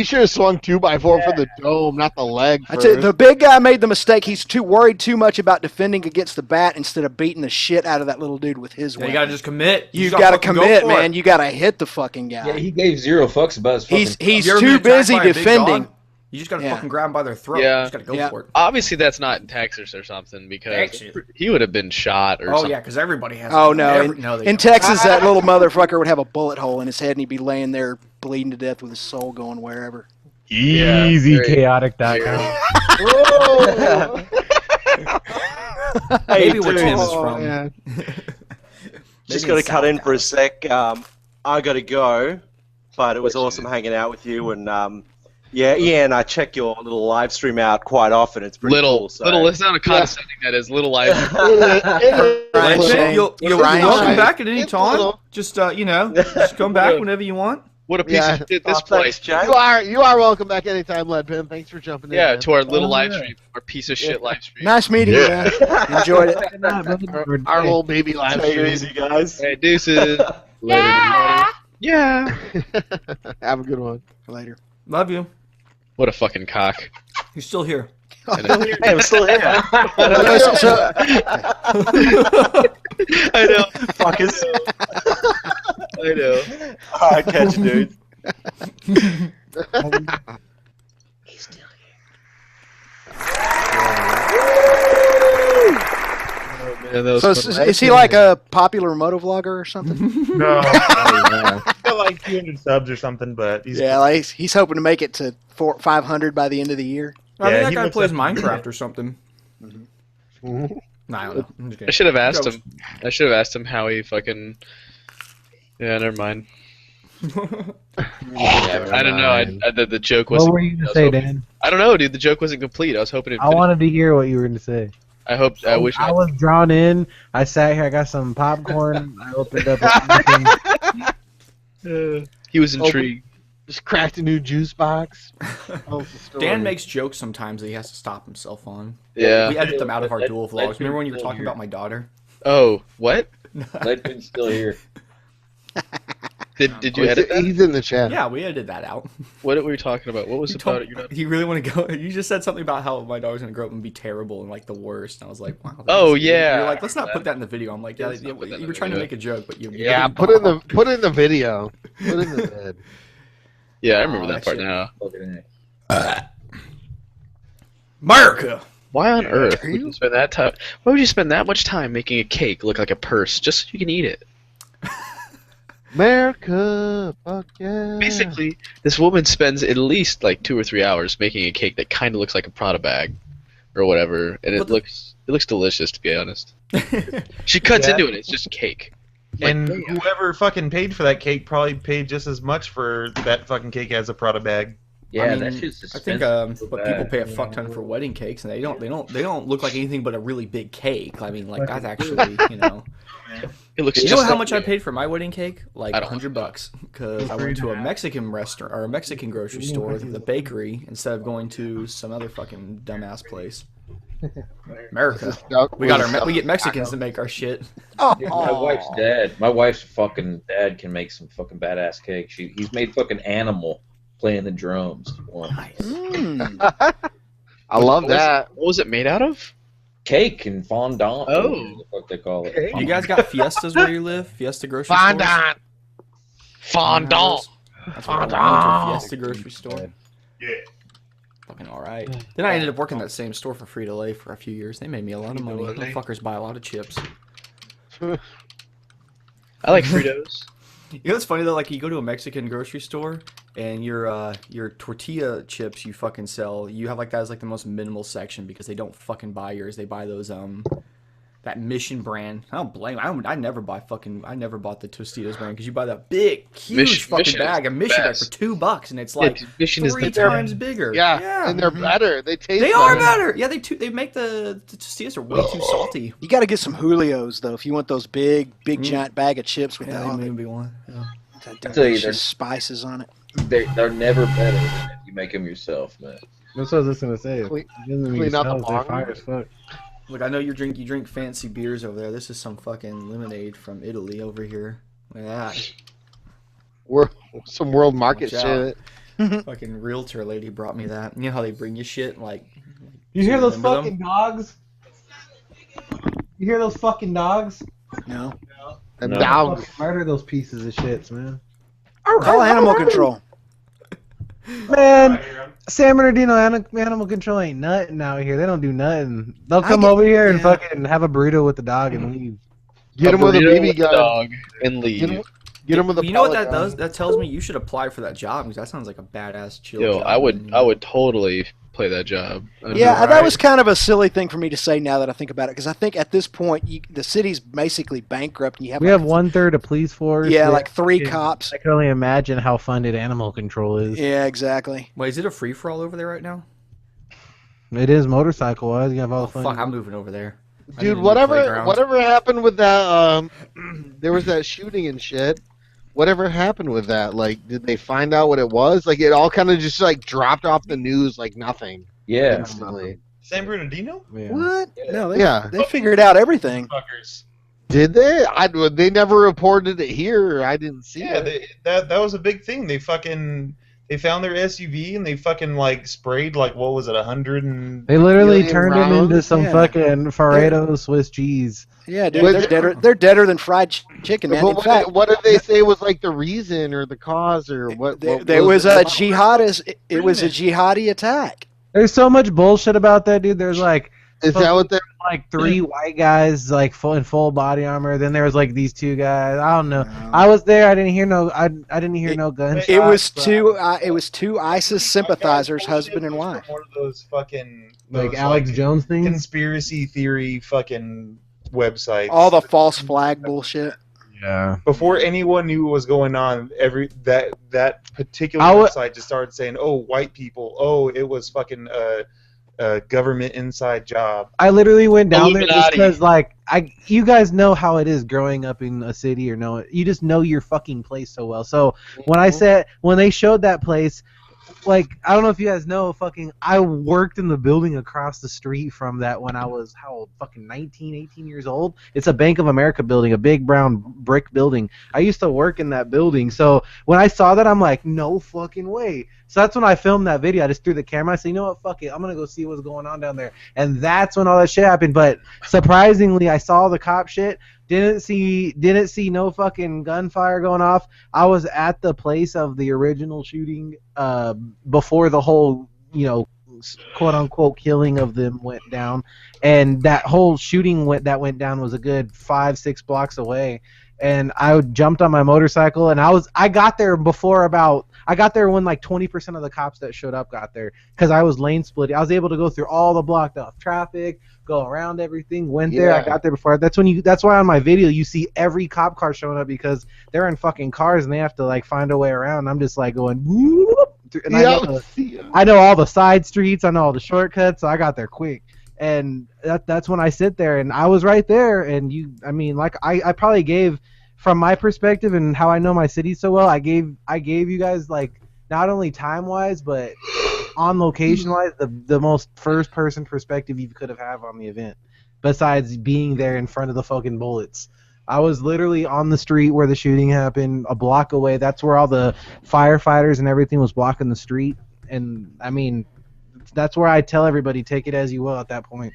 should have swung 2x4 for the dome, not the leg. I tell you, First. the big guy made the mistake. He's worried too much about defending against the bat instead of beating the shit out of that little dude with his Yeah, weapon. you gotta just commit. You've just got to fucking go commit, for man. it. You got to hit the fucking guy. Yeah, he gave zero fucks about his fucking. He's You ever too been attacked busy by a big defending. dog? You just gotta Yeah. fucking grab them by their throat. Yeah. You just gotta go Yeah. for it. Obviously, that's not in Texas or something because Texas. he would have been shot or Oh something. yeah, because everybody has. Oh no! Every, In, no, they in don't. Texas, that little motherfucker would have a bullet hole in his head, and he'd be laying there bleeding to death with his soul going wherever. Easy very- chaotic.com. Whoa! Hey, Maybe where dude, Tim is Oh, from. man. just Maybe got to cut in South for a Dallas. sec. I got to go, but it was awesome hanging out with you. And yeah, Ian, I check your little live stream out quite often. It's pretty cool. So. Little. Listen how condescending that is. Little life. It Ryan is. Shane. You're Ryan welcome Shane. back at any It's time. little. Just just come back whenever you want. What a piece Yeah. of shit this Oh, thanks, place. Jay. You are welcome back anytime, Leadpin. Thanks for jumping in. Yeah, man. to our little Oh, live yeah. stream, our piece of shit live stream. Nice meeting you, man. Enjoyed it. Our little baby live Take it stream. easy, guys. Hey, deuces. Yeah. Have a good one. Later. Love you. What a fucking cock. He's still here. I know. Hey, I'm still here. So- I know. Fuckers. I know. All right, catch you, dude. Oh, man. And those So is he like a popular moto vlogger or something? No. He's got like 200 subs or something, but he's hoping to make it to 500 by the end of the year. I think that he guy looks plays like- Minecraft or something. Nah, I don't know. I'm just I kidding. should have asked Jokes. him. I should have asked him how he fucking. Yeah, never mind. I don't know. The joke wasn't. What were you gonna say, Dan? I don't know, dude. The joke wasn't complete. I was hoping it. I wanted to hear what you were gonna say. I wish. I was drawn in. I sat here. I got some popcorn. I opened up. He was intrigued. Just cracked a new juice box. Tells the story. Dan makes jokes sometimes that he has to stop himself on. Yeah. We edit them out of our dual vlogs. Legend Remember when you were still talking here. about my daughter? Oh, what? Legend's still here. Did you edit that? He's in the chat. Yeah, we edited that out. What were we talking about? What was it about? You really want to go? You just said something about how my daughter's gonna grow up and be terrible and like the worst. And I was like, wow. Oh, that's- yeah. You're like, let's not put that in the video. I'm like, yeah, Let's not put that in you the were trying to video. make a joke, but you. Yeah, put it in the video. Put it in the vid. Yeah, I remember Oh, that part shit. now. America. Why on earth would you spend that time? Why would you spend that much time making a cake look like a purse just so you can eat it? America, fuck yeah. Basically, this woman spends at least like 2 or 3 hours making a cake that kind of looks like a Prada bag, or whatever, and it looks delicious, to be honest. She cuts Yeah. into it; it's just cake. Like, And damn. whoever fucking paid for that cake probably paid just as much for that fucking cake as a Prada bag. Yeah, I mean, that shit's I think expensive. but people pay a fuck ton for wedding cakes, and they don't look like anything but a really big cake. I mean, like that's actually, It looks You just know how like much I paid for my wedding cake? Like I don't $100, because I went to a Mexican restaurant or a Mexican grocery store, the bakery, instead of going to some other fucking dumbass place. America, we get Mexicans to make our shit. My wife's fucking dad can make some fucking badass cake. He's made fucking Animal playing the drums. I love that. What was it made out of? Cake and fondant. Oh. Whatever the fuck they call it. You guys got Fiestas where you live? Fiesta grocery stores? Fondant. That's what I went to, a Fiesta grocery store. Yeah. Fucking alright. Then I ended up working that same store for Frito-Lay for a few years. They made me a lot of money. Motherfuckers buy a lot of chips. I like Fritos. You know what's funny though? Like you go to a Mexican grocery store and your tortilla chips you fucking sell, you have like that as like the most minimal section because they don't fucking buy yours. They buy those that Mission brand. I don't blame. I never bought the Tostitos brand because you buy that big, huge fucking Mission is bag of the Mission bag for best. $2, and it's like Mission is 3 the times bigger. Yeah, and they're better. They taste. They are better. Yeah, they make the Tostitos are way too salty. You got to get some Julios though if you want those big giant bag of chips with Yeah, that maybe one. Yeah. that tell you, delicious spices on it. They're never better than if you make them yourself, man. That's what I was just gonna say. Clean out the bong. Fire as fuck. Look, I know you drink fancy beers over there. This is some fucking lemonade from Italy over here. Look at that. We're some world market Watch out. shit. Fucking realtor lady brought me that. You know how they bring you shit like. You hear those remember fucking dogs? You hear those fucking dogs? No. And No. dogs. Fucking murder those pieces of shits, man. Call animal control. Man, San Bernardino animal control ain't nothing out here. They don't do nothing. They'll come get- over here and yeah. fucking have a burrito with the dog and leave. Get him with a burrito BB with the gun. dog and leave. Get him with a You know what pellet that gun. does? That tells me you should apply for that job because that sounds like a badass chill. Yo, job. I would totally play that job. I'd be Yeah, alright. that was kind of a silly thing for me to say now that I think about it, because I think at this point the city's basically bankrupt, and you have We have 1/3 of police force. yeah, We like 3 have- cops. I can only imagine how funded animal control is. Yeah, exactly. Wait, is it a free for all over there right now? It is motorcycle wise. You have all Oh the fun. fuck, I'm moving over there. I need a Dude, new whatever playground. happened with that? There was that shooting and shit. Whatever happened with that? Like, did they find out what it was? Like, it all kind of just like dropped off the news like nothing. Yeah. Instantly. San Bernardino? Yeah. What? No, Yeah. they figured out everything. Fuckers. Did they? They never reported it here. I didn't see Yeah, it. that was a big thing. They found their SUV and they fucking like sprayed like what was it 100 and They literally Million turned him into rounds? some Yeah. fucking Faredo Swiss cheese. Yeah, dude, But- they're deader than fried chicken, man. But In what, fact, what did they say was like the reason or the cause or what? there was a it? jihadist. It was a jihadi attack. There's so much bullshit about that, dude. There's like Is that what they're like 3 white guys like in full body armor? Then there was like these 2 guys. I don't know. I was there. I didn't hear no. I didn't hear no gunshots. It was two ISIS sympathizers, husband and wife. One of those fucking Like Alex Jones things. Conspiracy theory fucking websites. All the false flag bullshit. Yeah. Before anyone knew what was going on, that particular website just started saying, "Oh, white people. Oh, it was fucking a government inside job." I literally went down there just Illuminati. because, like, you guys know how it is growing up in a city, or know it. You just know your fucking place so well. So when they showed that place, like, I don't know if you guys know, I worked in the building across the street from that when I was, how old, fucking 19, 18 years old. It's a Bank of America building, a big brown brick building. I used to work in that building. So when I saw that, I'm like, no fucking way. So that's when I filmed that video. I just threw the camera. I said, you know what, fuck it. I'm going to go see what's going on down there. And that's when all that shit happened. But surprisingly, I saw the cop shit. Didn't see no fucking gunfire going off. I was at the place of the original shooting before the whole, quote unquote killing of them went down, and that whole shooting that went down was a good 5-6 blocks away. And I jumped on my motorcycle, and I got there when like 20% of the cops that showed up got there, because I was lane splitting. I was able to go through all the blocked off traffic, go around everything, went there. I got there before. That's why on my video you see every cop car showing up, because they're in fucking cars and they have to like find a way around. I'm just like going whoop, and I know all the side streets, I know all the shortcuts, so I got there quick. And that's when I sit there, and I was right there. And I probably gave, from my perspective and how I know my city so well, I gave you guys, like, not only time wise but on location wise, the most first person perspective you could have had on the event, besides being there in front of the fucking bullets. I was literally on the street where the shooting happened, a block away. That's where all the firefighters and everything was blocking the street. And that's where I tell everybody, take it as you will at that point.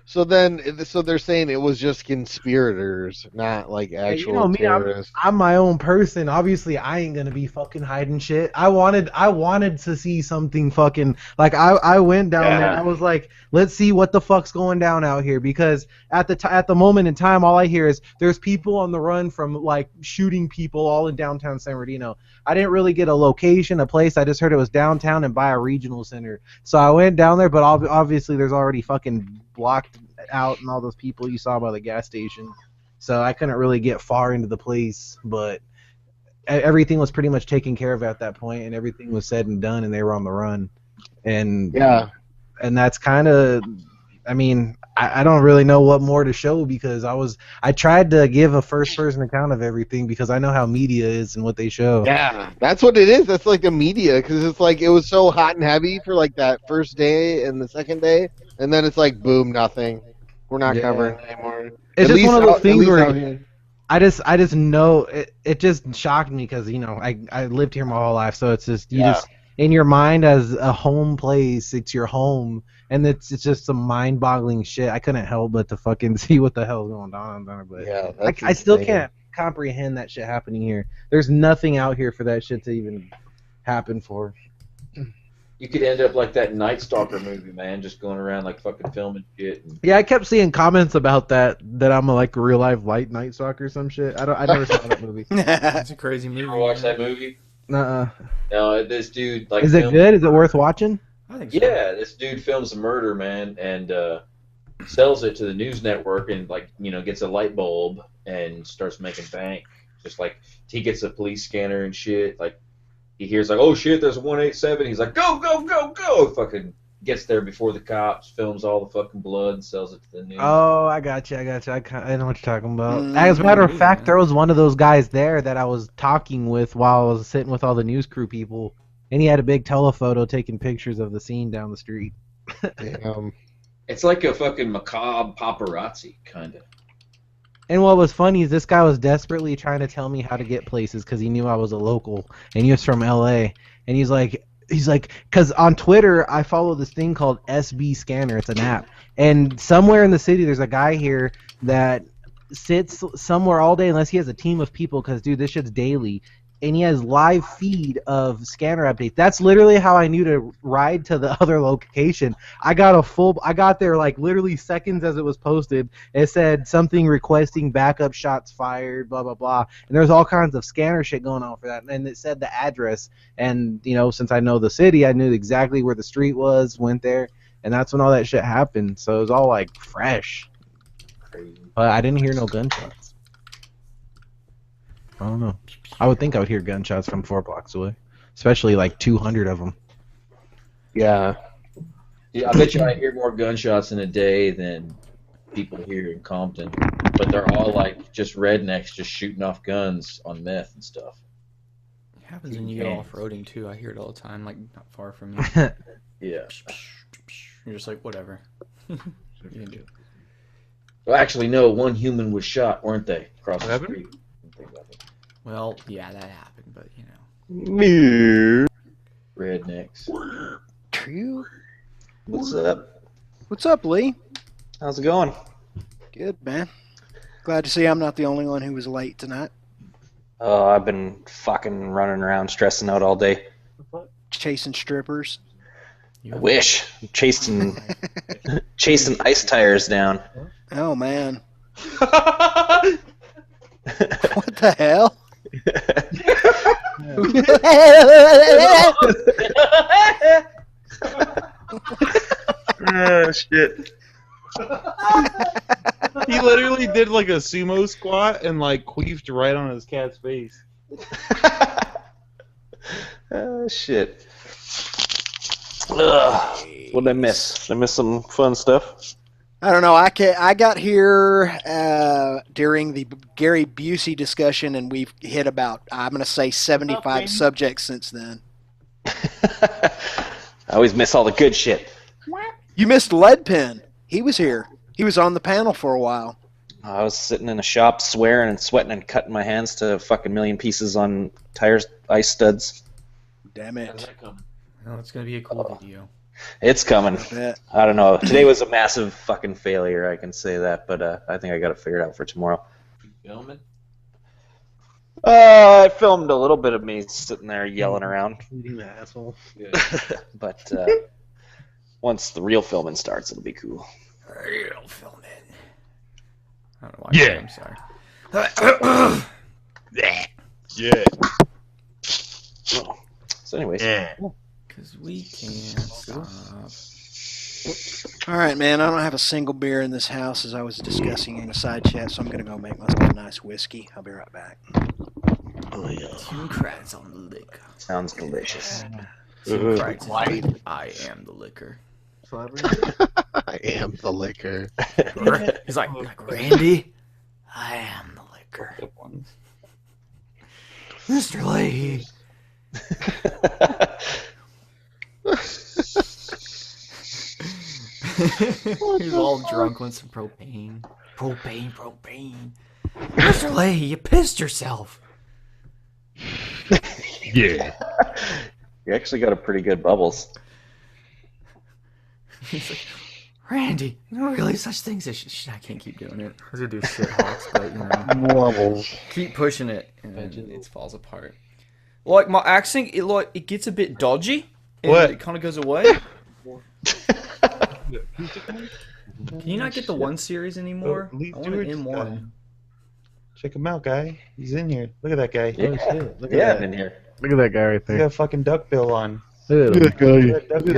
So they're saying it was just conspirators, not like actual terrorists. I'm my own person. Obviously, I ain't gonna be fucking hiding shit. I wanted to see something fucking, like, I went down there. I was like, let's see what the fuck's going down out here, because at the moment in time, all I hear is there's people on the run from like shooting people all in downtown San Bernardino. I didn't really get a location, a place. I just heard it was downtown and by a regional center. So I went down there, but obviously there's already fucking blocked out and all those people you saw by the gas station. So I couldn't really get far into the place, but everything was pretty much taken care of at that point, and everything was said and done, and they were on the run. And and that's kind of, I don't really know what more to show, because I tried to give a first-person account of everything, because I know how media is and what they show. Yeah, that's what it is. That's like the media, because it's like it was so hot and heavy for like that first day and the second day, and then it's like boom, nothing. We're not covering it anymore. It's just one of those things where I just know it just shocked me, because I lived here my whole life, so it's just just in your mind as a home place, it's your home. And it's just some mind-boggling shit. I couldn't help but to fucking see what the hell's going on there. But I still can't comprehend that shit happening here. There's nothing out here for that shit to even happen for. You could end up like that Night Stalker movie, man, just going around like fucking filming shit. Yeah, I kept seeing comments about that I'm a like real life light Night Stalker or some shit. I never saw that movie. It's a crazy movie. You ever watch that movie? Nuh-uh. No, this dude like. Is it good? Is it worth watching? I think so. Yeah, this dude films a murder, man, and sells it to the news network, and gets a light bulb and starts making bank. Just like he gets a police scanner and shit. Like he hears like, oh shit, there's a 187. He's like, go, go, go, go! Fucking gets there before the cops, films all the fucking blood, and sells it to the news. Oh, I got you. I know what you're talking about. As a matter of fact, there was one of those guys there that I was talking with while I was sitting with all the news crew people. And he had a big telephoto taking pictures of the scene down the street. It's like a fucking macabre paparazzi, kind of. And what was funny is this guy was desperately trying to tell me how to get places, because he knew I was a local, and he was from LA. And he's like, because on Twitter, I follow this thing called SB Scanner. It's an app. And somewhere in the city, there's a guy here that sits somewhere all day unless he has a team of people, because, dude, this shit's daily. and he has live feed of scanner updates. That's literally how I knew to ride to the other location. I got there like literally seconds as it was posted. It said something requesting backup shots fired, blah blah blah, and there's all kinds of scanner shit going on for that. And it said the address, and since I know the city, I knew exactly where the street was. Went there, and that's when all that shit happened. So it was all like fresh. But I didn't hear no gunshots. I don't know. I would think I would hear gunshots from 4 blocks away, especially like 200 of them. Yeah. Yeah, I bet you I hear more gunshots in a day than people here in Compton. But they're all like just rednecks just shooting off guns on meth and stuff. It happens when you go off-roading too. I hear it all the time, like not far from you. Yeah. You're just like, whatever. You can do it. Well, actually, no. One human was shot, weren't they? Across the street. Well, yeah, that happened, but Rednecks. True. What's up? What's up, Lee? How's it going? Good, man. Glad to see I'm not the only one who was late tonight. Oh, I've been fucking running around stressing out all day. Chasing strippers. I wish. Chasing ice tires down. Oh, man. What the hell? Oh, shit. He literally did like a sumo squat and like queefed right on his cat's face. Oh, shit. Ugh. What did I miss? Did I miss some fun stuff? I don't know. I got here during the Gary Busey discussion, and we've hit about, I'm going to say, 75 subjects since then. I always miss all the good shit. You missed Leadpen. He was here. He was on the panel for a while. I was sitting in a shop swearing and sweating and cutting my hands to a fucking million pieces on tires, ice studs. Damn it. Well, it's going to be a cool video. It's coming. I don't know. Today was a massive fucking failure, I can say that, but I think I got to figure it out for tomorrow. Filming? I filmed a little bit of me sitting there yelling around. You asshole. But once the real filming starts, it'll be cool. Real filming. I don't know why. Yeah. I'm sorry. Yeah. Oh. So anyways. Yeah. Because we can't stop. All right, man. I don't have a single beer in this house, as I was discussing in a side chat, so I'm going to go make myself a nice whiskey. I'll be right back. Oh, yeah. 2 cracks on the liquor. Sounds delicious. 2 cracks. I am the liquor. I am the liquor. He's like, Randy, I am the liquor. Mr. Lee. He's all drunk with some propane. Propane. Mr. Lee, you pissed yourself. Yeah. You actually got a pretty good bubbles. He's like, Randy, you know really such things as I can't keep doing it. I was gonna do shit hawks, but Wobbles. keep pushing it, and it falls apart. Like my accent, it gets a bit dodgy. And What? It kind of goes away. Can you not get the 1 series anymore? Lee I want an Stewart's M1. Check him out, guy. He's in here. Look at that guy. Oh, shit. Look at Yeah, that. in here. Look at that guy right He there. got a fucking duck bill on. Look at Look him. at that guy.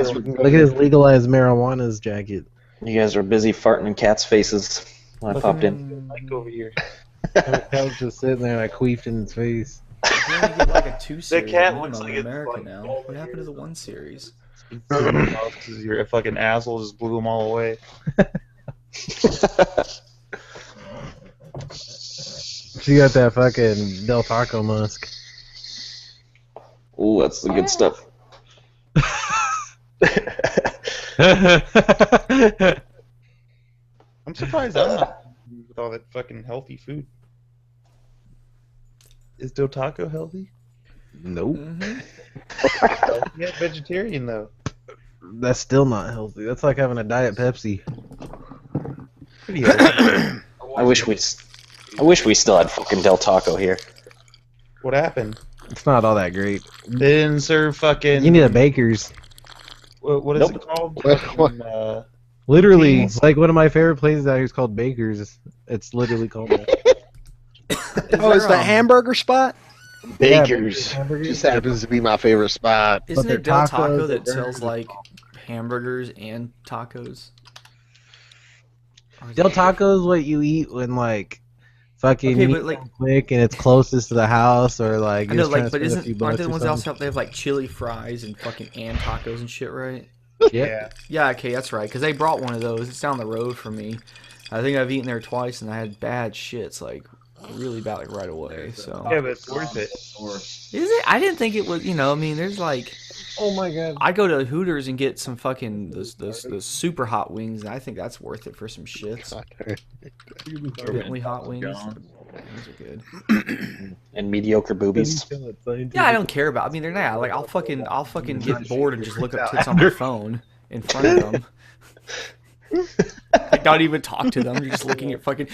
Look at his legalized marijuana's jacket. You guys were busy farting in cats' faces when I popped in. Mike over here. I was just sitting there and I queefed in his face. You only get like a 2 series cat minimum looks like in it's America like now. all What happened to the 1 series? Because your fucking asshole just blew them all away. She got that fucking Del Taco musk. Ooh, that's the good stuff. I'm surprised I'm not with all that fucking healthy food. Is Del Taco healthy? Nope. Yeah, vegetarian though. That's still not healthy. That's like having a Diet Pepsi. Pretty healthy. I wish we still had fucking Del Taco here. What happened? It's not all that great. They didn't serve fucking. You need a Baker's. What is it called? Literally, Teens? like one of my favorite places out here is called Baker's. It's literally called that. Is the hamburger spot? Baker's hamburgers. just happens to be my favorite spot. Isn't their it Del Taco tacos, that their sells burgers. like hamburgers and tacos? Or is Del it different? Taco is what you eat when like fucking Okay, you but, need like- something quick and it's closest to the house or like I you're know, just trying like, to but spend a few aren't bucks they the or ones that also something. have, they have like chili fries and fucking and tacos and shit, right? Yeah. Yeah, okay, that's right. Because they brought one of those. It's down the road from me. I think I've eaten there twice, and I had bad shits, like really bad, like right away. So Yeah, but it's worth it. is it? I didn't think it was. You know, I mean, there's like, Oh my god. I go to Hooters and get some fucking those super hot wings, and I think that's worth it for some shits. Bentley hot wings. Those are good. And mediocre boobies. Yeah, I don't care about. I mean, they're not like I'll fucking get bored and just look up tits on my phone in front of them. Like, not even talk to them. You're just looking at fucking.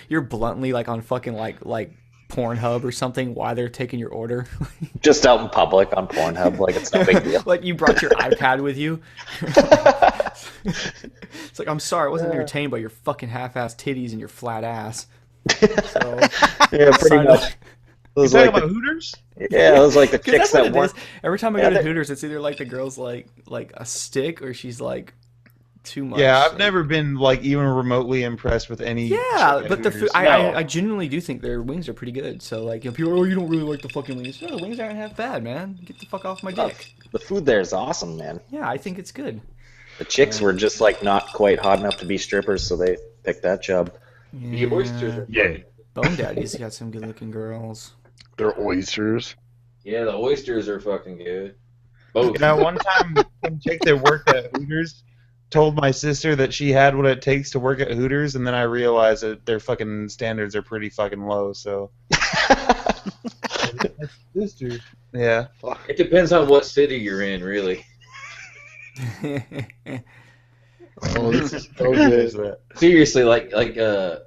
You're bluntly like on fucking like Pornhub or something while they're taking your order. Just out in public on Pornhub, like it's no big deal. Like you brought your iPad with you. It's like, I'm sorry, I wasn't entertained by your fucking half-ass titties and your flat ass. So, Yeah, pretty sign much. up. You Those talking like about Hooters? yeah, those like the 'Cause chicks that's what that it work. is. Every time I Yeah, go to they- Hooters, it's either like the girl's like a stick or she's like too much. Yeah, I've Like, never been like even remotely impressed with any. Yeah, chick at but the food, Hooters. I genuinely do think their wings are pretty good. So like, you know, people, oh, you don't really like the fucking wings. No, the wings aren't half bad, man. Get the fuck off my dick. The food there is awesome, man. Yeah, I think it's good. The chicks were just like not quite hot enough to be strippers, so they picked that job. The oysters are Yeah, Bone Daddy's got some good-looking girls. they're oysters. Yeah, the oysters are fucking good. Both. You know, one time, some chick that worked at Hooters told my sister that she had what it takes to work at Hooters, and then I realized that their fucking standards are pretty fucking low. So Sister. yeah, It depends on what city you're in, really. Oh, this is so There's good. that. Seriously, like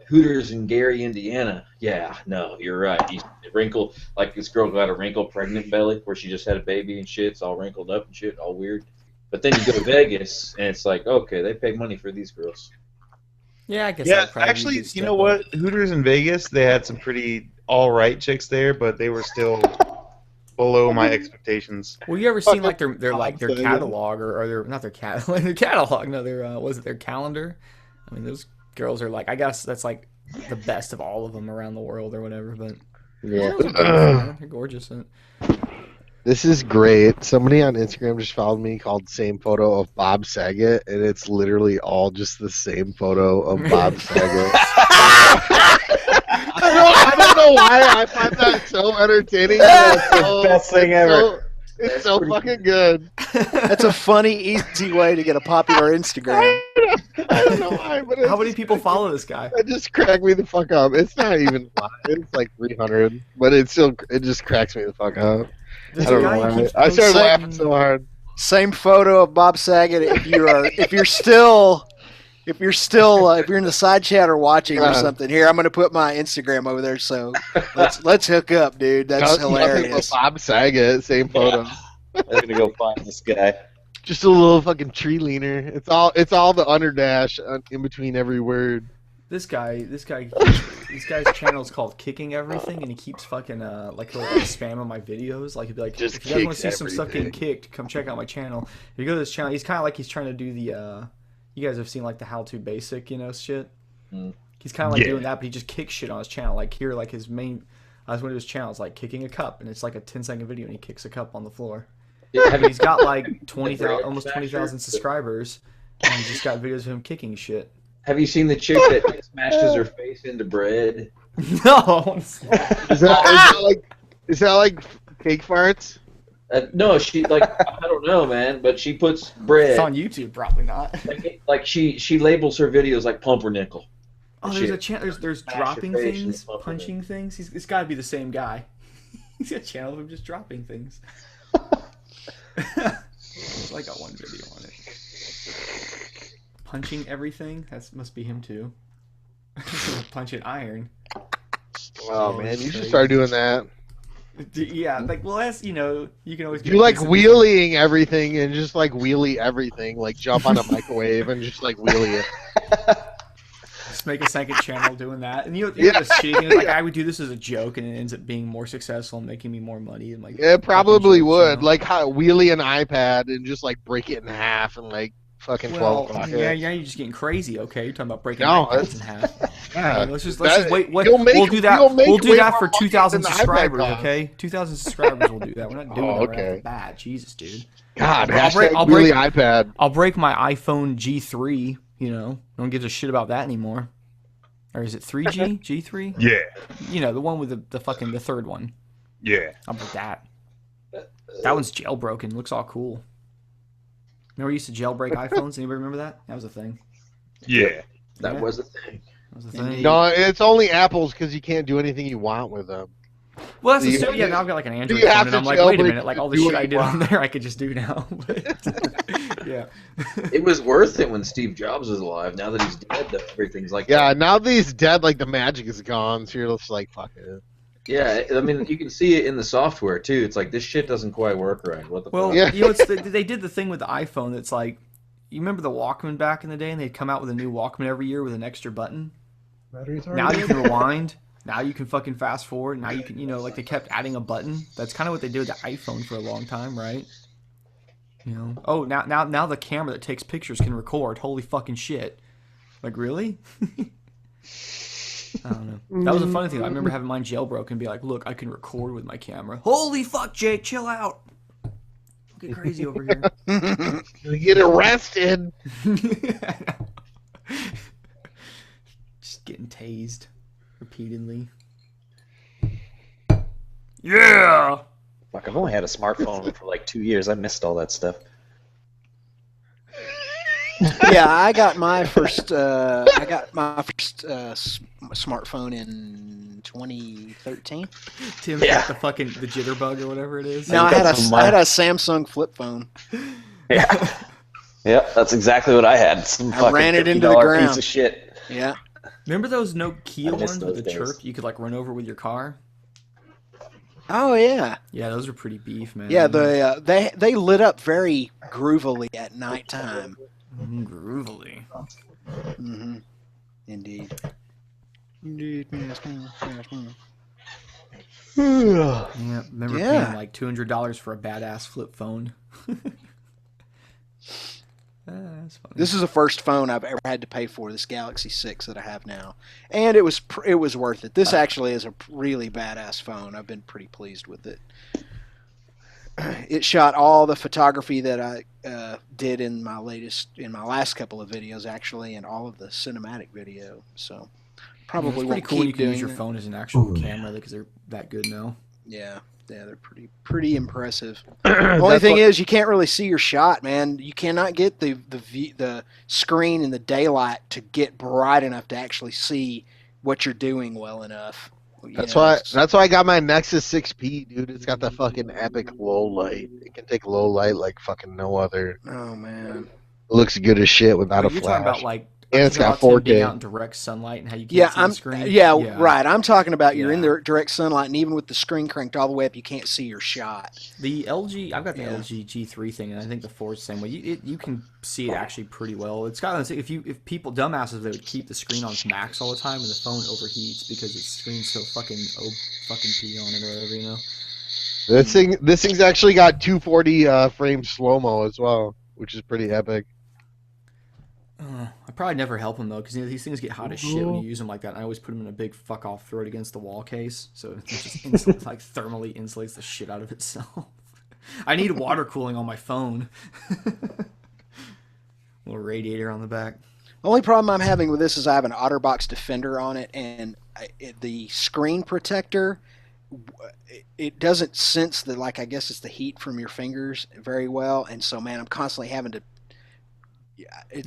Hooters in Gary, Indiana. Yeah, no, you're right. You wrinkle like this girl got a wrinkle pregnant belly where she just had a baby and shit. It's all wrinkled up and shit, all weird. But then you go to Vegas and it's like, okay, they pay money for these girls. Yeah, I guess. Yeah, I'd probably actually, do you step know up. what? Hooters in Vegas, they had some pretty all right chicks there, but they were still below my expectations. Well, you ever seen like their Fucking catalog or their not their catalog their catalog? No, their was it their calendar? I mean, those girls are like, I guess that's like the best of all of them around the world or whatever. But Yeah. those are beautiful, man. They're gorgeous. This is great. Somebody on Instagram just followed me called Same Photo of Bob Saget, and it's literally all just the same photo of Bob Saget. I don't know why I find that so entertaining. It's so, Best thing ever. It's so fucking good. That's a funny, easy way to get a popular Instagram. I don't know why, but How many people follow this guy? It just cracked me the fuck up. It's not even 5. It's like 300, but it just cracks me the fuck up. There's I don't a know guy who why. keeps I started posting- laughing so hard. Same photo of Bob Saget. If you're still in the side chat or watching or something, here I'm gonna put my Instagram over there. So let's hook up, dude. That's Nothing but hilarious. Bob Saget, same photo. I'm gonna go find this guy. Just a little fucking tree leaner. It's all the underdash in between every word. This guy's channel is called Kicking Everything, and he keeps fucking like he'll like spamming my videos. Like he'll be like, Just if you guys want to see kicks some stuff getting everything. kicked, come check out my channel. If you go to this channel, he's kind of like he's trying to do the you guys have seen like the how to basic shit. Mm. He's kind of like Yeah. doing that, but he just kicks shit on his channel. Like here, like his main, one of his channels, like kicking a cup, and it's like a 10-second video, and he kicks a cup on the floor. And he's got like 20,000, almost 20,000 subscribers, and he's just got videos of him kicking shit. Have you seen the chick that smashes her face into bread? No. Is that like cake farts? No, she like I don't know, man, but she puts bread. It's on YouTube, probably not. Like she labels her videos like pumpernickel. Oh, And there's she- a channel. There's Smash dropping your face things, in the punching things. It's got to be the same guy. He's got a channel of him just dropping things. I got one video on it. Punching everything. That must be him too. Punching iron. Oh Yeah, man, that's you should crazy. start doing that. Yeah, like, well, that's, you know, you can always get You like decent- wheeling everything and just like wheelie everything, like jump on a microwave and just like wheelie it. Just make a second channel doing that. And you know the shitty thing is, like, I would do this as a joke, and it ends up being more successful and making me more money. And like, It probably jokes, would. you know? Like how wheelie an iPad and just like break it in half and like fucking 12 Well, them. yeah, you're just getting crazy. Okay, you're talking about breaking No, iPads in half. Yeah, Hey, let's just wait. you'll make- We'll do that. you'll make We'll do way that more for money 2,000 than the iPad subscribers. costs. Okay, 2,000 subscribers. We'll do that. We're not doing Oh, that right off okay. the bat. Jesus, dude. God, I'll hashtag break- wheelie iPad. I'll break my iPhone G3. You know, no one gives a shit about that anymore. Or is it 3G? G3? Yeah. You know, the one with the third one. Yeah. I'll break that. That one's jailbroken. Looks all cool. Remember we used to jailbreak iPhones? Anybody remember that? That was a thing. Yeah. That Yeah. was a thing. That was a thing. No, it's only Apple's because you can't do anything you want with them. Well, that's So yeah. Now I've got like an Android you phone, have and to I'm like, wait a jailbreak minute, like all the to do shit what I you did on want. there, I could just do now. Yeah. It was worth it when Steve Jobs was alive. Now that he's dead, everything's like Yeah, now that he's dead, like the magic is gone, so you're just like, fuck it. Yeah, I mean, you can see it in the software too. It's like this shit doesn't quite work right. What the Well, fuck? Yeah. you know, they did the thing with the iPhone that's like, you remember the Walkman back in the day, and they'd come out with a new Walkman every year with an extra button. Batteries are Now you can rewind. Now you can fucking fast forward. Now you can, you know, like they kept adding a button. That's kind of what they did with the iPhone for a long time, right? You know. Oh, now the camera that takes pictures can record. Holy fucking shit! Like really? I don't know. That was a funny thing. I remember having mine jailbroken and be like, "Look, I can record with my camera." Holy fuck, Jake, chill out. Don't get crazy over here. You get arrested. Just getting tased repeatedly. Yeah. Fuck, I've only had a smartphone for like 2 years. I missed all that stuff. Yeah, I got my first smartphone in 2013. Tim's got the fucking the jitterbug or whatever it is. No, I had a Samsung flip phone. Yeah. Yeah, that's exactly what I had. Some I fucking ran it into the $50 ground. piece of shit. Yeah. Remember those Nokia I miss ones with those the days. chirp you could like run over with your car? Oh yeah. Yeah, those are pretty beef, man. Yeah, they lit up very groovily at nighttime. Groovily. Mm-hmm. Indeed. Indeed. Yeah, remember Yeah. paying like $200 for a badass flip phone. That's funny. This is the first phone I've ever had to pay for. This Galaxy 6 that I have now, and it was worth it. This actually is a really badass phone. I've been pretty pleased with it. It shot all the photography that I did in my last couple of videos, actually, and all of the cinematic video. So probably It's pretty won't cool when you keep can use doing your that. phone as an actual camera because they're that good now. Yeah, they're pretty impressive. Only thing is, you can't really see your shot, man. You cannot get the screen in the daylight to get bright enough to actually see what you're doing well enough. That's why I got my Nexus 6P, dude. It's got the fucking epic low light. It can take low light like fucking no other. Oh man. It looks good as shit without a You're flash. talking about like and it's got Tim being 4K. out in direct sunlight and how you can't Yeah, see the screen. yeah, right. I'm talking about you're in Yeah. the direct sunlight, and even with the screen cranked all the way up, you can't see your shot. The LG, I've got the Yeah. LG G3 thing, and I think the 4 is the same way. You can see it actually pretty well. It's got if people dumbasses they would keep the screen on max all the time, and the phone overheats because its screen's so fucking P on it or whatever, you know. This thing's actually got 240 frame slow mo as well, which is pretty epic. I probably never help them though, because these things get hot as shit when you use them like that. And I always put them in a big fuck off, throw it against the wall case, so it just like thermally insulates the shit out of itself. I need water cooling on my phone. Little radiator on the back. Only problem I'm having with this is I have an OtterBox Defender on it, and the screen protector, it doesn't sense the, like, I guess it's the heat from your fingers very well, and so, man, I'm constantly having to.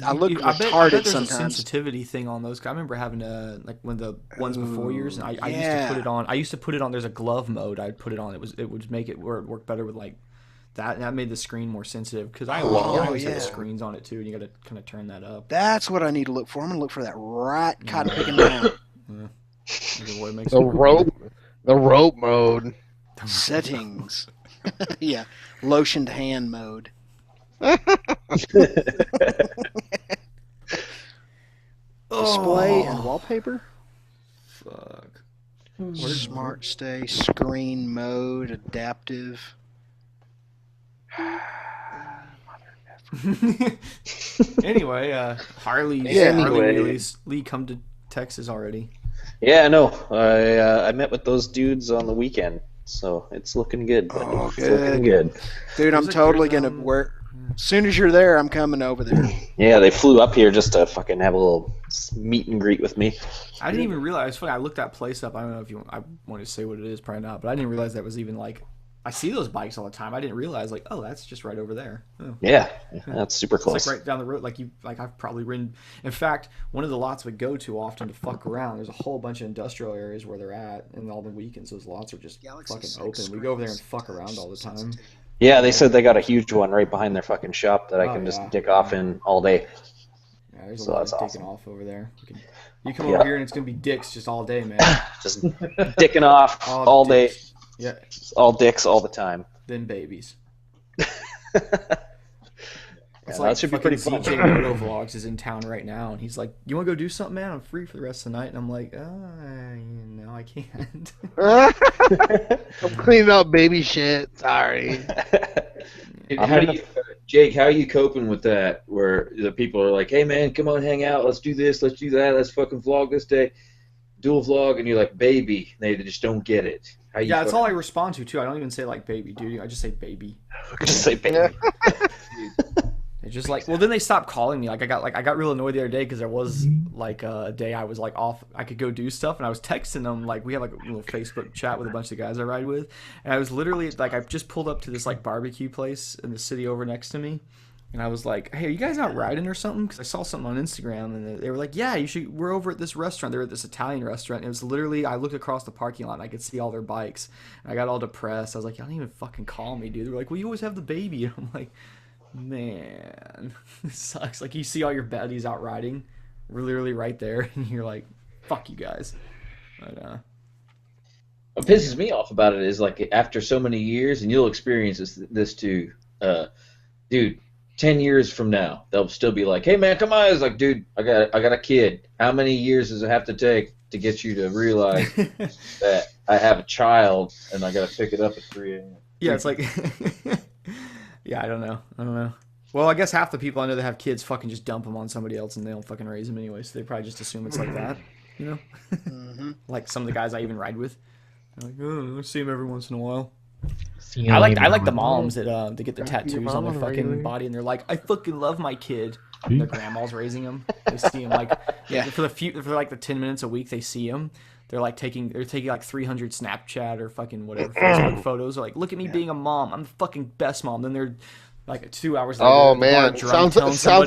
I look I bet retarded there's sometimes. a sensitivity thing on those. I remember having like when the ones before yours, and I used to yeah. put it on. I used to put it on. There's a glove mode. I'd put it on. It would make it where it worked better with like that. And that made the screen more sensitive because I always have yeah. the screens on it too, and you got to kind of turn that up. That's what I need to look for. I'm gonna look for that right cotton picking down. Yeah. Either way, it makes The rope mode. Settings. Yeah, lotioned hand mode. Display and wallpaper. Fuck. Smart stay, screen mode, adaptive. Anyway, Harley released. Lee come to Texas already. Yeah, I know. I met with those dudes on the weekend, so it's looking good. Buddy. Oh, it's looking good. Dude, I'm totally gonna work. As soon as you're there, I'm coming over there. Yeah, they flew up here just to fucking have a little meet and greet with me. I didn't even realize. It's funny. I looked that place up. I don't know if I want to say what it is, probably not. But I didn't realize that was even like. I see those bikes all the time. I didn't realize like, oh, that's just right over there. Oh. Yeah, that's super close. It's like right down the road. Like I've probably ridden. In fact, one of the lots we go to often to fuck around. There's a whole bunch of industrial areas where they're at, and all the weekends those lots are just fucking open. We go over there and fuck around all the time. Yeah, they said they got a huge one right behind their fucking shop that I can just dick off in all day. Yeah, there's a lot of dicking off over there. You come over here and it's gonna be dicks just all day, man. Just dicking off all day. Yeah. All dicks all the time. Then babies. It's that should be pretty fun. CJ Dodo Vlogs is in town right now, and he's like, "You want to go do something, man? I'm free for the rest of the night." And I'm like, "No, I can't." I'm cleaning up baby shit. Sorry. Jake, how are you coping with that? Where the people are like, "Hey, man, come on, hang out. Let's do this. Let's do that. Let's fucking vlog this day, dual vlog," and you're like, "Baby," they just don't get it. Yeah, that's all I respond to too. I don't even say like baby, dude. I just say baby. Just say baby. It's just like, well, then they stopped calling me. I got real annoyed the other day because there was like a day I was like off. I could go do stuff, and I was texting them. Like we have like a little Facebook chat with a bunch of guys I ride with, and I was literally like, I just pulled up to this like barbecue place in the city over next to me, and I was like, "Hey, are you guys out riding or something?" Because I saw something on Instagram, and they were like, "Yeah, you should. We're over at this restaurant. They're at this Italian restaurant." And it was literally, I looked across the parking lot, and I could see all their bikes, and I got all depressed. I was like, "Y'all didn't even fucking call me, dude." They were like, "Well, you always have the baby." And I'm like, man, it sucks. Like you see all your buddies out riding, we're literally right there, and you're like, "Fuck you guys." But, what pisses me off about it is like after so many years, and you'll experience this too, dude. 10 years from now, they'll still be like, "Hey man, come on!" It's like, "Dude, I got a kid. How many years does it have to take to get you to realize that I have a child and I got to pick it up at 3 a.m.?" Yeah, it's like. Yeah, I don't know. Well, I guess half the people I know that have kids fucking just dump them on somebody else and they don't fucking raise them anyway, so they probably just assume it's like that, you know? Mm-hmm. Like some of the guys I even ride with. They're like, "Oh, I see them every once in a while." I like the moms that they get their tattoos on their fucking body and they're like, "I fucking love my kid." And their grandma's raising them. They see him like for like the 10 minutes a week they see him. They're taking like 300 Snapchat or fucking whatever Facebook photos. They're like, "Look at me being a mom. I'm the fucking best mom." Then they're like 2 hours later. Oh man, sounds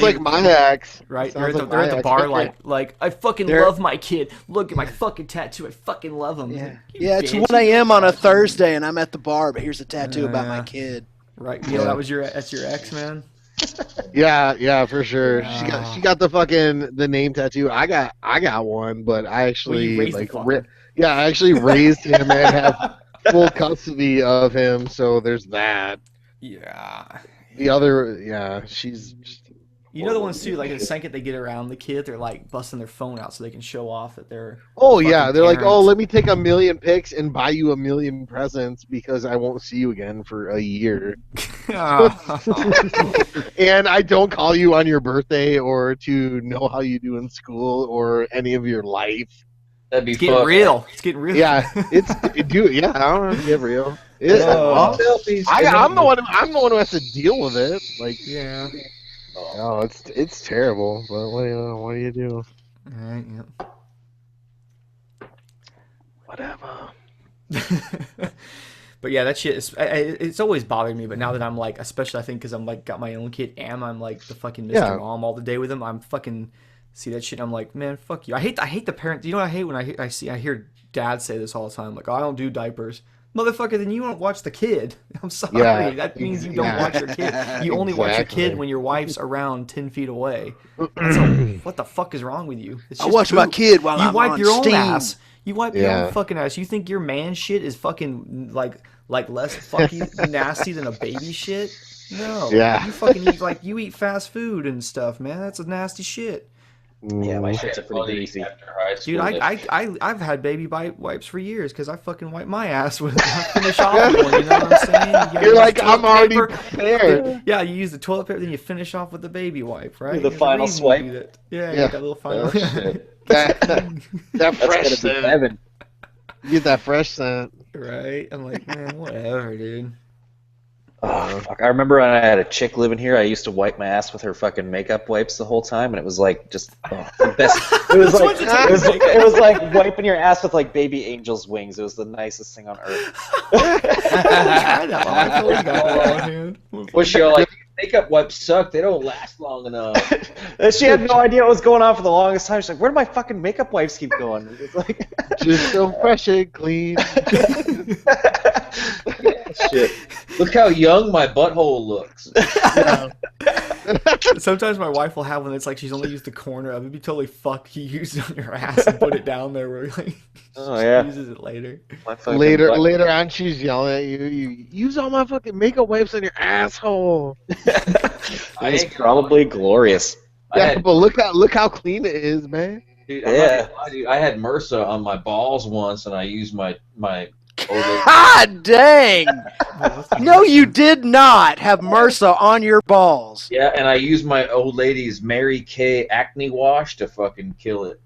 like my ex. Right? They're at the bar like I fucking love my kid. Look at my fucking tattoo. I fucking love him. Yeah, it's 1 a.m. on a Thursday and I'm at the bar, but here's a tattoo about my kid. Right? Yeah, that's your ex, man. Yeah, for sure. She got the name tattoo. I got one, but I actually I actually raised him and have full custody of him. So there's that. Yeah. The other, she's. You know the ones too, like the second they get around the kid, they're like busting their phone out so they can show off that they're. Oh yeah, they're like, "Oh, let me take 1,000,000 pics and buy you 1,000,000 presents because I won't see you again for a year." And I don't call you on your birthday or to know how you do in school or any of your life. That'd be getting real. It's getting real. Yeah, I don't know, get real. I'm the one who has to deal with it. Like, yeah. Oh, it's terrible. But what do you do? All right. Yep. Whatever. But yeah, that shit it's always bothered me. But now that I'm like, especially I think because I'm like got my own kid and I'm like the fucking Mr. Mom all the day with him, I'm fucking see that shit. And I'm like, man, fuck you. I hate the parents. You know what I hate when I hear dads say this all the time. Like, "Oh, I don't do diapers." Motherfucker, then you don't watch the kid. I'm sorry. Yeah, That means you don't yeah. watch your kid. You only watch your kid Exactly. when your wife's around 10 feet away. What the fuck is wrong with you? It's I just watch my poop. kid while you I'm wipe on your Steam. own ass. You wipe your Yeah. own fucking ass. You think your man shit is fucking like less fucking nasty than a baby shit? No. Yeah. You fucking eat like you eat fast food and stuff, man. That's a nasty shit. Yeah, my shit's a pretty Funny, greasy. after high school, Dude, that I've had baby wipes for years because I fucking wipe my ass with I finish off with one. You know what I'm saying? You gotta You're use like, the I'm toilet already paper. prepared. Yeah, you use the toilet paper, then you finish off with the baby wipe, right? The There's a final reason you swipe. do that. Yeah, Yeah. that little final. Oh, shit. That That's fresh gonna be scent. heaven. You get that fresh scent. Right? I'm like, man, whatever, dude. Oh, fuck. I remember when I had a chick living here, I used to wipe my ass with her fucking makeup wipes the whole time, and it was like just the best. It was like it was like wiping your ass with like baby angel's wings. It was the nicest thing on earth. Try that one. I totally got that on hand. was she all like, makeup wipes suck, they don't last long enough. And she had no idea what was going on for the longest time. She's like, "Where do my fucking makeup wipes keep going?" It's like, Just so fresh and clean. Shit. Look how young my butthole looks. Sometimes my wife will have one that's like she's only used the corner of it. It'd be totally fuck. You use it on your ass and put it down there where like oh she yeah. uses it later. My fucking Later, butt- later on, she's yelling at you. You use all my fucking makeup wipes on your asshole. It's probably glorious. I Yeah, had, but look how clean it is, man. dude, I'm Yeah. not gonna lie, dude, I had MRSA on my balls once, and I used my old lady. God dang! No, you did not have MRSA on your balls. Yeah, and I used my old lady's Mary Kay acne wash to fucking kill it.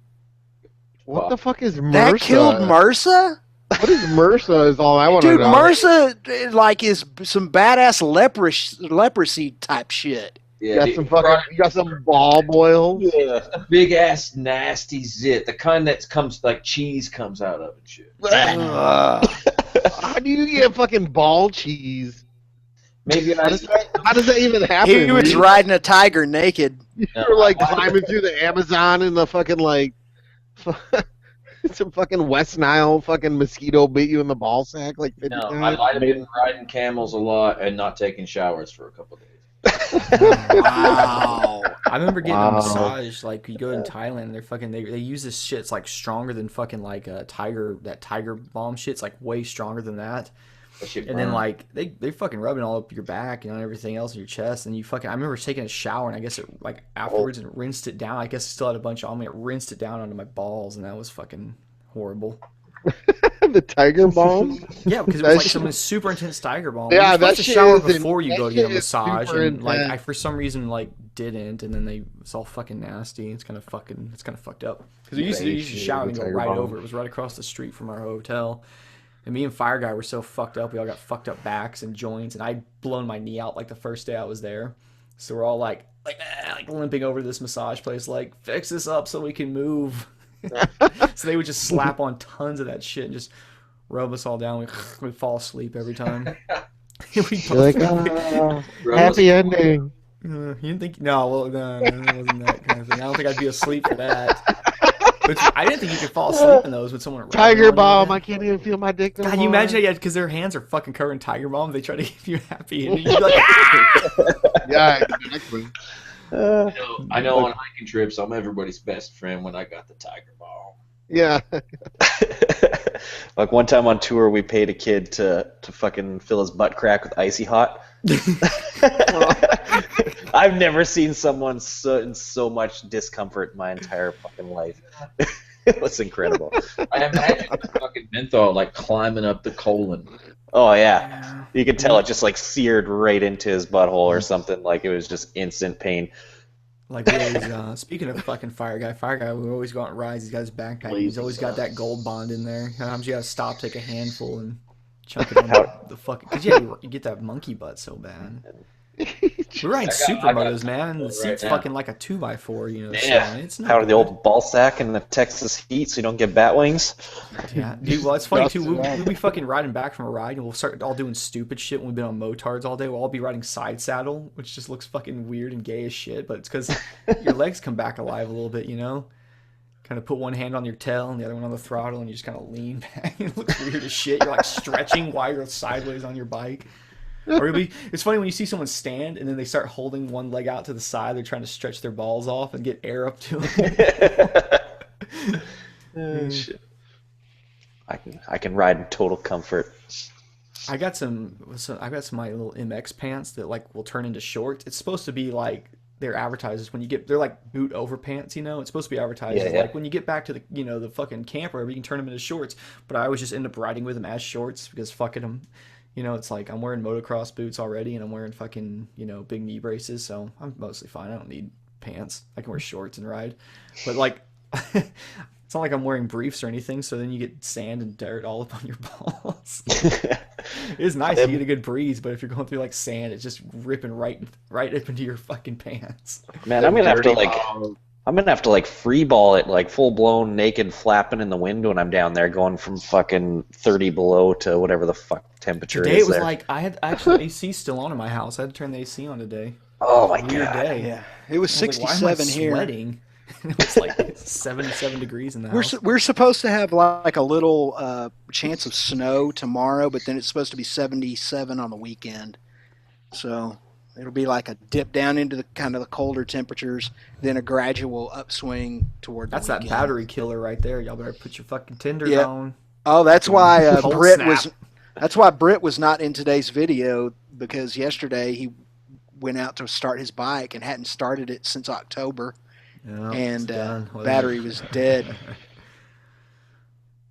What the fuck is MRSA? That killed MRSA? What is MRSA? Is all I want to Dude, know. MRSA like is some badass leprosy type shit. You got some fucking, you got some ball boils. Yeah, big ass nasty zit, the kind that comes like cheese comes out of and shit. How do you get fucking ball cheese? Maybe How does that even happen? He was dude? riding a tiger naked. You're like climbing through the Amazon in the fucking like some fucking West Nile fucking mosquito bit you in the ball sack like 50 No, I times. might have been riding camels a lot and not taking showers for a couple days. Wow. I remember getting a Wow. massage. Like you go in Thailand, they're fucking they use this shit. It's like stronger than fucking like tiger balm shit. It's like way stronger than that. That shit And then burned. like they fucking rubbing all up your back, you know, and everything else in your chest. And you fucking I remember taking a shower and I guess it like afterwards and rinsed it down. I guess it still had a bunch on me. It rinsed it down onto my balls and that was fucking horrible. The tiger balm. Yeah, because it That was like shit- some super intense tiger balm. Yeah, You're supposed that to shit shower is in- before you that go to get a shit is massage, super and like I intense. for some reason like didn't, and then it's all fucking nasty. It's kind of fucked up. Because we used to shower and go tiger right balm. over. It was right across the street from our hotel. And me and Fire Guy were so fucked up. We all got fucked up backs and joints, and I'd blown my knee out like the first day I was there. So we're all like limping over to this massage place, like fix this up so we can move. So they would just slap on tons of that shit and just rub us all down. We'd fall asleep every time. You're like, happy ending. You didn't think? No, well, no, it wasn't that kind of thing. I don't think I'd be asleep for that. But I didn't think you could fall asleep in those with someone. Tiger rubbing on you. balm. I can't even feel my dick no God, more. you imagine that? Yeah, because their hands are fucking covered in tiger balm. They try to keep you happy, and you'd be like, ah! Yeah, exactly. I know on hiking trips, I'm everybody's best friend when I got the tiger balm. Yeah. Like one time on tour, we paid a kid to fucking fill his butt crack with icy hot. I've never seen someone in so much discomfort in my entire fucking life. It was incredible. I imagine the fucking menthol like climbing up the colon. Oh yeah, you could tell it just like seared right into his butthole or something. Like it was just instant pain. Like we always, speaking of fucking Fire Guy, we always go out and rides. He's got his backpack. He's always got that gold bond in there. Sometimes you gotta stop, take a handful, and chunk it on the fucking. Cause yeah, you get that monkey butt so bad. We're riding supermotos, man, and the seat's now. fucking like a 2x4, you know. Yeah, So it's not out of the good. old ball sack in the Texas heat, so you don't get bat wings. Yeah, dude. Well, it's funny too. We'll be fucking riding back from a ride, and we'll start all doing stupid shit when we've been on motards all day. We'll all be riding side saddle, which just looks fucking weird and gay as shit. But it's because your legs come back alive a little bit, you know. kind of put one hand on your tail and the other one on the throttle, and you just kind of lean back. It looks weird as shit. You're like stretching while you're sideways on your bike. Or it's funny when you see someone stand and then they start holding one leg out to the side. They're trying to stretch their balls off and get air up to them. Shit. I can ride in total comfort. I got some of my little MX pants that like will turn into shorts. It's supposed to be like they're advertised when you get, they're like boot over pants, you know. It's supposed to be advertised as like when you get back to the, you know, the fucking camp or whatever, you can turn them into shorts. But I always just end up riding with them as shorts because fucking them, you know. It's like I'm wearing motocross boots already and I'm wearing fucking, you know, big knee braces, so I'm mostly fine. I don't need pants. I can wear shorts and ride. But like it's not like I'm wearing briefs or anything, so then you get sand and dirt all up on your balls. It's nice to get a good breeze, but if you're going through like sand, it's just ripping right up into your fucking pants. Man, I'm gonna have to like free ball it, like full blown naked flapping in the wind when I'm down there, going from fucking 30 below to whatever the fuck temperature today is. It was there. like I had actually AC still on in my house. I had to turn the AC on today. Oh my Weird god! Day. Yeah, it was 67 like, why am I here. Sweating? It was like 77 degrees in the house. We're supposed to have like a little chance of snow tomorrow, but then it's supposed to be 77 on the weekend. So it'll be like a dip down into the kind of the colder temperatures, then a gradual upswing toward the weekend. That battery killer right there. Y'all better put your fucking tenders on. Oh, that's why Cold Britt snap. That's why Britt was not in today's video, because yesterday he went out to start his bike and hadn't started it since October. Yeah, and well, battery was dead.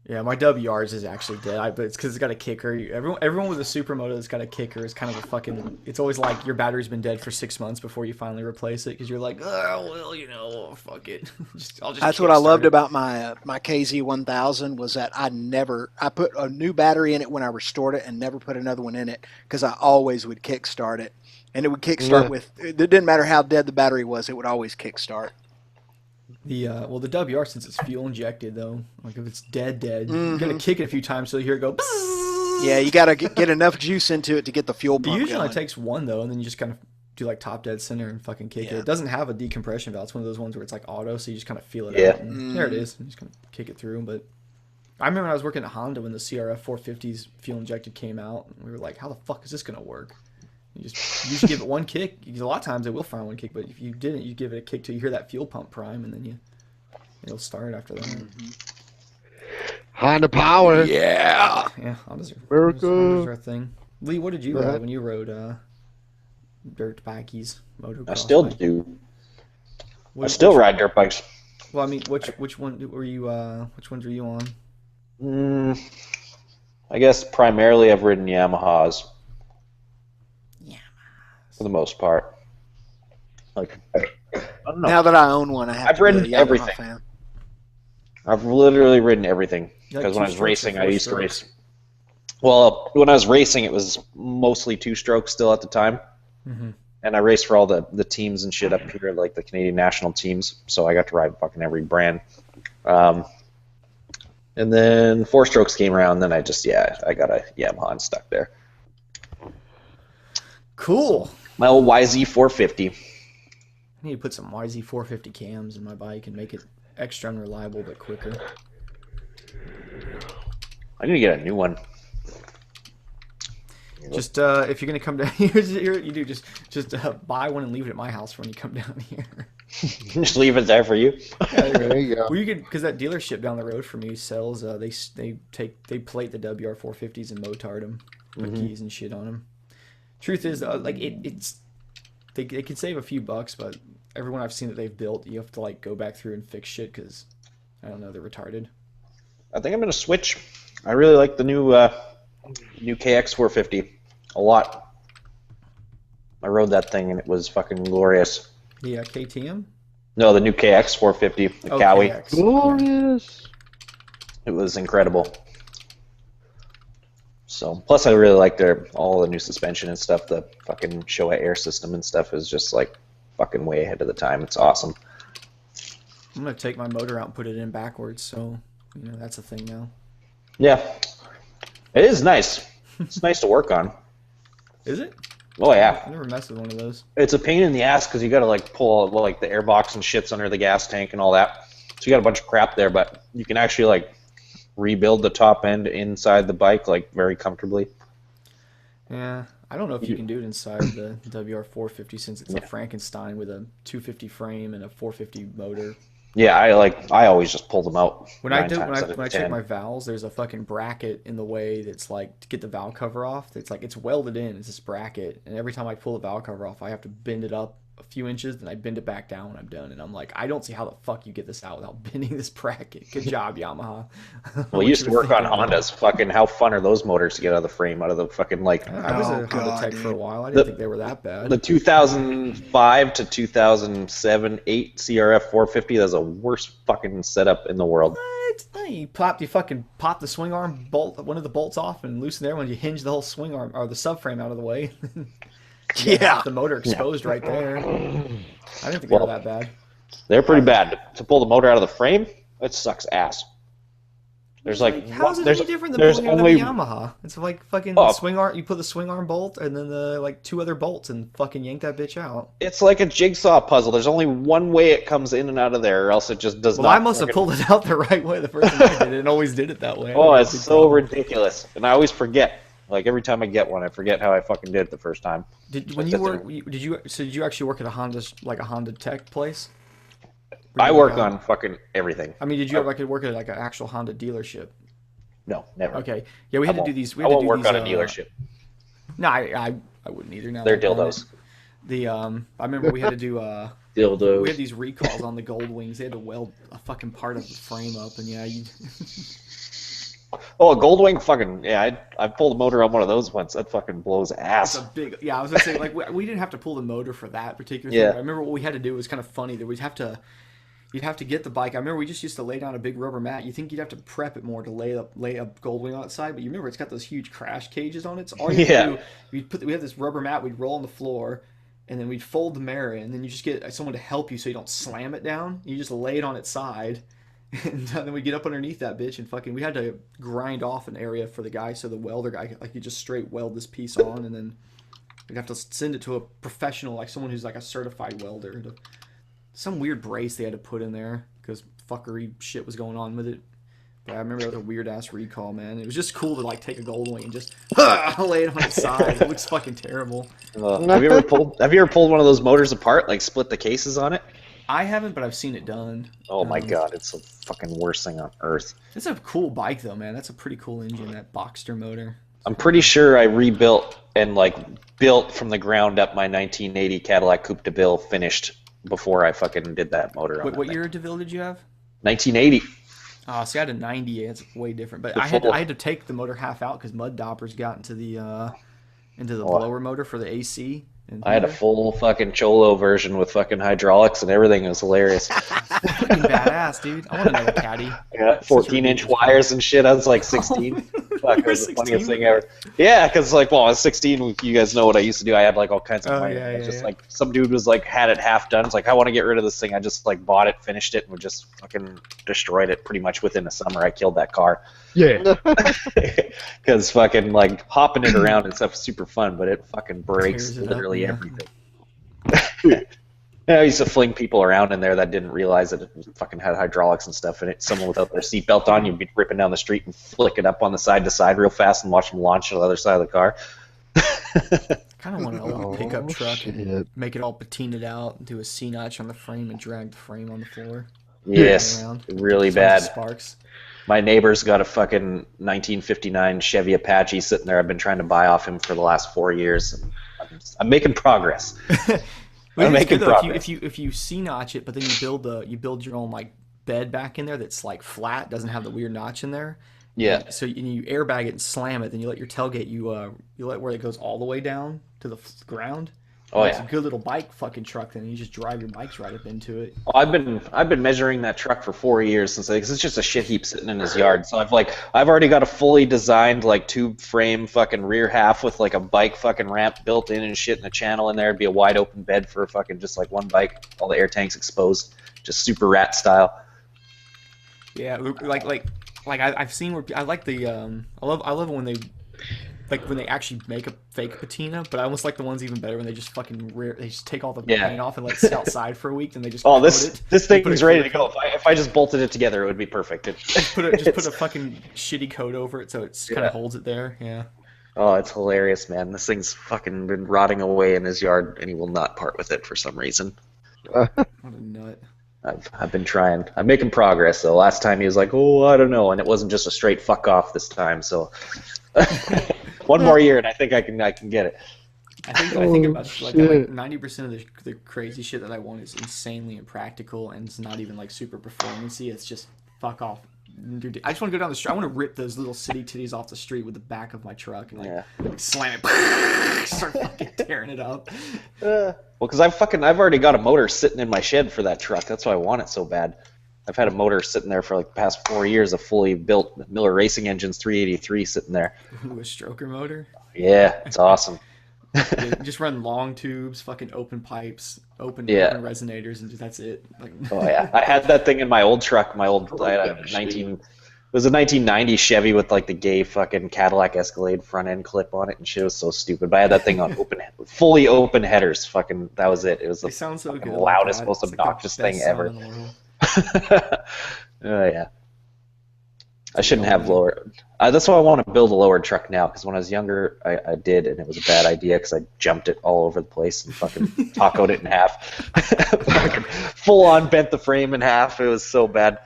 Yeah, my WRs is actually dead, but it's because it's got a kicker. Everyone with a supermoto that's got a kicker is kind of a fucking. It's always like your battery's been dead for 6 months before you finally replace it, because you're like, oh well, you know, fuck it. I'll just. That's what I loved about my KZ1000 was that I put a new battery in it when I restored it and never put another one in it, because I always would kickstart it, and it would kickstart with. It didn't matter how dead the battery was, it would always kickstart. The WR, since it's fuel injected though, like if it's dead, you're gonna kick it a few times so you hear it go. Bzzz. Yeah, you gotta get enough juice into it to get the fuel pump. It usually going. only takes one though, and then you just kind of do like top dead center and fucking kick it. It doesn't have a decompression valve. It's one of those ones where it's like auto, so you just kind of feel it out. And there it is. You just kind of kick it through. But I remember when I was working at Honda when the CRF 450s fuel injected came out, and we were like, how the fuck is this gonna work? You just give it one kick. A lot of times it will find one kick, but if you didn't, you give it a kick till you hear that fuel pump prime, and then it'll start after that. Honda power. Yeah. Yeah, Honda's America. our thing. Lee, what did you ride when you rode dirt bikes, motocross? I still bike? do. I still ride dirt bikes. Well, I mean, which one were you? Which ones were you on? I guess primarily I've ridden Yamahas. For the most part. Like, I don't know. Now that I own one, I've ridden everything. Fan. I've literally ridden everything. Because when I was racing, I used to race. Well, when I was racing, it was mostly two-stroke still at the time. Mm-hmm. And I raced for all the teams and shit up here, like the Canadian national teams. So I got to ride fucking every brand. And then four-strokes came around, then I got a Yamaha and stuck there. Cool. My old YZ450. I need to put some YZ450 cams in my bike and make it extra unreliable but quicker. I need to get a new one. Just if you're gonna come down here, you do just buy one and leave it at my house when you come down here. Just leave it there for you. Yeah, there you go. Well, you could, because that dealership down the road from me sells. They plate the WR450s and motard them, put keys and shit on them. Truth is, like they can save a few bucks, but everyone I've seen that they've built, you have to like go back through and fix shit because I don't know, they're retarded. I think I'm gonna switch. I really like the new KX450 a lot. I rode that thing and it was fucking glorious. The KTM? No, the new KX450, the Cowie. KX. Glorious. It was incredible. So, plus I really like all the new suspension and stuff. The fucking Showa air system and stuff is just like fucking way ahead of the time. It's awesome. I'm gonna take my motor out and put it in backwards, so that's a thing now. Yeah, it is nice. It's nice to work on. Is it? Oh yeah. I never messed with one of those. It's a pain in the ass because you gotta like pull like the airbox and shits under the gas tank and all that. So you got a bunch of crap there, but you can actually like rebuild the top end inside the bike like very comfortably. Yeah, I don't know if you can do it inside the WR450 since it's a Frankenstein with a 250 frame and a 450 motor. Yeah, I always just pull them out. When I check my valves, there's a fucking bracket in the way that's like to get the valve cover off. It's like it's welded in. It's this bracket, and every time I pull the valve cover off, I have to bend it up a few inches, then I bend it back down when I'm done. And I'm like, I don't see how the fuck you get this out without bending this bracket. Good job, Yamaha. Well, you used to work on Hondas. Fucking how fun are those motors to get out of the frame, out of the fucking like. I was a Honda tech for a while. I didn't think they were that bad. The 2005 to 2007, 8 CRF 450. That's the worst fucking setup in the world. What? You fucking pop the swing arm bolt, one of the bolts off, and loosen there when you hinge the whole swing arm or the subframe out of the way. Yeah, the motor exposed right there. I didn't think they were that bad. They're pretty bad. To pull the motor out of the frame, it sucks ass. There's like how's it any different than pulling out of the Yamaha? It's like fucking swing arm. You put the swing arm bolt and then the like 2 other bolts and fucking yank that bitch out. It's like a jigsaw puzzle. There's only one way it comes in and out of there, or else it just does not. Well, I must have pulled it out the right way the first time I did it, and always did it that way. Oh, it's so ridiculous, and I always forget. Like every time I get one, I forget how I fucking did it the first time. Did you actually work at a Honda tech place? I work on fucking everything. I mean, did you ever work at like an actual Honda dealership? No, never. Okay, yeah, we had to do these. I won't work on a dealership. No, I wouldn't either. Now they're dildos. I remember we had to do dildos. We had these recalls on the Gold Wings. They had to weld a fucking part of the frame up, and yeah, you. Oh, a Goldwing fucking yeah! I pulled the motor on one of those once. That fucking blows ass. It's a big yeah. I was gonna say like we didn't have to pull the motor for that particular thing. I remember what we had to do was kind of funny that you'd have to get the bike. I remember we just used to lay down a big rubber mat. You think you'd have to prep it more to lay a Goldwing on its side, but you remember it's got those huge crash cages on it. So all you have to do, we had this rubber mat. We'd roll on the floor, and then we'd fold the mirror, and then you just get someone to help you so you don't slam it down. You just lay it on its side. And then we get up underneath that bitch and fucking we had to grind off an area for the guy so the welder guy like you just straight weld this piece on and then we'd have to send it to a professional like someone who's like a certified welder. Some weird brace they had to put in there because fuckery shit was going on with it. But I remember it was a weird ass recall, man. It was just cool to like take a Goldwing and just lay it on its side. It looks fucking terrible. Have you ever pulled one of those motors apart, like split the cases on it? I haven't, but I've seen it done. Oh my god, it's the fucking worst thing on earth. It's a cool bike though, man. That's a pretty cool engine, that Boxster motor. I'm pretty sure I rebuilt and like built from the ground up my 1980 Cadillac Coupe de Ville finished before I fucking did that motor. What year de Ville did you have? 1980. Oh, see, I had a 98. It's way different. But I had to take the motor half out because mud daubers got into the blower motor for the AC. I had a full fucking Cholo version with fucking hydraulics and everything. It was hilarious. Fucking badass, dude. I want to know a caddy. Yeah, 14-inch wires and shit. I was like 16. Fuck, it was the funniest thing ever. Yeah, because like, well, I was 16. You guys know what I used to do. I had like all kinds of money. Like some dude was like had it half done. It's like I want to get rid of this thing. I just like bought it, finished it, and just fucking destroyed it pretty much within a summer. I killed that car. Yeah. Because fucking like hopping it around and stuff is super fun, but it fucking breaks literally everything. I used to fling people around in there that didn't realize that it fucking had hydraulics and stuff in it. Someone without their seatbelt on, you'd be ripping down the street and flick it up on the side to side real fast and watch them launch to the other side of the car. I kind of want an old pickup truck and make it all patinaed out and do a C-notch on the frame and drag the frame on the floor. Yes, really bad. Sparks. My neighbor's got a fucking 1959 Chevy Apache sitting there. I've been trying to buy off him for the last 4 years. And I'm making progress. I'm making progress. If you C-notch it, but then you build your own like bed back in there that's like flat, doesn't have the weird notch in there. Yeah. So you airbag it and slam it, then you let your tailgate you let where it goes all the way down to the ground. Oh, it's a good little bike fucking truck. Then you just drive your bikes right up into it. Well, I've been measuring that truck for 4 years because it's just a shit heap sitting in his yard. So I've already got a fully designed like tube frame fucking rear half with like a bike fucking ramp built in and shit in the channel in there. It'd be a wide open bed for fucking just like one bike, all the air tanks exposed, just super rat style. Yeah, like I've seen where I like the I love it when they like when they actually make a fake patina, but I almost like the ones even better when they just fucking they just take all the paint off and let it sit outside for a week, and they just this thing's ready to go. If I just bolted it together, it would be perfect. Just put a fucking shitty coat over it so it kind of holds it there. Yeah. Oh, it's hilarious, man. This thing's fucking been rotting away in his yard, and he will not part with it for some reason. What a nut. I've been trying. I'm making progress, though. Last time he was like, oh, I don't know, and it wasn't just a straight fuck off this time, so... One more year, and I think I can get it. I think about like 90% of the crazy shit that I want is insanely impractical, and it's not even like super performancy. It's just fuck off. Dude, I just want to go down the street. I want to rip those little city titties off the street with the back of my truck and like slam it, start fucking tearing it up. Well, because I've already got a motor sitting in my shed for that truck. That's why I want it so bad. I've had a motor sitting there for like the past 4 years, a fully built Miller Racing Engines 383 sitting there. Ooh, a stroker motor? Yeah, it's awesome. Just run long tubes, fucking open pipes, open resonators, and that's it. Like, oh yeah, I had that thing in my old truck. I had a 1990 Chevy with like the gay fucking Cadillac Escalade front end clip on it, and shit was so stupid. But I had that thing on fully open headers. Fucking, that was it. It was the so loudest, most obnoxious thing ever. Oh yeah. I shouldn't have lower. That's why I want to build a lowered truck now, because when I was younger, I did, and it was a bad idea because I jumped it all over the place and fucking tacoed it in half. Fucking full on bent the frame in half. It was so bad.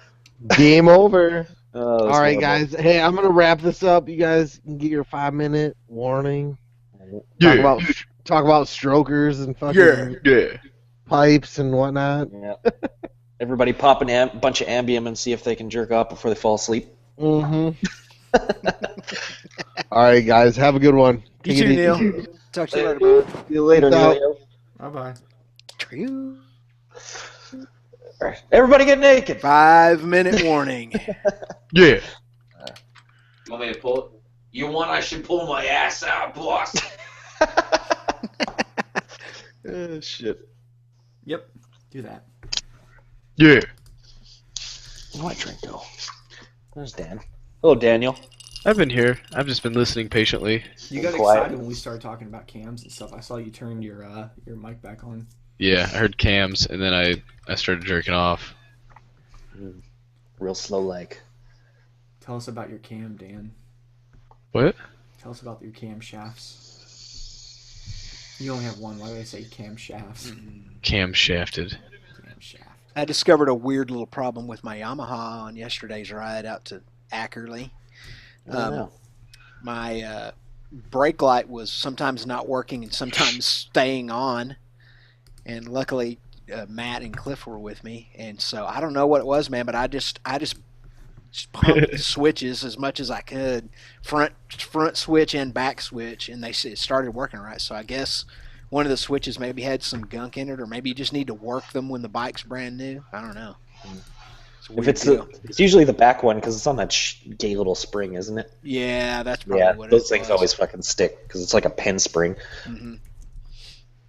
Game over. All right, guys. Hey, I'm gonna wrap this up. You guys can get your 5-minute warning. Talk about strokers and fucking pipes and whatnot. Yeah. Everybody pop a bunch of Ambien and see if they can jerk off before they fall asleep. Mm-hmm. All right, guys. Have a good one. You too, Neil. Talk to you later, bud. See you later, Neil. Bye-bye. All right. Everybody get naked. 5-minute warning. Yeah. You want me to pull it? You want I should pull my ass out, boss? Oh, shit. Yep. Do that. Yeah. Where'd my drink go? There's Dan. Hello, Daniel. I've been here. I've just been listening patiently. You got excited when we started talking about cams and stuff. I saw you turn your mic back on. Yeah, I heard cams, and then I started jerking off. Real slow leg. Tell us about your cam, Dan. What? Tell us about your cam shafts. You only have one. Why do I say cam shafts? Cam shafted. Cam shaft. I discovered a weird little problem with my Yamaha on yesterday's ride out to Ackerley. My brake light was sometimes not working and sometimes staying on. And luckily, Matt and Cliff were with me, and so I don't know what it was, man. But I just pumped the switches as much as I could, front switch and back switch, and it started working right. So I guess one of the switches maybe had some gunk in it, or maybe you just need to work them when the bike's brand new. I don't know. It's usually the back one because it's on that gay little spring, isn't it? Yeah, that's probably what it was. Those things always fucking stick because it's like a pin spring. Mm-hmm.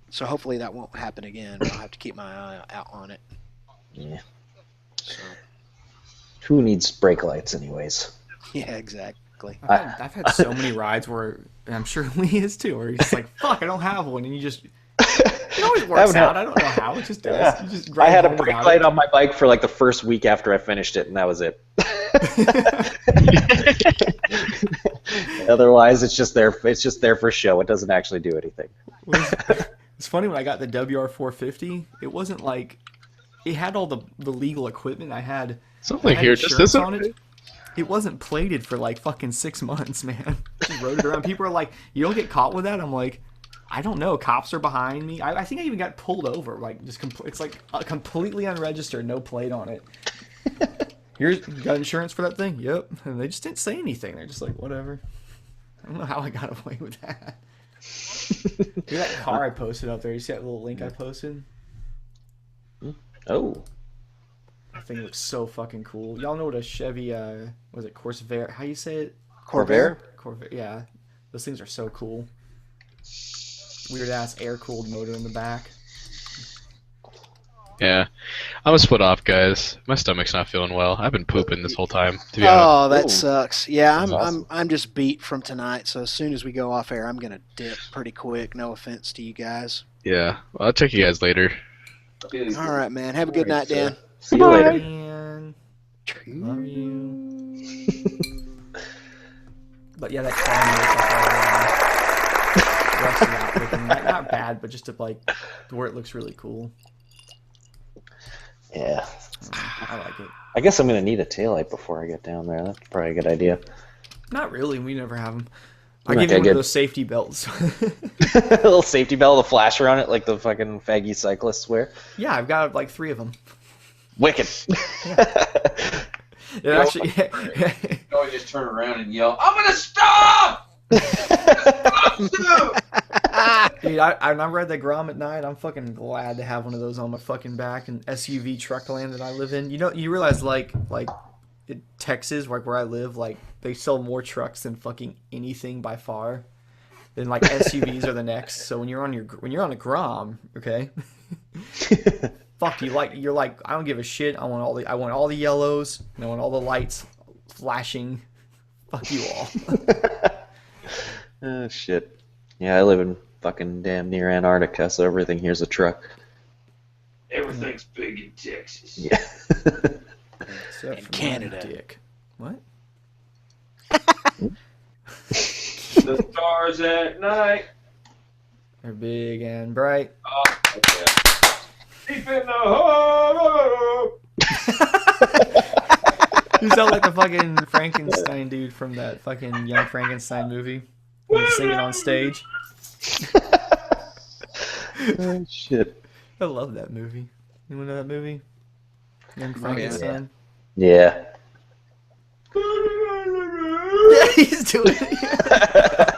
So hopefully that won't happen again. I'll have to keep my eye out on it. Yeah. So. Who needs brake lights anyways? Yeah, exactly. I've had so many rides where, and I'm sure Lee is too, where he's like, fuck, I don't have one. And you just, it always works out. I don't know how. It just does. Yeah. You just I had a brake light on my bike for like the first week after I finished it, and that was it. Otherwise, it's just there. It's just there for show. It doesn't actually do anything. It's funny, when I got the WR450, it wasn't like, it had all the legal equipment. I had something here. Just this on it. It wasn't plated for like fucking 6 months, man. Just rode it around. People are like, you don't get caught with that? I'm like, I don't know. Cops are behind me. I think I even got pulled over. Like, it's like completely unregistered, no plate on it. You got insurance for that thing? Yep. And they just didn't say anything. They're just like, whatever. I don't know how I got away with that. Dude, that car I posted up there. You see that little link I posted? Oh. That thing looks so fucking cool. Y'all know what a Chevy, was it Corsair? How you say it? Corvair? Corvair, yeah. Those things are so cool. Weird ass air cooled motor in the back. Yeah, I'm gonna split off, guys. My stomach's not feeling well. I've been pooping this whole time, to be honest. Oh, that Ooh. sucks. Yeah, That's awesome. I'm just beat from tonight. So as soon as we go off air, I'm gonna dip pretty quick. No offense to you guys. Yeah. Well, I'll check you guys later. All right, man. Have a good night, Dan. See you later. Man, love you. But yeah, that rusted out looking, not bad, but just to like where it looks really cool. Yeah. I like it. I guess I'm gonna need a taillight before I get down there. That's probably a good idea. Not really. We never have them. I Okay, give you one good. of those safety belts. A little safety belt, a flasher on it, like the fucking faggy cyclists wear. Yeah, I've got like 3 of them. Wicked. It actually, You always just turn around and yell, "I'm gonna stop!" dude, I ride the Grom at night. I'm fucking glad to have one of those on my fucking back. And SUV truck land that I live in. You know, you realize like in Texas, like where I live, like they sell more trucks than fucking anything by far. Then like SUVs are the next. So when you're on a Grom, okay. Fuck you! You're like, I don't give a shit. I want all the yellows. And I want all the lights flashing. Fuck you all. Oh shit. Yeah, I live in fucking damn near Antarctica, so everything here's a truck. Everything's big in Texas. Yeah. Except for Canada. my dick. What? The stars at night. They're big and bright. Oh, okay. Deep in the hole. You sound like the fucking Frankenstein dude from that fucking Young Frankenstein movie. When he's singing on stage. Oh shit. I love that movie. You know that movie? Young Frankenstein? Yeah. Yeah, he's doing it.